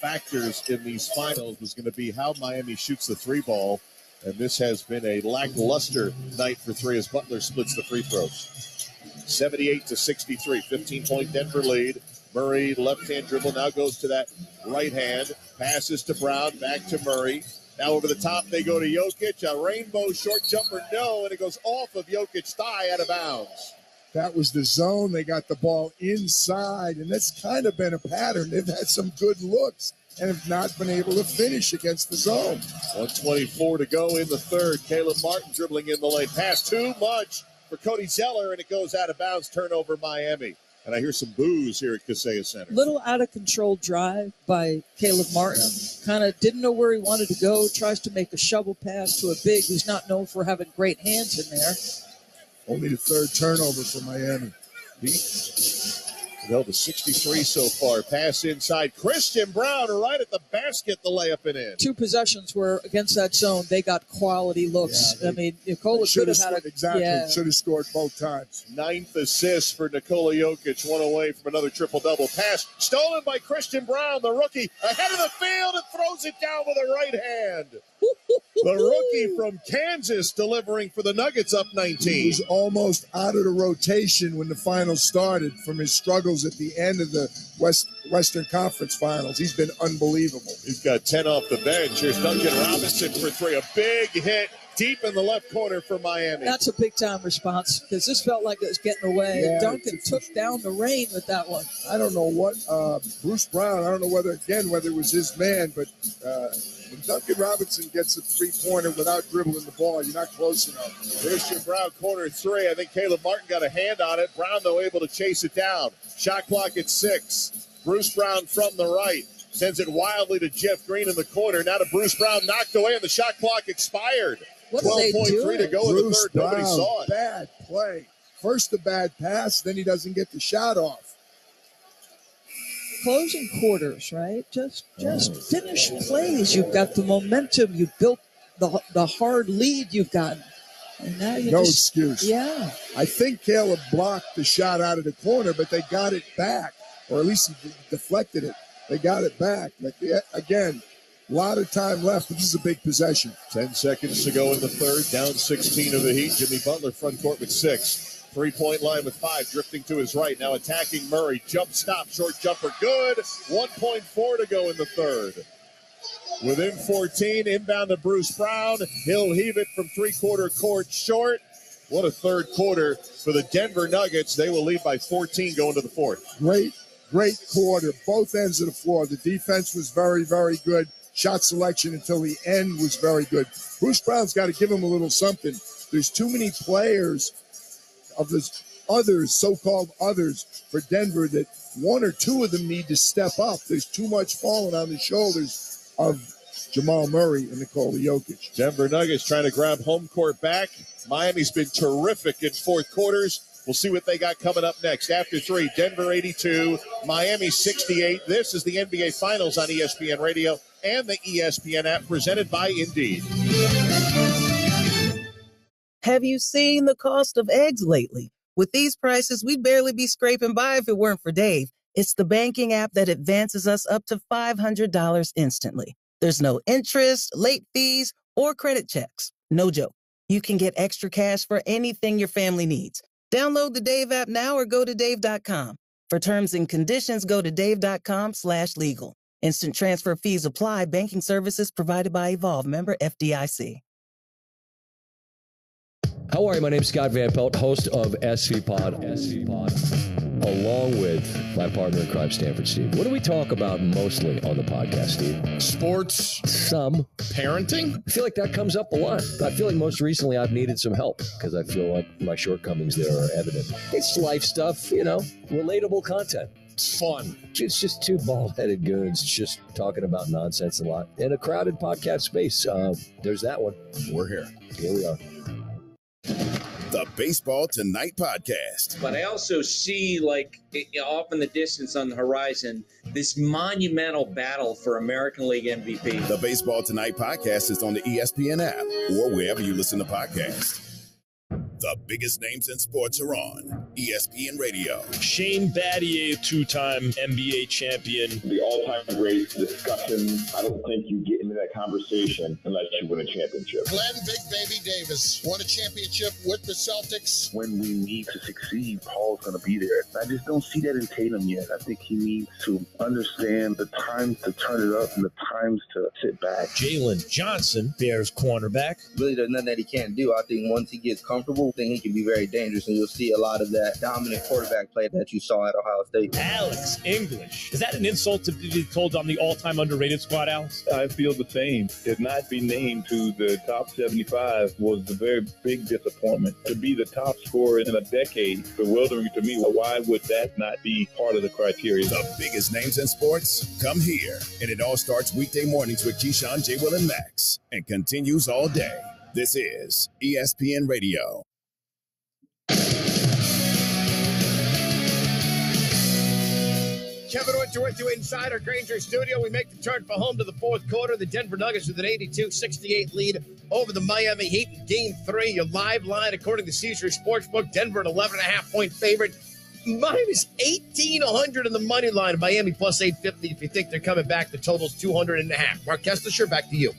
factors in these finals was going to be how Miami shoots the three ball, and this has been a lackluster night for three as Butler splits the free throws. 78-63, 15-point Denver lead. Murray, left-hand dribble, now goes to that right hand. Passes to Brown, back to Murray. Now over the top, they go to Jokic. A rainbow short jumper, no, and it goes off of Jokic's thigh out of bounds. That was the zone. They got the ball inside, and that's kind of been a pattern. They've had some good looks and have not been able to finish against the zone. 1:24 to go in the third. Caleb Martin dribbling in the lane. Pass too much for Cody Zeller, and it goes out of bounds. Turnover, Miami. And I hear some boos here at Kaseya Center. Little out of control drive by Caleb Martin. Kind of didn't know where he wanted to go. Tries to make a shovel pass to a big who's not known for having great hands in there. Only the third turnover for Miami. Held to 63 so far. Pass inside. Christian Brown right at the basket, the layup and in. 2 possessions where against that zone, they got quality looks. Yeah, I mean, Nikola could have had should have scored both times. 9th assist for Nikola Jokic. One away from another triple-double. Pass stolen by Christian Brown, the rookie, ahead of the field and throws it down with a right hand. The rookie from Kansas delivering for the Nuggets up 19. He was almost out of the rotation when the finals started from his struggles at the end of the Western Conference Finals. He's been unbelievable. He's got 10 off the bench. Here's Duncan Robinson for 3. A big hit deep in the left corner for Miami. That's a big-time response because this felt like it was getting away. Yeah, Duncan took down the rain with that one. I don't know what Bruce Brown, I don't know whether it was his man, but when Duncan Robinson gets a three-pointer without dribbling the ball, you're not close enough. There's your Brown corner 3. I think Caleb Martin got a hand on it. Brown, though, able to chase it down. Shot clock at 6. Bruce Brown from the right. Sends it wildly to Jeff Green in the corner. Now to Bruce Brown, knocked away, and the shot clock expired. 12.3 to go in the third. Brown, Nobody saw it. Bad play. First the bad pass, then he doesn't get the shot off. Closing quarters, right? Just finish plays. You've got the momentum. You built the hard lead you've gotten. And now you no excuse. Yeah. I think Caleb blocked the shot out of the corner, but they got it back. Or at least he deflected it. They got it back. Again, a lot of time left, but this is a big possession. 10 seconds to go in the third. Down 16 of the Heat. Jimmy Butler front court with 6. 3-point line with 5, drifting to his right. Now attacking Murray. Jump stop, short jumper, good. 1.4 to go in the third. Within 14, inbound to Bruce Brown. He'll heave it from three-quarter court short. What a third quarter for the Denver Nuggets. They will lead by 14 going to the fourth. Great quarter, both ends of the floor. The defense was very, very good. Shot selection until the end was very good. Bruce Brown's got to give him a little something. There's too many players of the others, so-called others, for Denver that 1 or 2 of them need to step up. There's too much falling on the shoulders of Jamal Murray and Nikola Jokic. Denver Nuggets trying to grab home court back. Miami's been terrific in fourth quarters. We'll see what they got coming up next. After 3, Denver 82, Miami 68. This is the NBA Finals on ESPN Radio and the ESPN app presented by Indeed. Have you seen the cost of eggs lately? With these prices, we'd barely be scraping by if it weren't for Dave. It's the banking app that advances us up to $500 instantly. There's no interest, late fees, or credit checks. No joke. You can get extra cash for anything your family needs. Download the Dave app now or go to dave.com. For terms and conditions, go to dave.com/legal. Instant transfer fees apply. Banking services provided by Evolve. Member FDIC. How are you? My name's Scott Van Pelt, host of SV Pod, along with my partner in crime, Stanford Steve. What do we talk about mostly on the podcast, Steve? Sports. Some. Parenting? I feel like that comes up a lot. I feel like most recently I've needed some help because I feel like my shortcomings there are evident. It's life stuff, relatable content. It's fun. It's just two bald-headed goons just talking about nonsense a lot in a crowded podcast space. There's that one. We're here. Here we are. The Baseball Tonight podcast. But I also see, off in the distance on the horizon, this monumental battle for American League MVP. The Baseball Tonight podcast is on the ESPN app or wherever you listen to podcasts. The biggest names in sports are on ESPN Radio. Shane Battier, two-time NBA champion. The all-time great discussion. I don't think you get into that conversation unless you win a championship. Glenn Big Baby Davis won a championship with the Celtics. When we need to succeed, Paul's going to be there. I just don't see that in Tatum yet. I think he needs to understand the times to turn it up and the times to sit back. Jalen Johnson, Bears cornerback. Really, there's nothing that he can't do. I think once he gets comfortable, I think he can be very dangerous, and you'll see a lot of that dominant quarterback play that you saw at Ohio State. Alex English. Is that an insult to be told I'm the all-time underrated squad, Alex? I feel the same. To not be named to the top 75 was a very big disappointment. To be the top scorer in a decade, bewildering to me. Why would that not be part of the criteria? The biggest names in sports come here. And it all starts weekday mornings with Keyshawn, J. Will, and Max and continues all day. This is ESPN Radio. Kevin Winter with you inside our Granger studio. We make the turn for home to the fourth quarter. The Denver Nuggets with an 82-68 lead over the Miami Heat in Game 3. Your live line, according to Caesars Sportsbook, Denver an 11.5-point favorite. Minus 1,800 in the money line. Miami plus 850. If you think they're coming back, the total's 200.5. Mark Kessler, back to you.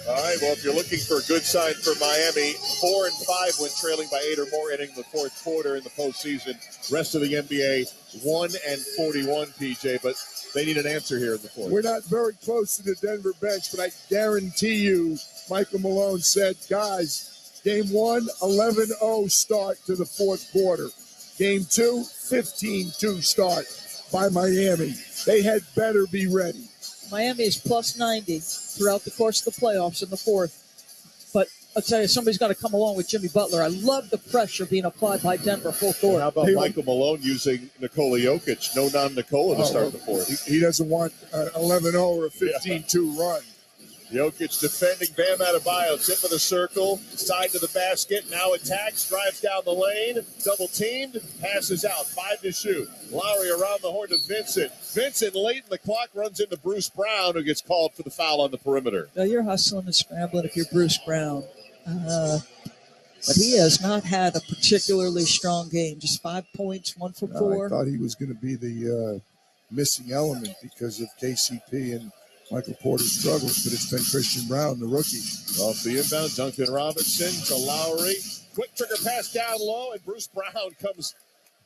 All right, well, if you're looking for a good sign for Miami, 4-5 when trailing by 8 or more entering the fourth quarter in the postseason. Rest of the NBA, 1-41, PJ, but they need an answer here in the fourth. We're not very close to the Denver bench, but I guarantee you, Michael Malone said, guys, game 1, 11-0 start to the fourth quarter. Game 2, 15-2 start by Miami. They had better be ready. Miami is plus 90 throughout the course of the playoffs in the fourth. But I'll tell you, somebody's got to come along with Jimmy Butler. I love the pressure being applied by Denver full court. How about Michael Malone using Nikola Jokic? No non-Nikola to start the fourth. He doesn't want an 11-0 or a 15-2 run. Jokic defending Bam Adebayo. Tip of the circle, side to the basket. Now attacks, drives down the lane. Double teamed, passes out. 5 to shoot. Lowry around the horn to Vincent. Vincent late in the clock runs into Bruce Brown, who gets called for the foul on the perimeter. Now you're hustling and scrambling if you're Bruce Brown. But he has not had a particularly strong game. Just 5 points, 1 for 4. I thought he was going to be the missing element because of KCP and Michael Porter's struggles, but it's been Christian Brown, the rookie. Off the inbound, Duncan Robinson to Lowry. Quick trigger pass down low, and Bruce Brown comes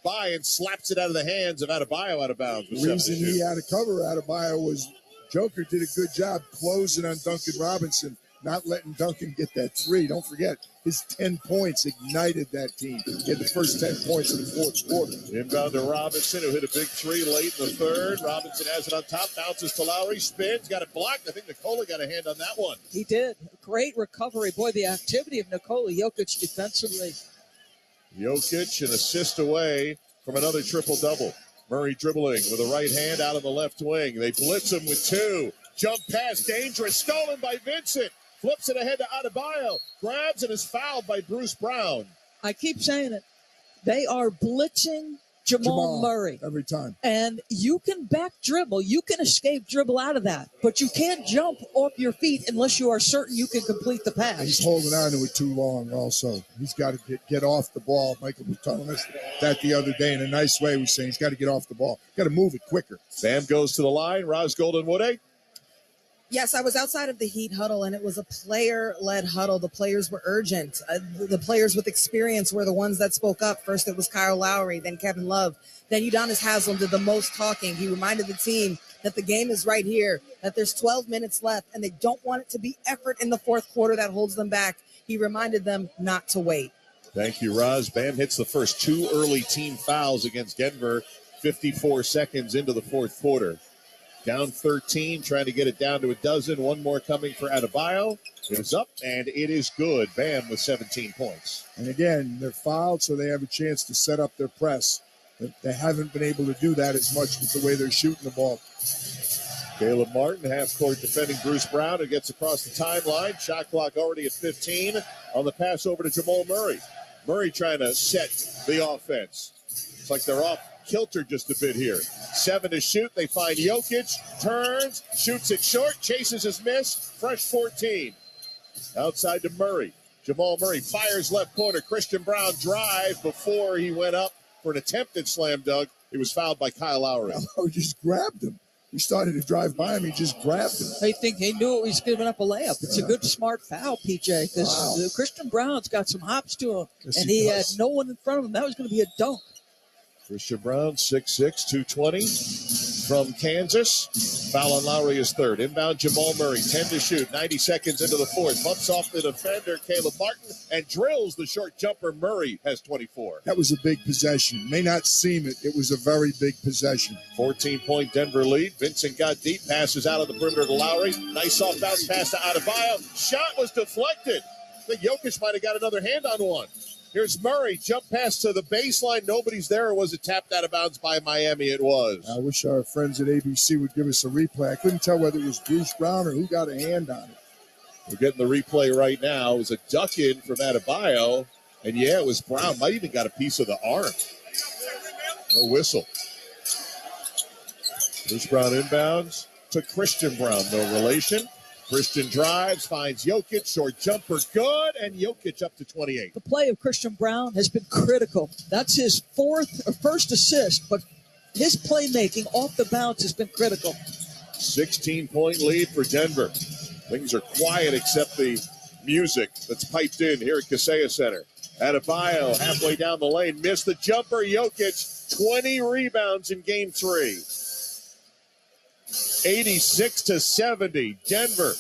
by and slaps it out of the hands of Adebayo out of bounds. The reason he had to cover Adebayo was Joker did a good job closing on Duncan Robinson, not letting Duncan get that three. Don't forget, his 10 points ignited that team. He had the first 10 points in the fourth quarter. Inbound to Robinson, who hit a big three late in the third. Robinson has it on top, bounces to Lowry, spins, got it blocked. I think Nikola got a hand on that one. He did. Great recovery. Boy, the activity of Nikola Jokic defensively. Jokic, an assist away from another triple-double. Murray dribbling with a right hand out on the left wing. They blitz him with 2. Jump pass, dangerous, stolen by Vincent. Flips it ahead to Adebayo. Grabs and is fouled by Bruce Brown. I keep saying it. They are blitzing Jamal Murray. Every time. And you can back dribble. You can escape dribble out of that. But you can't jump off your feet unless you are certain you can complete the pass. He's holding on to it too long also. He's got to get off the ball. Michael was telling us that the other day in a nice way. He was saying he's got to get off the ball. Got to move it quicker. Bam goes to the line. Roz Goldenwood. Yes, I was outside of the Heat huddle, and it was a player-led huddle. The players were urgent. The players with experience were the ones that spoke up. First, it was Kyle Lowry, then Kevin Love. Then Udonis Haslem did the most talking. He reminded the team that the game is right here, that there's 12 minutes left, and they don't want it to be effort in the fourth quarter that holds them back. He reminded them not to wait. Thank you, Roz. Bam hits the first 2 early team fouls against Denver, 54 seconds into the fourth quarter. Down 13, trying to get it down to a dozen. One more coming for Adebayo. It is up, and it is good. Bam with 17 points. And again, they're fouled, so they have a chance to set up their press. They haven't been able to do that as much with the way they're shooting the ball. Caleb Martin, half-court defending Bruce Brown, who gets across the timeline. Shot clock already at 15 on the pass over to Jamal Murray. Murray trying to set the offense. It's like they're off kilter just a bit here. 7 to shoot. They find Jokic, turns, shoots it short, chases his miss. Fresh 14. Outside to Murray. Jamal Murray fires left corner. Christian Brown drive before he went up for an attempted slam dunk. He was fouled by Kyle Lowry. Lowry just grabbed him. He started to drive by him. He just grabbed him. I think he knew he was giving up a layup. It's a good, smart foul, PJ, because Christian Brown's got some hops to him, and he had no one in front of him. That was going to be a dunk. Christian Brown, 6'6", 220 from Kansas. Foul on Lowry is third. Inbound Jamal Murray, 10 to shoot, 90 seconds into the fourth. Bumps off the defender, Caleb Martin, and drills the short jumper. Murray has 24. That was a big possession. May not seem it. It was a very big possession. 14-point Denver lead. Vincent got deep, passes out of the perimeter to Lowry. Nice soft bounce pass to Adebayo. Shot was deflected. I think Jokic might have got another hand on one. Here's Murray, jump pass to the baseline. Nobody's there. Or was it tapped out of bounds by Miami? It was. I wish our friends at ABC would give us a replay. I couldn't tell whether it was Bruce Brown or who got a hand on it. We're getting the replay right now. It was a duck in from Adebayo. And, yeah, it was Brown. Might even got a piece of the arm. No whistle. Bruce Brown inbounds to Christian Brown. No relation. Christian drives, finds Jokic, short jumper, good, and Jokic up to 28. The play of Christian Brown has been critical. That's his first assist, but his playmaking off the bounce has been critical. 16-point lead for Denver. Things are quiet except the music that's piped in here at Kaseya Center. Adebayo halfway down the lane, missed the jumper. Jokic, 20 rebounds in game 3. 86-70, Denver.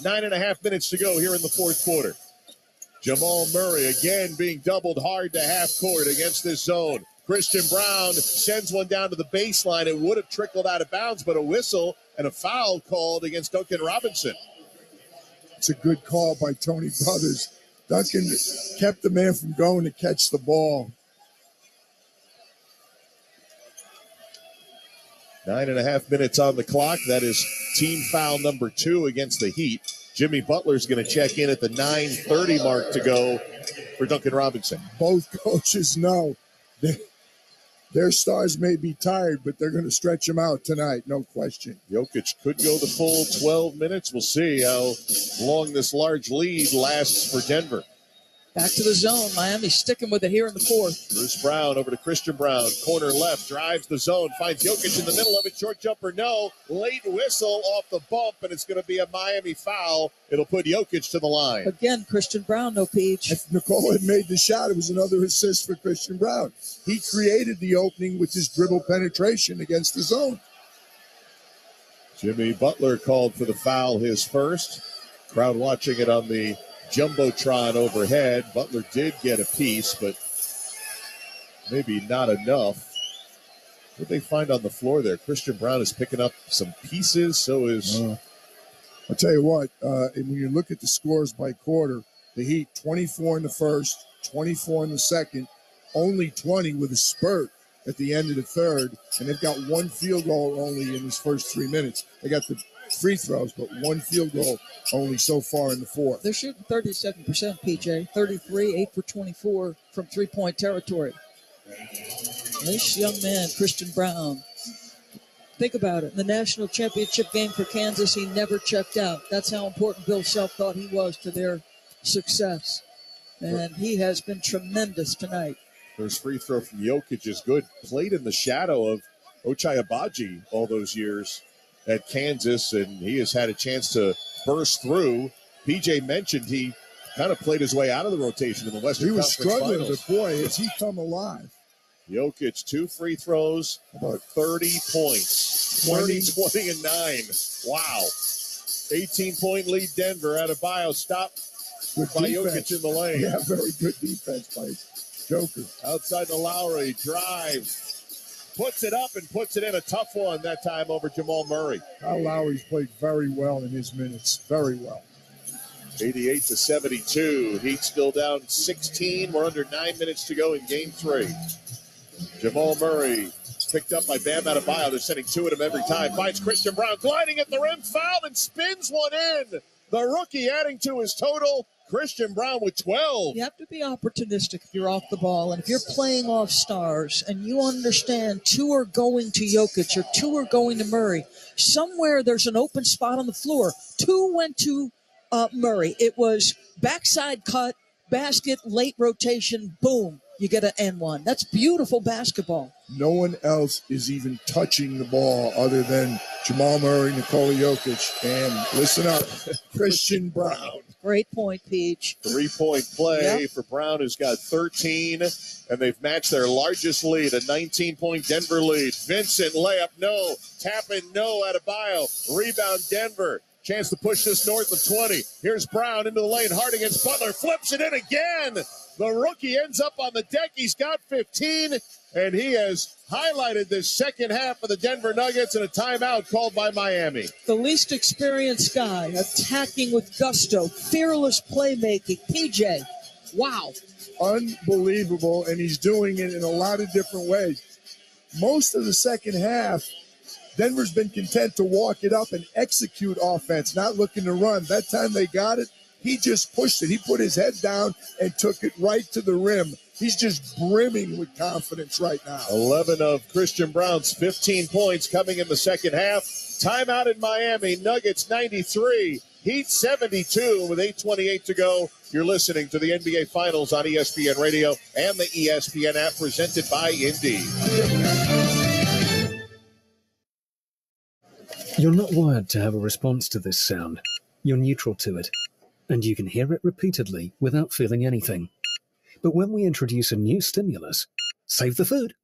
9.5 minutes to go here in the fourth quarter. Jamal Murray again being doubled hard to half court against this zone. Christian Brown sends one down to the baseline. It would have trickled out of bounds, but a whistle and a foul called against Duncan Robinson. It's a good call by Tony Brothers. Duncan kept the man from going to catch the ball. 9.5 minutes on the clock. That is team foul number 2 against the Heat. Jimmy Butler's going to check in at the 9:30 mark to go for Duncan Robinson. Both coaches know their stars may be tired, but they're going to stretch them out tonight, no question. Jokic could go the full 12 minutes. We'll see how long this large lead lasts for Denver. Back to the zone. Miami sticking with it here in the fourth. Bruce Brown over to Christian Brown. Corner left, drives the zone, finds Jokic in the middle of it. Short jumper, no. Late whistle off the bump, and it's going to be a Miami foul. It'll put Jokic to the line. Again, Christian Brown, no peach. If Nicole had made the shot, it was another assist for Christian Brown. He created the opening with his dribble penetration against the zone. Jimmy Butler called for the foul, his first. Crowd watching it on the Jumbotron overhead. Butler did get a piece, but maybe not enough. What did they find on the floor there? Christian Brown is picking up some pieces, so is... I'll tell you what, and when you look at the scores by quarter, the Heat 24 in the first, 24 in the second, only 20 with a spurt at the end of the third, and they've got one field goal only in his first 3 minutes. They got the free throws, but one field goal only so far in the fourth. They're shooting 37%, PJ. 33, 8 for 24 from three-point territory. Nice young man, Christian Brown. Think about it. In the national championship game for Kansas, he never checked out. That's how important Bill Self thought he was to their success. And he has been tremendous tonight. First free throw from Jokic is good. Played in the shadow of Ochai Agbaji all those years at Kansas, and he has had a chance to burst through. PJ mentioned he kind of played his way out of the rotation in the Western Conference Finals. He was struggling, but boy, has he come alive. Jokic, 2 free throws, about 30 points. 30, 20, and 9. Wow. 18-point lead Denver. Adebayo stopped by Jokic in the lane. Yeah, very good defense by Joker. Outside the Lowry, drives, puts it up and puts it in. A tough one that time over Jamal Murray. Kyle Lowry's played very well in his minutes. Very well. 88-72. Heat still down 16. We're under 9 minutes to go in game 3. Jamal Murray picked up by Bam Adebayo. They're sending 2 at him every time. Finds Christian Brown gliding at the rim, fouled and spins one in. The rookie adding to his total. Christian Brown with 12. You have to be opportunistic if you're off the ball. And if you're playing off stars and you understand 2 are going to Jokic or 2 are going to Murray, somewhere there's an open spot on the floor. 2 went to Murray. It was backside cut, basket, late rotation, boom. You get an N1. That's beautiful basketball. No one else is even touching the ball other than Jamal Murray, Nikola Jokic, and listen up, Christian Brown. Great point, Peach. 3-point play for Brown, who's got 13, and they've matched their largest lead, a 19-point Denver lead. Vincent, layup, no. Tap in, no. Adebayo, rebound, Denver. Chance to push this north of 20. Here's Brown into the lane. Hard against Butler. Flips it in again. The rookie ends up on the deck. He's got 15, and he has highlighted this second half of the Denver Nuggets in a timeout called by Miami. The least experienced guy, attacking with gusto, fearless playmaking. PJ, wow. Unbelievable, and he's doing it in a lot of different ways. Most of the second half, Denver's been content to walk it up and execute offense, not looking to run. That time they got it, he just pushed it. He put his head down and took it right to the rim. He's just brimming with confidence right now. 11 of Christian Brown's 15 points coming in the second half. Timeout in Miami. Nuggets 93, Heat 72 with 8:28 to go. You're listening to the NBA Finals on ESPN Radio and the ESPN app presented by Indeed. You're not wired to have a response to this sound. You're neutral to it, and you can hear it repeatedly without feeling anything. But when we introduce a new stimulus, save the food,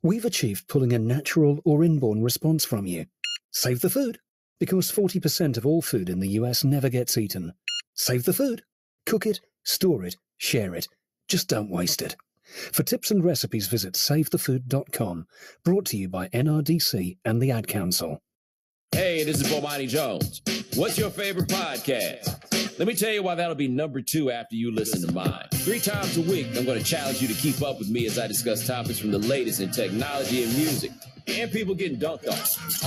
we've achieved pulling a natural or inborn response from you. Save the food, because 40% of all food in the US never gets eaten. Save the food. Cook it, store it, share it. Just don't waste it. For tips and recipes, visit savethefood.com. Brought to you by NRDC and the Ad Council. Hey, this is Bomani Jones. What's your favorite podcast? Let me tell you why that'll be number 2 after you listen to mine. 3 times a week, I'm going to challenge you to keep up with me as I discuss topics from the latest in technology and music, and people getting dunked on.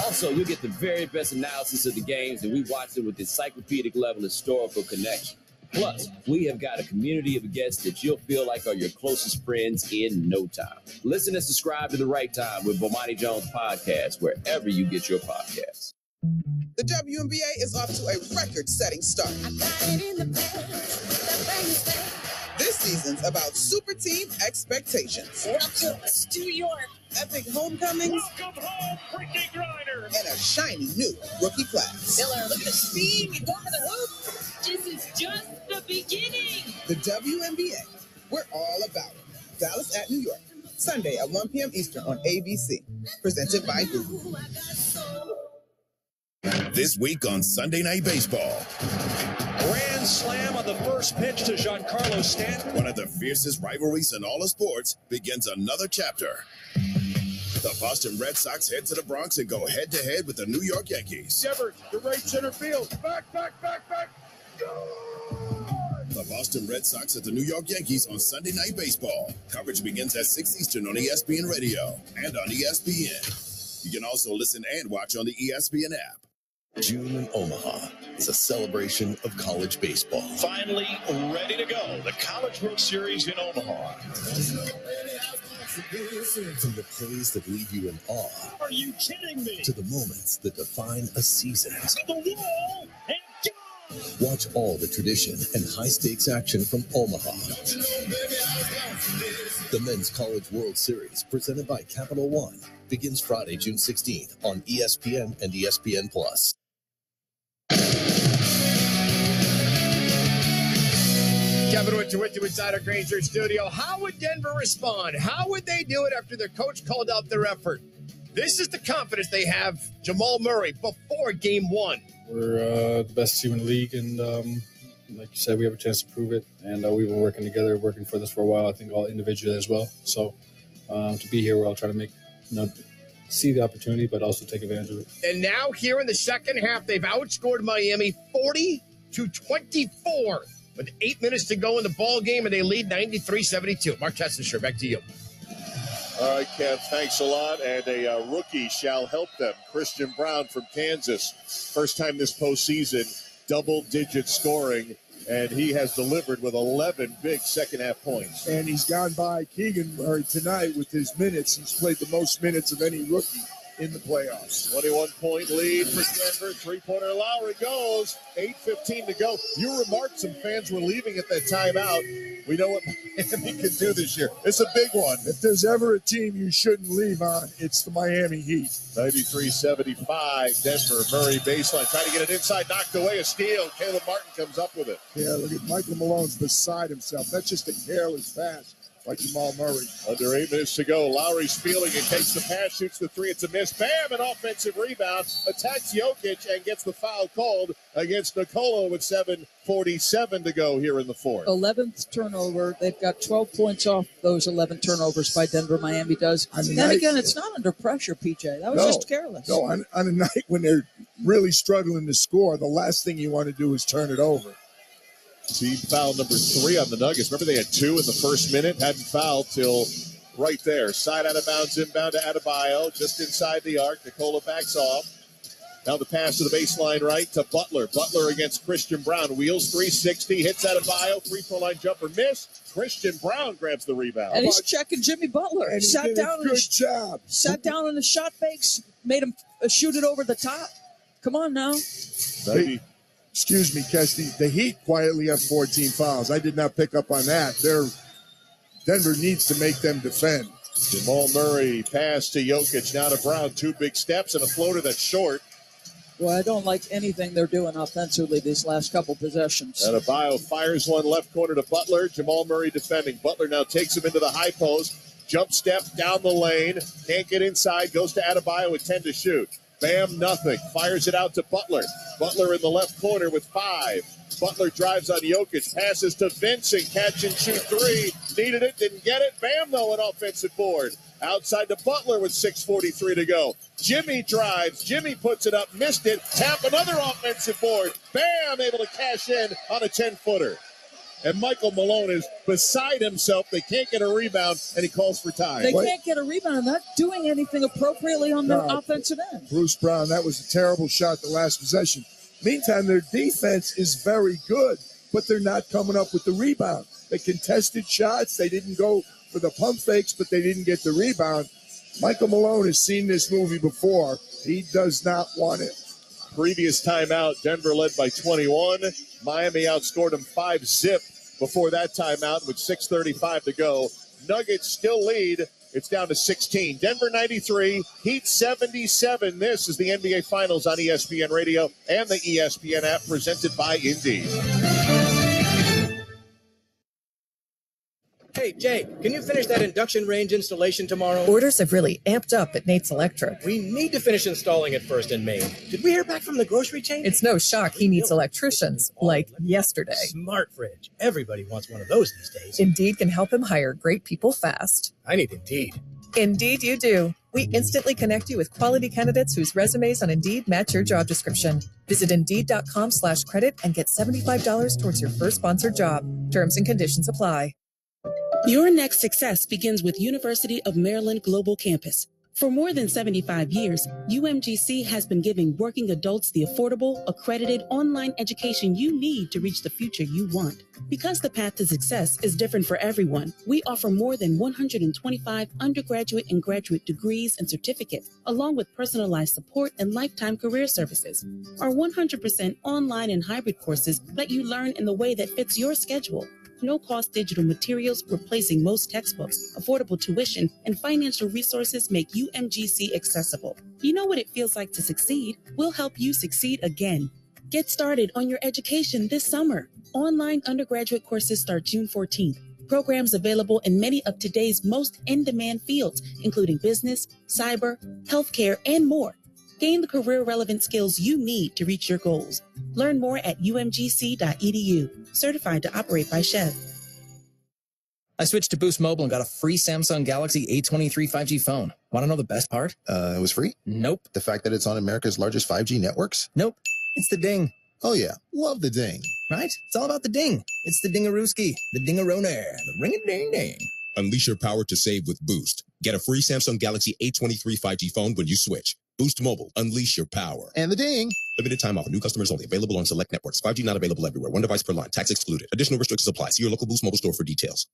Also, you'll get the very best analysis of the games, and we watch them with encyclopedic level historical connection. Plus, we have got a community of guests that you'll feel like are your closest friends in no time. Listen and subscribe to The Right Time with Bomani Jones Podcast, wherever you get your podcasts. The WNBA is off to a record-setting start. This season's about super team expectations. Welcome to York. Epic homecomings. Welcome home, Brittany Griner. And a shiny new rookie class. Miller, look at the speed. You're going to the hoop. This is just the beginning. The WNBA. We're all about it. Dallas at New York. Sunday at 1 p.m. Eastern on ABC. Presented by Google. This week on Sunday Night Baseball. Grand slam on the first pitch to Giancarlo Stanton. One of the fiercest rivalries in all of sports begins another chapter. The Boston Red Sox head to the Bronx and go head-to-head with the New York Yankees. Devers to right center field. Back. The Boston Red Sox at the New York Yankees on Sunday Night Baseball. Coverage begins at 6 Eastern on ESPN Radio and on ESPN. You can also listen and watch on the ESPN app. June in Omaha is a celebration of college baseball. Finally ready to go. The College World Series in Omaha. From the plays that leave you in awe. Are you kidding me? To the moments that define a season. To the wall and gone! Watch all the tradition and high-stakes action from Omaha. The Men's College World Series, presented by Capital One, begins Friday, June 16th on ESPN and ESPN+. Kevin with you inside our Granger studio. How would Denver respond? How would they do it after their coach called out their effort? This is the confidence they have, Jamal Murray, before game one. We're the best team in the league, and like you said, we have a chance to prove it. And we've been working together, working for this for a while, I think all individually as well. So to be here, we're all trying to make, see the opportunity, but also take advantage of it. And now here in the second half, they've outscored Miami 40-24. With 8 minutes to go in the ball game, and they lead 93-72. Mark Tessensher, back to you. All right, Kev, thanks a lot. And a rookie shall help them. Christian Brown from Kansas. First time this postseason, double-digit scoring, and he has delivered with 11 big second-half points. And he's gone by Keegan Murray tonight with his minutes. He's played the most minutes of any rookie in the playoffs. 21-point lead for Denver. Three-pointer Lowry goes. 8:15 to go. You remarked some fans were leaving at that timeout. We know what Miami can do this year. It's a big one. If there's ever a team you shouldn't leave on, it's the Miami Heat. 93-75, Denver. Murray baseline. Trying to get it inside. Knocked away. A steal. Caleb Martin comes up with it. Yeah, look at Michael Malone's beside himself. That's just a careless pass by Jamal Murray. Under 8 minutes to go. Lowry's fielding and takes the pass, shoots the three. It's a miss. Bam! An offensive rebound. Attacks Jokic and gets the foul called against Nikola with 7:47 to go here in the fourth. 11th turnover. They've got 12 points off those 11 turnovers by Denver. Miami does. Then again, it's not under pressure, PJ. That was just careless. No, on a night when they're really struggling to score, the last thing you want to do is turn it over. Team foul number 3 on the Nuggets. Remember, they had 2 in the first minute. Hadn't fouled till right there. Side out of bounds, inbound to Adebayo. Just inside the arc. Nikola backs off. Now the pass to the baseline right to Butler. Butler against Christian Brown. Wheels 360. Hits Adebayo. Free-throw line jumper miss. Christian Brown grabs the rebound. And he's checking Jimmy Butler. And he did a good job. Sat down in the shot fakes. Made him shoot it over the top. Come on now. Excuse me, Kesty. The Heat quietly have 14 fouls. I did not pick up on that. Denver needs to make them defend. Jamal Murray pass to Jokic. Now to Brown. 2 big steps and a floater that's short. Well, I don't like anything they're doing offensively these last couple possessions. Adebayo fires one left corner to Butler. Jamal Murray defending. Butler now takes him into the high post. Jump step down the lane. Can't get inside. Goes to Adebayo with 10 to shoot. Bam, nothing. Fires it out to Butler. Butler in the left corner with 5. Butler drives on Jokic. Passes to Vincent. Catch and shoot 3. Needed it. Didn't get it. Bam, though, an offensive board. Outside to Butler with 6:43 to go. Jimmy drives. Jimmy puts it up. Missed it. Tap another offensive board. Bam, able to cash in on a 10-footer. And Michael Malone is beside himself. They can't get a rebound, and he calls for time. They can't get a rebound. Not doing anything appropriately on the offensive end. Bruce Brown, that was a terrible shot the last possession. Meantime, their defense is very good, but they're not coming up with the rebound. They contested shots. They didn't go for the pump fakes, but they didn't get the rebound. Michael Malone has seen this movie before. He does not want it. Previous timeout, Denver led by 21. Miami outscored them 5-zip before that timeout with 6:35 to go. Nuggets still lead. It's down to 16. Denver 93, Heat 77. This is the NBA Finals on ESPN Radio and the ESPN app presented by Indeed. Hey, Jay, can you finish that induction range installation tomorrow? Orders have really amped up at Nate's Electric. We need to finish installing it first in Maine. Did we hear back from the grocery chain? It's no shock he needs electricians, like yesterday. Smart fridge. Everybody wants one of those these days. Indeed can help him hire great people fast. I need Indeed. Indeed you do. We instantly connect you with quality candidates whose resumes on Indeed match your job description. Visit Indeed.com/credit and get $75 towards your first sponsored job. Terms and conditions apply. Your next success begins with University of Maryland Global Campus. For more than 75 years, UMGC has been giving working adults the affordable, accredited online education you need to reach the future you want. Because the path to success is different for everyone, we offer more than 125 undergraduate and graduate degrees and certificates, along with personalized support and lifetime career services. Our 100% online and hybrid courses let you learn in the way that fits your schedule. No-cost digital materials replacing most textbooks, affordable tuition, and financial resources make UMGC accessible. You know what it feels like to succeed? We'll help you succeed again. Get started on your education this summer. Online undergraduate courses start June 14th. Programs available in many of today's most in-demand fields, including business, cyber, healthcare, and more. Gain the career-relevant skills you need to reach your goals. Learn more at umgc.edu. Certified to operate by Chev. I switched to Boost Mobile and got a free Samsung Galaxy A23 5G phone. Want to know the best part? It was free? Nope. The fact that it's on America's largest 5G networks? Nope. It's the ding. Oh, yeah. Love the ding. Right? It's all about the ding. It's the dingarooski, the dingaroner, the ring-a-ding-ding. Unleash your power to save with Boost. Get a free Samsung Galaxy A23 5G phone when you switch. Boost Mobile. Unleash your power. And the ding. Limited time offer. New customers only. Available on select networks. 5G not available everywhere. One device per line. Tax excluded. Additional restrictions apply. See your local Boost Mobile store for details.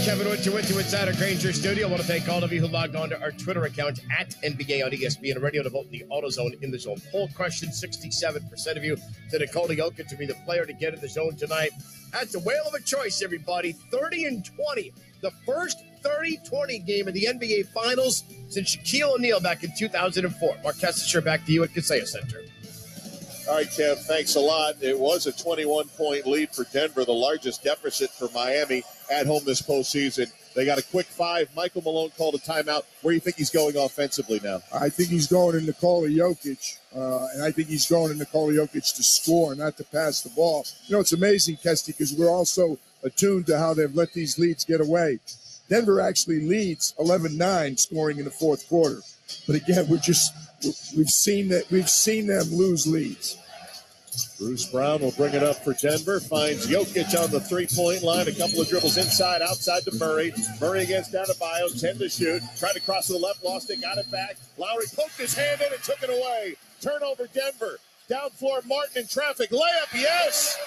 Kevin with you inside our Granger studio. I want to thank all of you who logged on to our Twitter account at NBA on ESPN Radio to vote in the AutoZone in the Zone poll question. 67% of you said Nikola Jokic to be the player to get in the zone tonight. That's a whale of a choice, everybody. 30-20. The first 30-20 game of the NBA Finals since Shaquille O'Neal back in 2004. Mark Kessler, back to you at Kaseya Center. All right, Kev, thanks a lot. It was a 21-point lead for Denver, the largest deficit for Miami at home this postseason. They got a quick 5. Michael Malone called a timeout. Where do you think he's going offensively now? I think he's going to Nikola Jokic, and I think he's going to Nikola Jokic to score, not to pass the ball. You know, it's amazing, Kesty, because we're also attuned to how they've let these leads get away. Denver actually leads 11-9 scoring in the fourth quarter. But again, we've seen them lose leads. Bruce Brown will bring it up for Denver. Finds Jokic on the three-point line. A couple of dribbles inside, outside to Murray. Murray against Adebayo, 10 to shoot. Tried to cross to the left, lost it, got it back. Lowry poked his hand in and took it away. Turnover, Denver. Down floor, Martin in traffic. Layup, yes!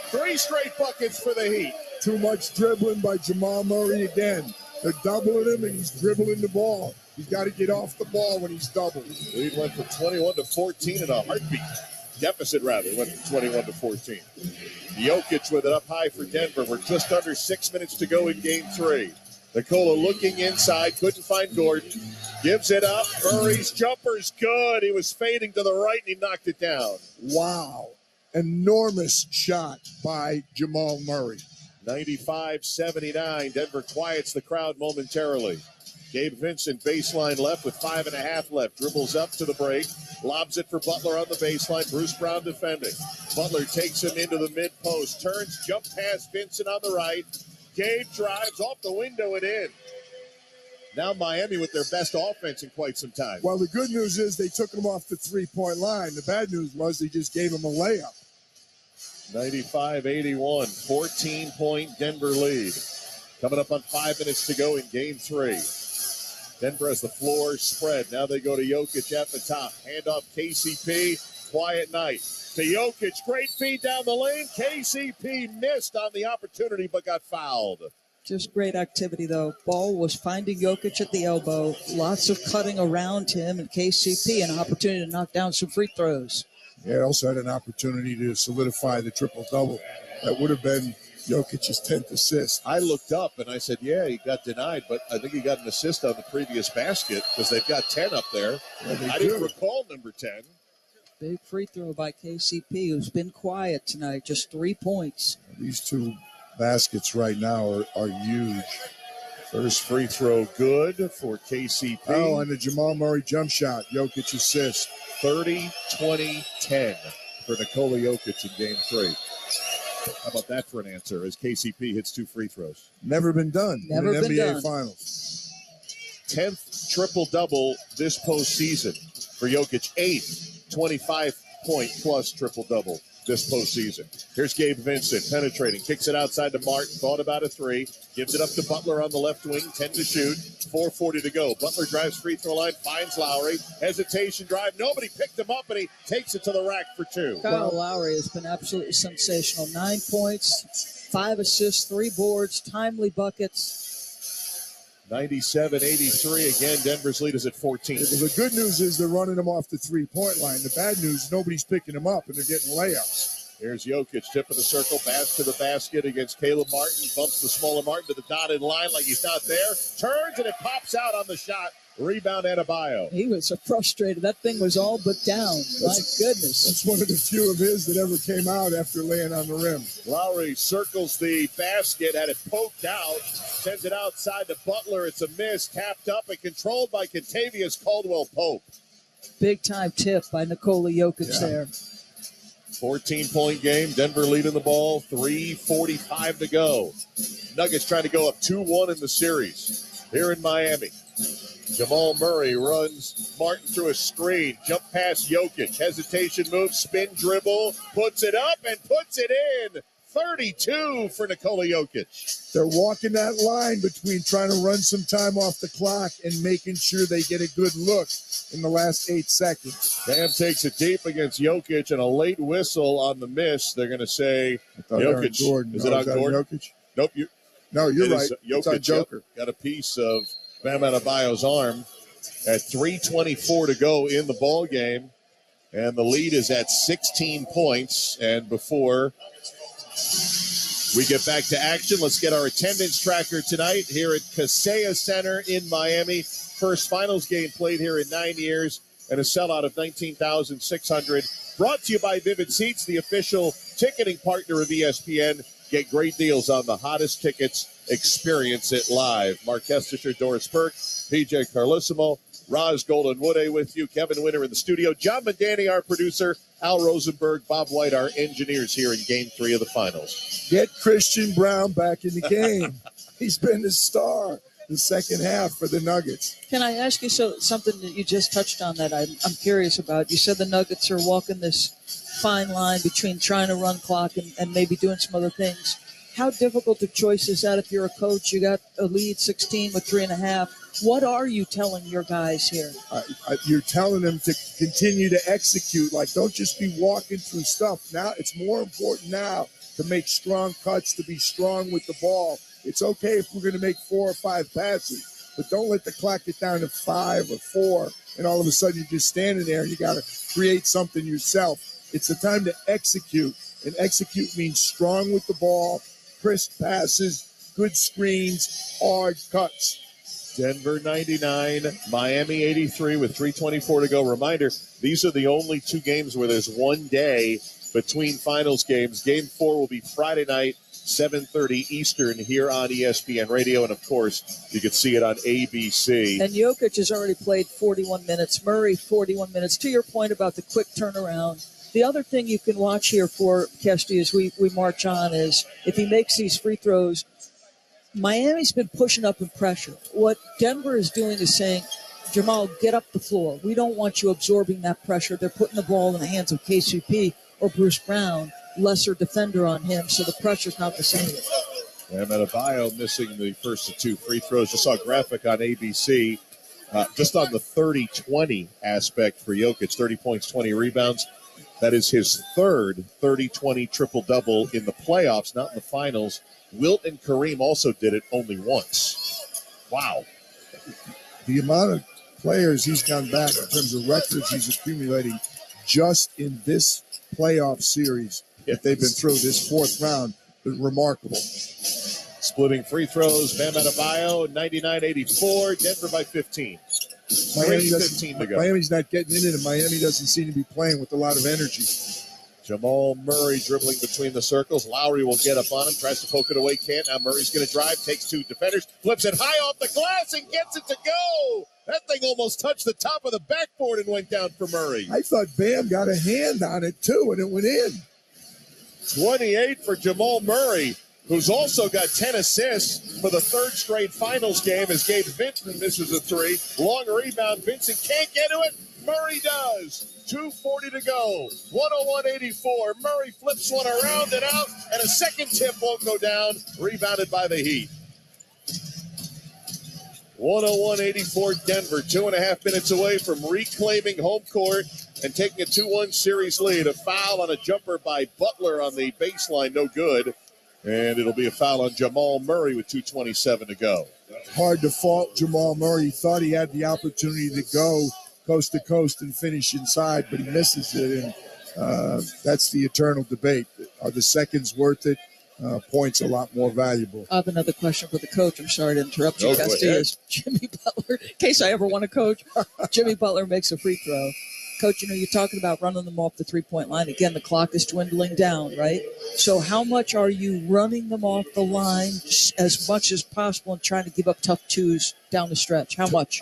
3 straight buckets for the Heat. Too much dribbling by Jamal Murray again. They're doubling him, and he's dribbling the ball. He's got to get off the ball when he's doubled. Lead went from 21 to 14 in a heartbeat. Deficit, rather, went from 21 to 14. Jokic with it up high for Denver. We're just under 6 minutes to go in Game 3. Nikola looking inside, couldn't find Gordon. Gives it up. Murray's jumper's good. He was fading to the right, and he knocked it down. Wow. Enormous shot by Jamal Murray. 95-79. Denver quiets the crowd momentarily. Gabe Vincent, baseline left with 5.5 left. Dribbles up to the break. Lobs it for Butler on the baseline. Bruce Brown defending. Butler takes him into the mid-post. Turns, jump past Vincent on the right. Gabe drives off the window and in. Now Miami with their best offense in quite some time. Well, the good news is they took him off the three-point line. The bad news was they just gave him a layup. 95-81. 14-point Denver lead. Coming up on 5 minutes to go in Game 3. Denver has the floor spread. Now they go to Jokic at the top. Handoff KCP. Quiet night. To Jokic. Great feed down the lane. KCP missed on the opportunity but got fouled. Just great activity, though. Ball was finding Jokic at the elbow. Lots of cutting around him, and KCP an opportunity to knock down some free throws. Yeah, also had an opportunity to solidify the triple-double. That would have been Jokic's 10th assist. I looked up and I said, yeah, he got denied, but I think he got an assist on the previous basket because they've got 10 up there. Yeah, I didn't recall number 10. Big free throw by KCP, who's been quiet tonight, just 3 points. These 2 baskets right now are huge. First free throw good for KCP. Oh, and the Jamal Murray jump shot, Jokic assist. 30-20-10 for Nikola Jokic in Game 3. How about that for an answer as KCP hits 2 free throws? Never been done Never in the been NBA done. Finals. 10th triple-double this postseason for Jokic. 8th 25-point-plus triple-double this postseason. Here's Gabe Vincent penetrating, kicks it outside to Martin, thought about a three, gives it up to Butler on the left wing, 10 to shoot, 4:40 to go. Butler drives free throw line, finds Lowry, hesitation drive, nobody picked him up, and he takes it to the rack for two. Kyle Lowry has been absolutely sensational. 9 points, 5 assists, 3 boards, timely buckets. 97-83. Again, Denver's lead is at 14. The good news is they're running them off the three-point line. The bad news, nobody's picking them up, and they're getting layups. Here's Jokic, tip of the circle, pass to the basket against Caleb Martin, bumps the smaller Martin to the dotted line like he's not there, turns, and it pops out on the shot. Rebound, Adebayo. He was so frustrated. That thing was all but down. My goodness. That's one of the few of his that ever came out after laying on the rim. Lowry circles the basket, had it poked out, sends it outside to Butler. It's a miss, tapped up and controlled by Kentavious Caldwell-Pope. Big-time tip by Nikola Jokic there. 14-point game, Denver leading the ball, 3:45 to go. Nuggets trying to go up 2-1 in the series here in Miami. Jamal Murray runs Martin through a screen, jump past Jokic, hesitation move, spin dribble, puts it up and puts it in. 32 for Nikola Jokic. They're walking that line between trying to run some time off the clock and making sure they get a good look in the last 8 seconds. Bam takes it deep against Jokic and a late whistle on the miss. They're going to say Jokic. Gordon. Is it on Gordon? Jokic? Nope. You're right. Jokic, it's on Joker. Got a piece of Bam Adebayo's arm at 3:24 to go in the ball game. And the lead is at 16 points. And before we get back to action, let's get our attendance tracker tonight here at Kaseya Center in Miami. First finals game played here in 9 years and a sellout of 19,600. Brought to you by Vivid Seats, the official ticketing partner of ESPN. Get great deals on the hottest tickets. Experience it live. Mark Kestisher, Doris Burke, PJ Carlissimo, Roz Golden-Woode with you, Kevin Winter in the studio, John Mandani, our producer, Al Rosenberg, Bob White, our engineers here in Game 3 of the Finals. Get Christian Brown back in the game. He's been the star the second half for the Nuggets. Can I ask you something that you just touched on that I'm curious about? You said the Nuggets are walking this fine line between trying to run clock and maybe doing some other things. How difficult a choice is that if you're a coach? You got a lead 16 with 3.5. What are you telling your guys here? You're telling them to continue to execute. Like, don't just be walking through stuff. Now, it's more important now to make strong cuts, to be strong with the ball. It's okay if we're going to make 4 or 5 passes, but don't let the clock get down to 5 or 4, and all of a sudden you're just standing there and you got to create something yourself. It's the time to execute, and execute means strong with the ball, crisp passes, good screens, hard cuts. Denver 99, Miami 83 with 3:24 to go. Reminder, these are the only 2 games where there's 1 day between finals games. Game 4 will be Friday night, 7:30 Eastern here on ESPN Radio. And, of course, you can see it on ABC. And Jokic has already played 41 minutes. Murray, 41 minutes. To your point about the quick turnaround, the other thing you can watch here for Kesty as we march on is if he makes these free throws, Miami's been pushing up in pressure. What Denver is doing is saying, Jamal, get up the floor. We don't want you absorbing that pressure. They're putting the ball in the hands of KCP or Bruce Brown, lesser defender on him, so the pressure's not the same. And Adebayo missing the first of 2 free throws. Just saw a graphic on ABC just on the 30-20 aspect for Jokic, 30 points, 20 rebounds. That is his third 30-20 triple-double in the playoffs, not in the finals. Wilt and Kareem also did it only once. Wow. The amount of players he's gone back in terms of records he's accumulating just in this playoff series that they've been through, this 4th round, is remarkable. Splitting free throws, Bam Adebayo, 99-84, Denver by 15. 3:15 to go. Miami's not getting in it, and Miami doesn't seem to be playing with a lot of energy. Jamal Murray dribbling between the circles. Lowry will get up on him, tries to poke it away, can't. Now Murray's going to drive, takes 2 defenders, flips it high off the glass and gets it to go. That thing almost touched the top of the backboard and went down for Murray. I thought Bam got a hand on it, too, and it went in. 28 for Jamal Murray, who's also got 10 assists for the 3rd straight finals game as Gabe Vincent misses a 3. Long rebound. Vincent can't get to it. Murray does. 2:40 to go. 101-84. Murray flips one around and out, and a second tip won't go down. Rebounded by the Heat. 101-84 Denver. 2.5 minutes away from reclaiming home court and taking a 2-1 series lead. A foul on a jumper by Butler on the baseline. No good. And it'll be a foul on Jamal Murray with 2:27 to go. Hard to fault Jamal Murray. He thought he had the opportunity to go coast to coast and finish inside, but he misses it. And that's the eternal debate. Are the seconds worth it? Points a lot more valuable. I have another question for the coach. I'm sorry to interrupt you, Castillas. Jimmy Butler, in case I ever want to coach, Jimmy Butler makes a free throw. Coach, you're talking about running them off the three-point line. Again, the clock is dwindling down, right? So how much are you running them off the line as much as possible and trying to give up tough twos down the stretch? How much?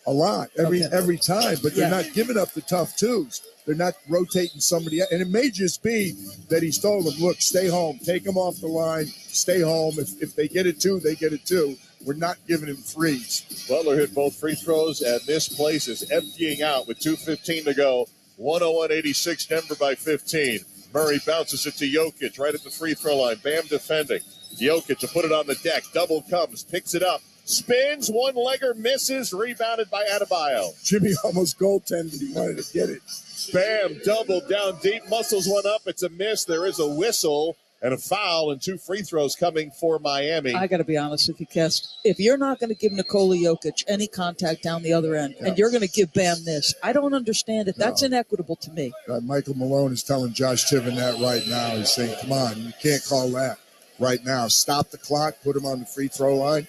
A lot, every time, but they're not giving up the tough twos. They're not rotating somebody else. And it may just be that he's told them, look, stay home, take them off the line, stay home. If they get it two, they get it two. We're not giving him threes. Butler hit both free throws, and this place is emptying out with 2:15 to go. 101-86, Denver by 15. Murray bounces it to Jokic right at the free throw line. Bam defending. Jokic will put it on the deck. Double comes, picks it up. Spins, one-legger, misses, rebounded by Adebayo. Jimmy almost goaltended. He wanted to get it. Bam, double down deep, muscles one up. It's a miss. There is a whistle and a foul and 2 free throws coming for Miami. I got to be honest with you, Kes. If you're not going to give Nikola Jokic any contact down the other end, and you're going to give Bam this, I don't understand it. That's inequitable to me. Michael Malone is telling Josh Tiven that right now. He's saying, come on, you can't call that right now. Stop the clock, put him on the free throw line.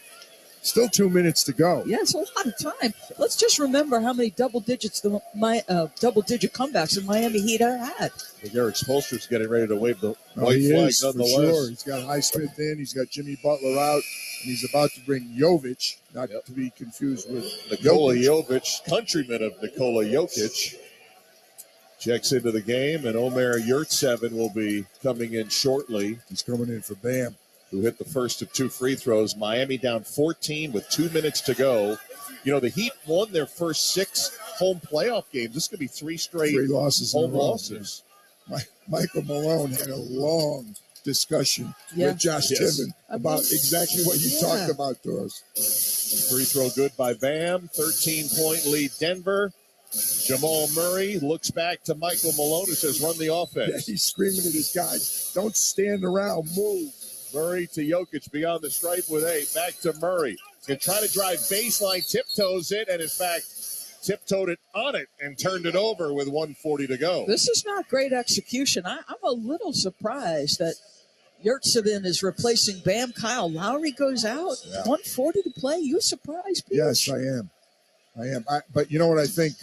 Still 2 minutes to go. Yeah, it's a lot of time. Let's just remember how many double-digit comebacks the Miami Heat have had. Eric Spoelstra's getting ready to wave the white flag nonetheless. For sure. He's got Highsmith in. He's got Jimmy Butler out. And he's about to bring Jovic, not to be confused with Nikola Jovic, countryman of Nikola Jokic. Checks into the game, and Omer Yurtseven will be coming in shortly. He's coming in for Bam, who hit the first of 2 free throws. Miami down 14 with 2 minutes to go. The Heat won their first 6 home playoff games. This could be 3 straight losses home losses. Michael Malone had a long discussion with Josh Tiven about exactly what you talked about to us. Free throw good by Bam. 13-point lead Denver. Jamal Murray looks back to Michael Malone, who says, run the offense. Yeah, he's screaming at his guys, don't stand around, move. Murray to Jokic beyond the stripe with 8. Back to Murray. He's going to try to drive baseline, tiptoes it, and in fact, tiptoed it on it and turned it over with 1:40 to go. This is not great execution. I'm a little surprised that Yurtseven is replacing Bam. Kyle Lowry goes out. 1:40 to play. You surprised, Pete? Yes, I am. But you know what I think?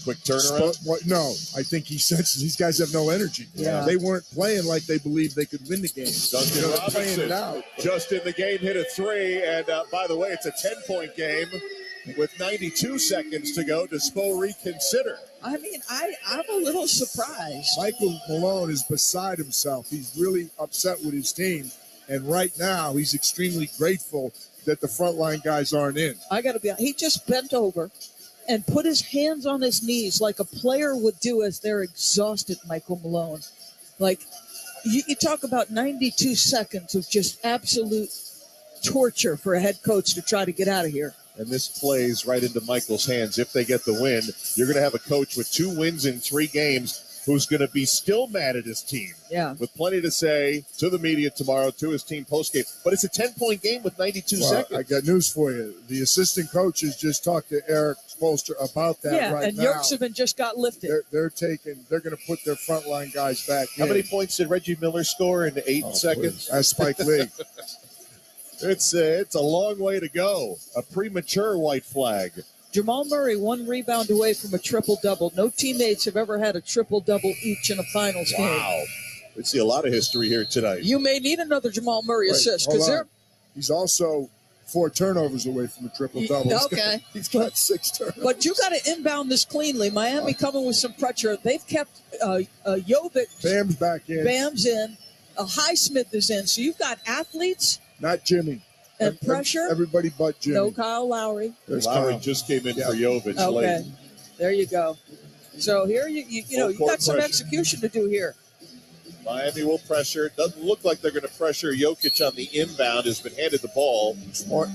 Quick turnaround? No, I think he senses these guys have no energy. Yeah. They weren't playing like they believed they could win the game. Duncan Robinson just in the game hit a 3. And by the way, it's a 10-point game with 92 seconds to go. Does Spo reconsider? I mean, I'm a little surprised. Michael Malone is beside himself. He's really upset with his team. And right now, he's extremely grateful that the frontline guys aren't in. I got to be honest. He just bent over and put his hands on his knees like a player would do as they're exhausted, Michael Malone. Like, you talk about 92 seconds of just absolute torture for a head coach to try to get out of here. And this plays right into Michael's hands. If they get the win, you're going to have a coach with 2 wins in 3 games who's going to be still mad at his team. Yeah. With plenty to say to the media tomorrow, to his team postgame. But it's a 10-point game with 92 seconds. I got news for you. The assistant coaches just talked to Eric Spoelstra about that right now. Yeah, and Yurtseven just got lifted. They're going to put their frontline guys back in. How many points did Reggie Miller score in 8 seconds? That's Spike Lee. It's a long way to go. A premature white flag. Jamal Murray 1 rebound away from a triple-double. No teammates have ever had a triple-double each in a finals game. Wow. We see a lot of history here tonight. You may need another Jamal Murray assist. He's also 4 turnovers away from a triple-double. Okay. He's got 6 turnovers. But you got to inbound this cleanly. Miami coming with some pressure. They've kept Jovic. Bam's back in. Bam's in. Highsmith is in. So you've got athletes. Not Jimmy. And pressure. Everybody but Jimmy. No Kyle Lowry. Lowry just came in for Jovic late. There you go. So here you got some execution to do here. Miami will pressure. It doesn't look like they're going to pressure Jokic on the inbound. Has been handed the ball. Smart.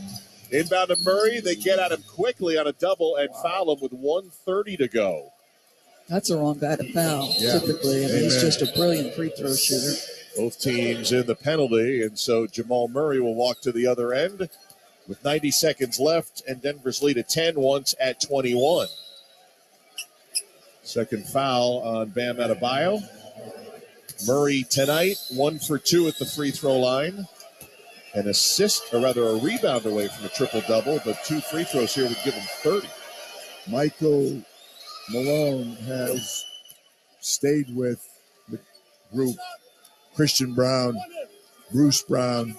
Inbound to Murray. They get at him quickly on a double and foul him with 1:30 to go. That's a wrong guy to foul, typically. I mean, he's just a brilliant free throw shooter. Both teams in the penalty, and so Jamal Murray will walk to the other end with 90 seconds left, and Denver's lead at 10 once at 21. Second foul on Bam Adebayo. Murray tonight, 1 for 2 at the free throw line. An assist, or rather a rebound away from a triple-double, but 2 free throws here would give him 30. Michael Malone has stayed with the group. Christian Brown, Bruce Brown,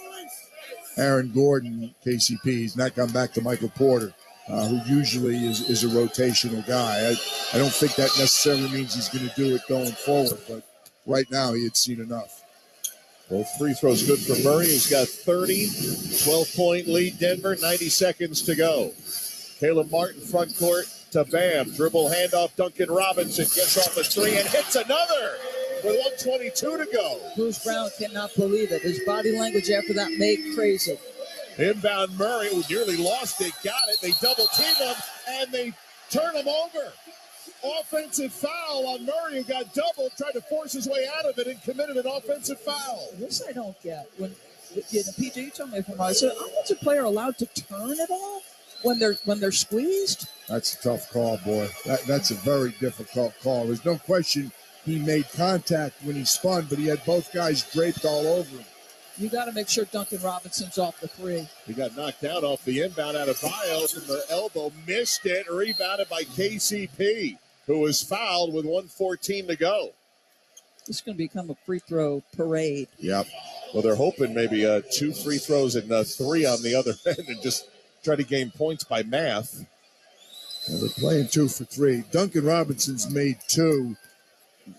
Aaron Gordon, KCP. He's not gone back to Michael Porter, who usually is a rotational guy. I don't think that necessarily means he's going to do it going forward, but right now he had seen enough. Both free throws good for Murray, who's got 30, 12-point lead Denver, 90 seconds to go. Caleb Martin front court to Bam. Dribble handoff, Duncan Robinson gets off a 3 and hits another with 1:22 to go. Bruce Brown cannot believe it. His body language after that made crazy. Inbound Murray, who nearly lost it, got it. They double team him, and they turn him over. Offensive foul on Murray, who got doubled, tried to force his way out of it, and committed an offensive foul. This I don't get. When PJ, you told me from I said, is a player allowed to turn it off when they're squeezed? That's a tough call, boy. That's a very difficult call. There's no question he made contact when he spun, but he had both guys draped all over him. You got to make sure Duncan Robinson's off the 3. He got knocked out off the inbound out of Bio from the elbow, missed it, rebounded by KCP, who was fouled with 1:14 to go. This is going to become a free throw parade. Yep. Well, they're hoping maybe 2 free throws and 3 on the other end and just try to gain points by math. Well, they're playing 2 for 3. Duncan Robinson's made 2,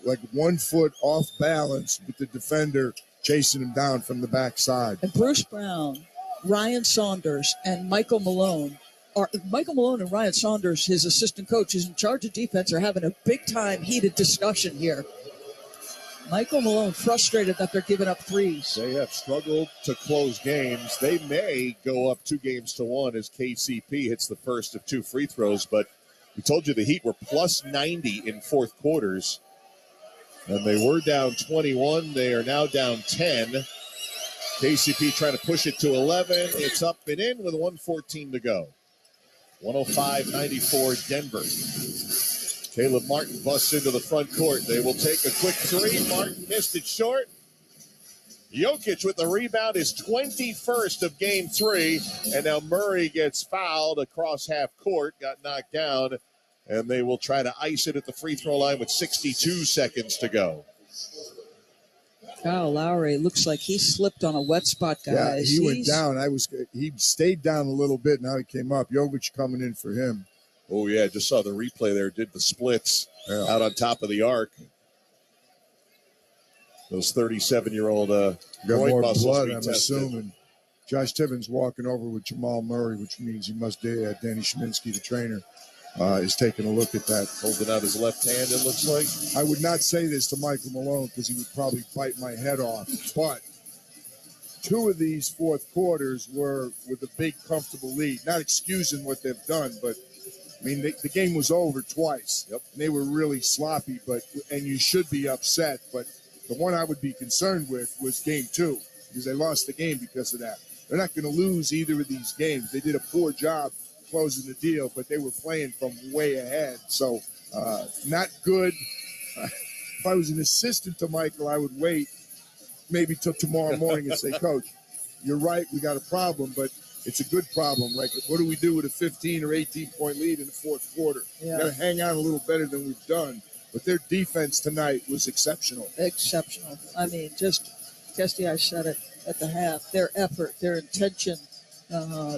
like 1 foot off balance with the defender chasing him down from the backside. And Bruce Brown, Ryan Saunders, and Michael Malone and Ryan Saunders, his assistant coach, who's in charge of defense, are having a big-time heated discussion here. Michael Malone frustrated that they're giving up 3s. They have struggled to close games. They may go up 2-1 as KCP hits the first of 2 free throws, but we told you the Heat were plus 90 in fourth quarters. And they were down 21. They are now down 10. KCP trying to push it to 11. It's up and in with 1:14 to go. 105-94 Denver. Caleb Martin busts into the front court. They will take a quick 3. Martin missed it short. Jokic with the rebound, is 21st of game 3. And now Murray gets fouled across half court, got knocked down. And they will try to ice it at the free throw line with 62 seconds to go. Kyle Lowry looks like he slipped on a wet spot, guys. Yeah, he went down. He stayed down a little bit. Now he came up. Jokic coming in for him. Oh, yeah, just saw the replay there. Did the splits out on top of the arc. Those 37-year-old got groin more muscles blood, be I'm tested. assuming. Josh Tibbins walking over with Jamal Murray, which means he must Danny Schminsky, the trainer, is taking a look at that. Holding out his left hand, it looks like. I would not say this to Michael Malone because he would probably bite my head off. But 2 of these fourth quarters were with a big, comfortable lead. Not excusing what they've done, but, I mean, the game was over twice. Yep. And they were really sloppy, and you should be upset. But the one I would be concerned with was game 2 because they lost the game because of that. They're not going to lose either of these games. They did a poor job closing the deal, but they were playing from way ahead. So not good. If I was an assistant to Michael, I would wait maybe till tomorrow morning and say, Coach, you're right, we got a problem, but it's a good problem. Like, what do we do with a 15 or 18-point lead in the fourth quarter? Yeah. Got to hang on a little better than we've done. But their defense tonight was exceptional. Exceptional. I mean, just, Kesty, I said it at the half, their effort, their intention,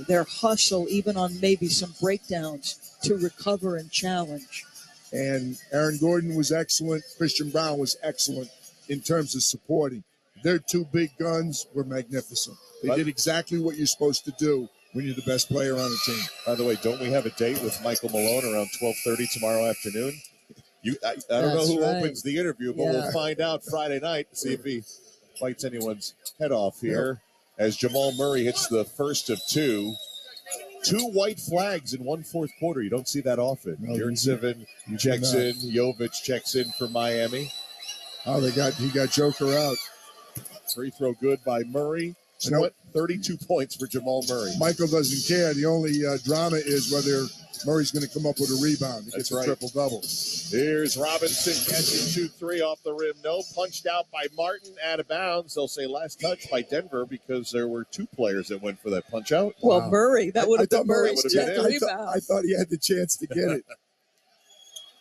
their hustle, even on maybe some breakdowns to recover and challenge. And Aaron Gordon was excellent. Christian Brown was excellent in terms of supporting. Their 2 big guns were magnificent. They did exactly what you're supposed to do when you're the best player on the team. By the way, don't we have a date with Michael Malone around 12:30 tomorrow afternoon? I don't know who right. opens the interview, but we'll find out Friday night, see if he bites anyone's head off here. As Jamal Murray hits the first of two. 2 white flags in 1 4th quarter. You don't see that often. Yurtseven checks in. Jovic checks in for Miami. Oh, he got Joker out. Free throw good by Murray. 32 points for Jamal Murray. Michael doesn't care. The only drama is whether Murray's going to come up with a rebound. He gets a triple-double. Here's Robinson. Catch and shoot 3 off the rim. No. Punched out by Martin. Out of bounds. They'll say last touch by Denver because there were 2 players that went for that punch out. Well, Murray. That would have been Murray's rebound. I thought he had the chance to get it.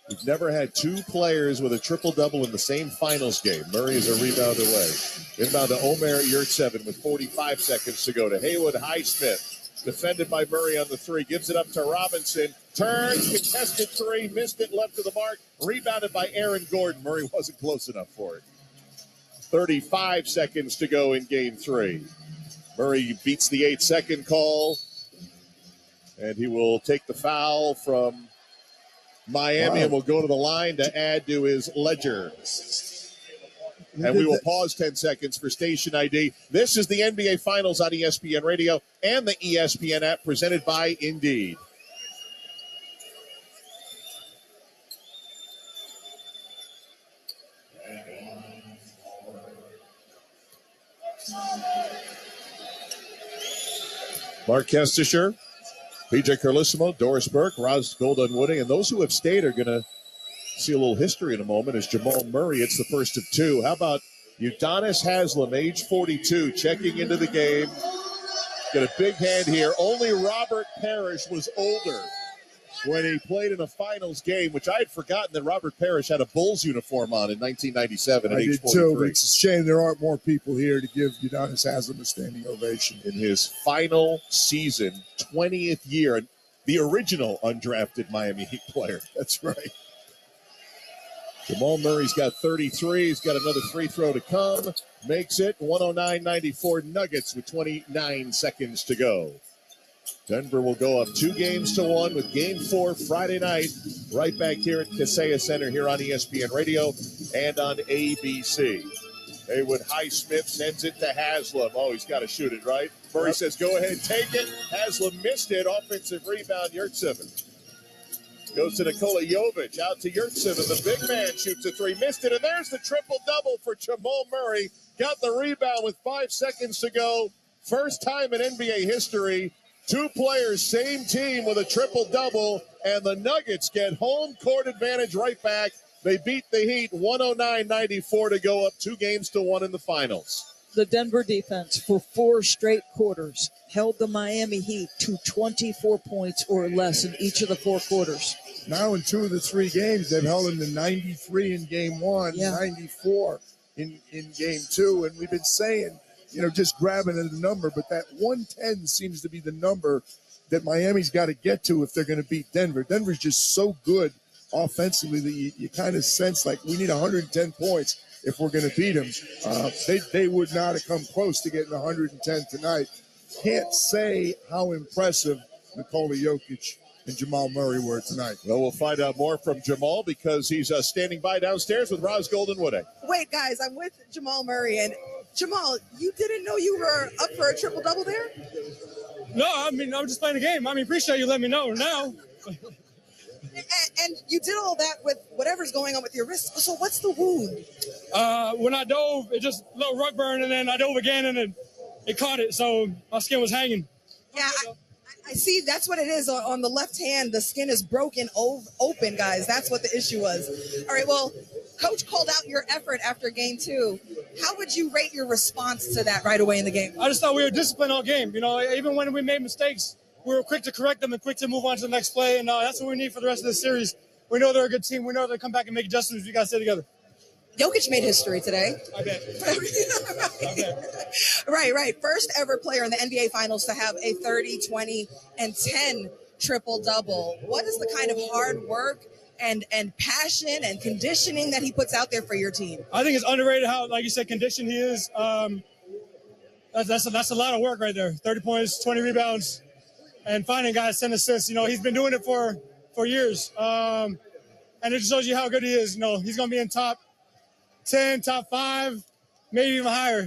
We've never had 2 players with a triple-double in the same finals game. Murray is a rebound away. Inbound to Omer Yurtseven with 45 seconds to go to Haywood Highsmith. Defended by Murray on the 3. Gives it up to Robinson. Turns, contested 3. Missed it, left to the mark. Rebounded by Aaron Gordon. Murray wasn't close enough for it. 35 seconds to go in game 3. Murray beats the 8-second call. And he will take the foul from Miami and will go to the line to add to his ledger. And we will pause 10 seconds for station ID. This is the NBA Finals on ESPN Radio and the ESPN app presented by Indeed. Mark Kestisher, PJ Carlissimo, Doris Burke, Roz Goldunwooding, and those who have stayed are going to see a little history in a moment as Jamal Murray hits the first of 2. How about Udonis Haslem, age 42, checking into the game. Got a big hand here. Only Robert Parrish was older when he played in a finals game, which I had forgotten that Robert Parrish had a Bulls uniform on in 1997 at age 43. I did too, but it's a shame there aren't more people here to give Udonis Haslem a standing ovation. In his final season, 20th year, the original undrafted Miami Heat player. That's right. Jamal Murray's got 33. He's got another free throw to come. Makes it 109-94 Nuggets with 29 seconds to go. Denver will go up 2-1 with Game 4 Friday night. Right back here at Kaseya Center here on ESPN Radio and on ABC. Haywood Highsmith sends it to Haslem. Oh, he's got to shoot it, right? Murray says, go ahead, take it. Haslem missed it. Offensive rebound, Yurtseven. Goes to Nikola Jovic, out to Yurtseven. The big man shoots a 3, missed it, and there's the triple-double for Jamal Murray. Got the rebound with 5 seconds to go. First time in NBA history, 2 players, same team with a triple-double, and the Nuggets get home court advantage right back. They beat the Heat 109-94 to go up 2-1 in the finals. The Denver defense for 4 straight quarters held the Miami Heat to 24 points or less in each of the 4 quarters. Now in 2 of the 3 games, they've held them to 93 in game 1, 94 in game 2. And we've been saying, just grabbing at the number, but that 110 seems to be the number that Miami's got to get to if they're going to beat Denver. Denver's just so good offensively that you kind of sense like we need 110 points if we're going to beat them. They would not have come close to getting 110 tonight. Can't say how impressive Nikola Jokic and Jamal Murray were tonight. Well, we'll find out more from Jamal because he's standing by downstairs with Roz Goldenwood. Wait, guys, I'm with Jamal Murray. And Jamal, you didn't know you were up for a triple-double there? No, I mean, I was just playing the game. I mean, appreciate you letting me know now. And you did all that with whatever's going on with your wrist. So what's the wound? When I dove, it just a little rug burn, and then I dove again, and then it caught it, so my skin was hanging. Yeah, I see. That's what it is. On the left hand, the skin is broken open, guys. That's what the issue was. All right, well, Coach called out your effort after game 2. How would you rate your response to that right away in the game? I just thought we were disciplined all game. Even when we made mistakes, we were quick to correct them and quick to move on to the next play, and that's what we need for the rest of the series. We know they're a good team. We know they'll come back and make adjustments. We got to stay together. Jokic made history today. I bet. Right. First ever player in the NBA Finals to have a 30, 20, and 10 triple-double. What is the kind of hard work and passion and conditioning that he puts out there for your team? I think it's underrated how, like you said, conditioned he is. That's a lot of work right there. 30 points, 20 rebounds, and finding guys 10 assists. He's been doing it for years. and it just shows you how good he is. He's going to be in top 10, top 5, maybe even higher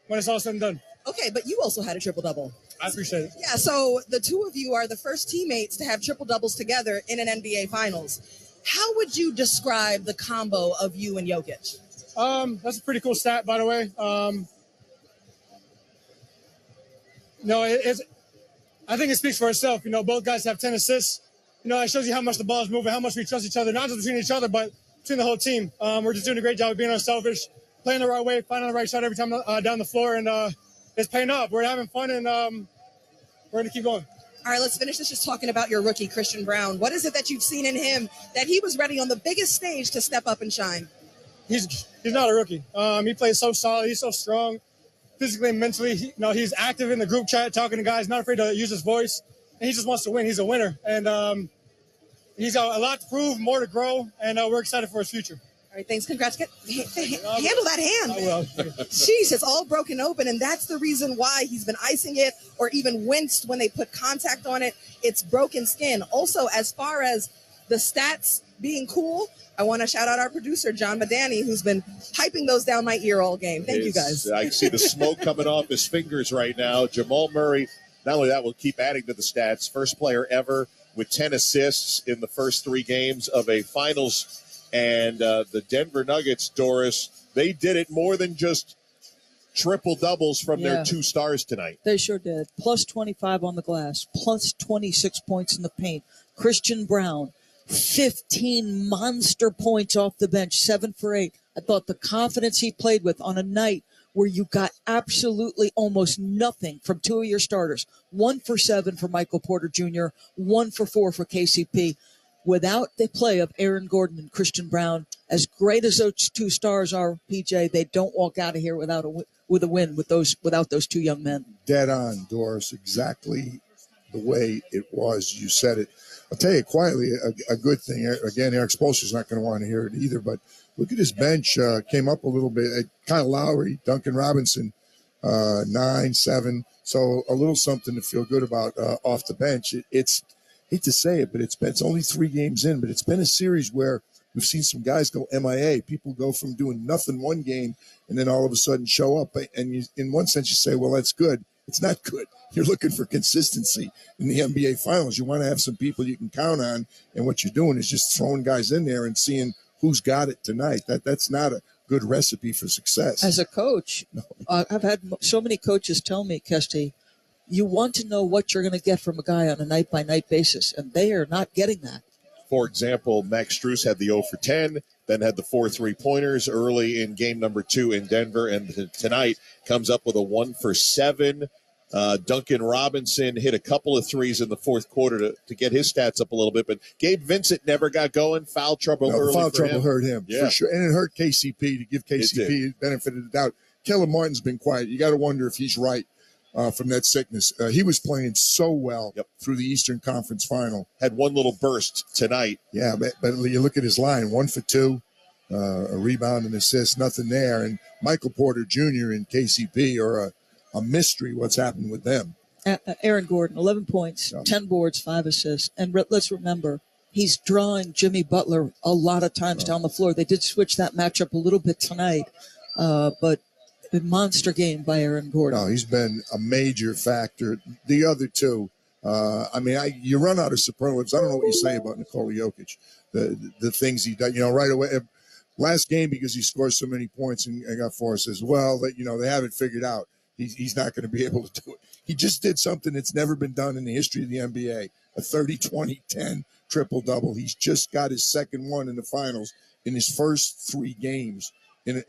when it's all said and done. Okay, but you also had a triple-double. I appreciate it. Yeah, so the two of you are the first teammates to have triple-doubles together in an NBA Finals. How would you describe the combo of you and Jokic? That's a pretty cool stat, by the way. I think it speaks for itself. Both guys have 10 assists. It shows you how much the ball is moving, how much we trust each other, not just between each other, but between the whole team. We're just doing a great job of being unselfish, playing the right way, finding the right shot every time down the floor, and it's paying off. We're having fun, and we're going to keep going. All right, let's finish this just talking about your rookie, Christian Brown. What is it that you've seen in him that he was ready on the biggest stage to step up and shine? He's not a rookie. He plays so solid. He's so strong, physically and mentally. He's active in the group chat, talking to guys, not afraid to use his voice, and he just wants to win. He's a winner, and he's got a lot to prove, more to grow, and we're excited for his future. All right, thanks. Congrats. Handle that hand. I will. Jeez, it's all broken open, and that's the reason why he's been icing it or even winced when they put contact on it. It's broken skin. Also, as far as the stats being cool, I want to shout out our producer, John Madani, who's been piping those down my ear all game. Thank you, guys. I can see the smoke coming off his fingers right now. Jamal Murray, not only that, will keep adding to the stats. First player ever with 10 assists in the first 3 games of a finals. And the Denver Nuggets, Doris, they did it more than just triple doubles from their 2 stars tonight. They sure did. Plus 25 on the glass, plus 26 points in the paint. Christian Brown, 15 monster points off the bench, 7 for 8. I thought the confidence he played with on a night where you got absolutely almost nothing from 2 of your starters. 1 for 7 for Michael Porter Jr., 1 for 4 for KCP. Without the play of Aaron Gordon and Christian Brown, as great as those 2 stars are, PJ, they don't walk out of here without a win without those 2 young men. Dead on, Doris. Exactly the way it was. You said it. I'll tell you quietly, a good thing. Again, Eric Spoelstra's not going to want to hear it either, but look at his bench. Came up a little bit. Kyle Lowry, Duncan Robinson, 9, 7. So a little something to feel good about off the bench. It's hate to say it, but it's only 3 games in, but it's been a series where we've seen some guys go MIA. People go from doing nothing one game and then all of a sudden show up. And in one sense, you say, well, that's good. It's not good. You're looking for consistency in the NBA Finals. You want to have some people you can count on, and what you're doing is just throwing guys in there and seeing who's got it tonight. That's not a good recipe for success. As a coach, I've had so many coaches tell me, Kesty, you want to know what you're going to get from a guy on a night-by-night basis, and they are not getting that. For example, Max Strus had the 0 for 10, then had the 4 3-pointers early in game number 2 in Denver, and tonight comes up with a 1 for 7. Duncan Robinson hit a couple of threes in the fourth quarter to get his stats up a little bit, but Gabe Vincent never got going. Foul trouble early foul for trouble him. Hurt him, for sure. And it hurt KCP, to give KCP the benefit of the doubt. Kellen Martin's been quiet. You got to wonder if he's right. From that sickness. He was playing so well through the Eastern Conference Final. Had one little burst tonight. Yeah, but you look at his line, 1 for 2, a rebound and assist, nothing there. And Michael Porter Jr. and KCP are a mystery what's happened with them. Aaron Gordon, 11 points, 10 boards, 5 assists. And let's remember, he's drawing Jimmy Butler a lot of times down the floor. They did switch that matchup a little bit tonight, but a monster game by Aaron Gordon. No, he's been a major factor. The other 2, you run out of superlatives. I don't know what you say about Nikola Jokic, the things he does. Right away, last game, because he scores so many points and got 4 assists. Well, they haven't figured out. He's not going to be able to do it. He just did something that's never been done in the history of the NBA, a 30-20-10 triple-double. He's just got his second one in the finals in his first 3 games in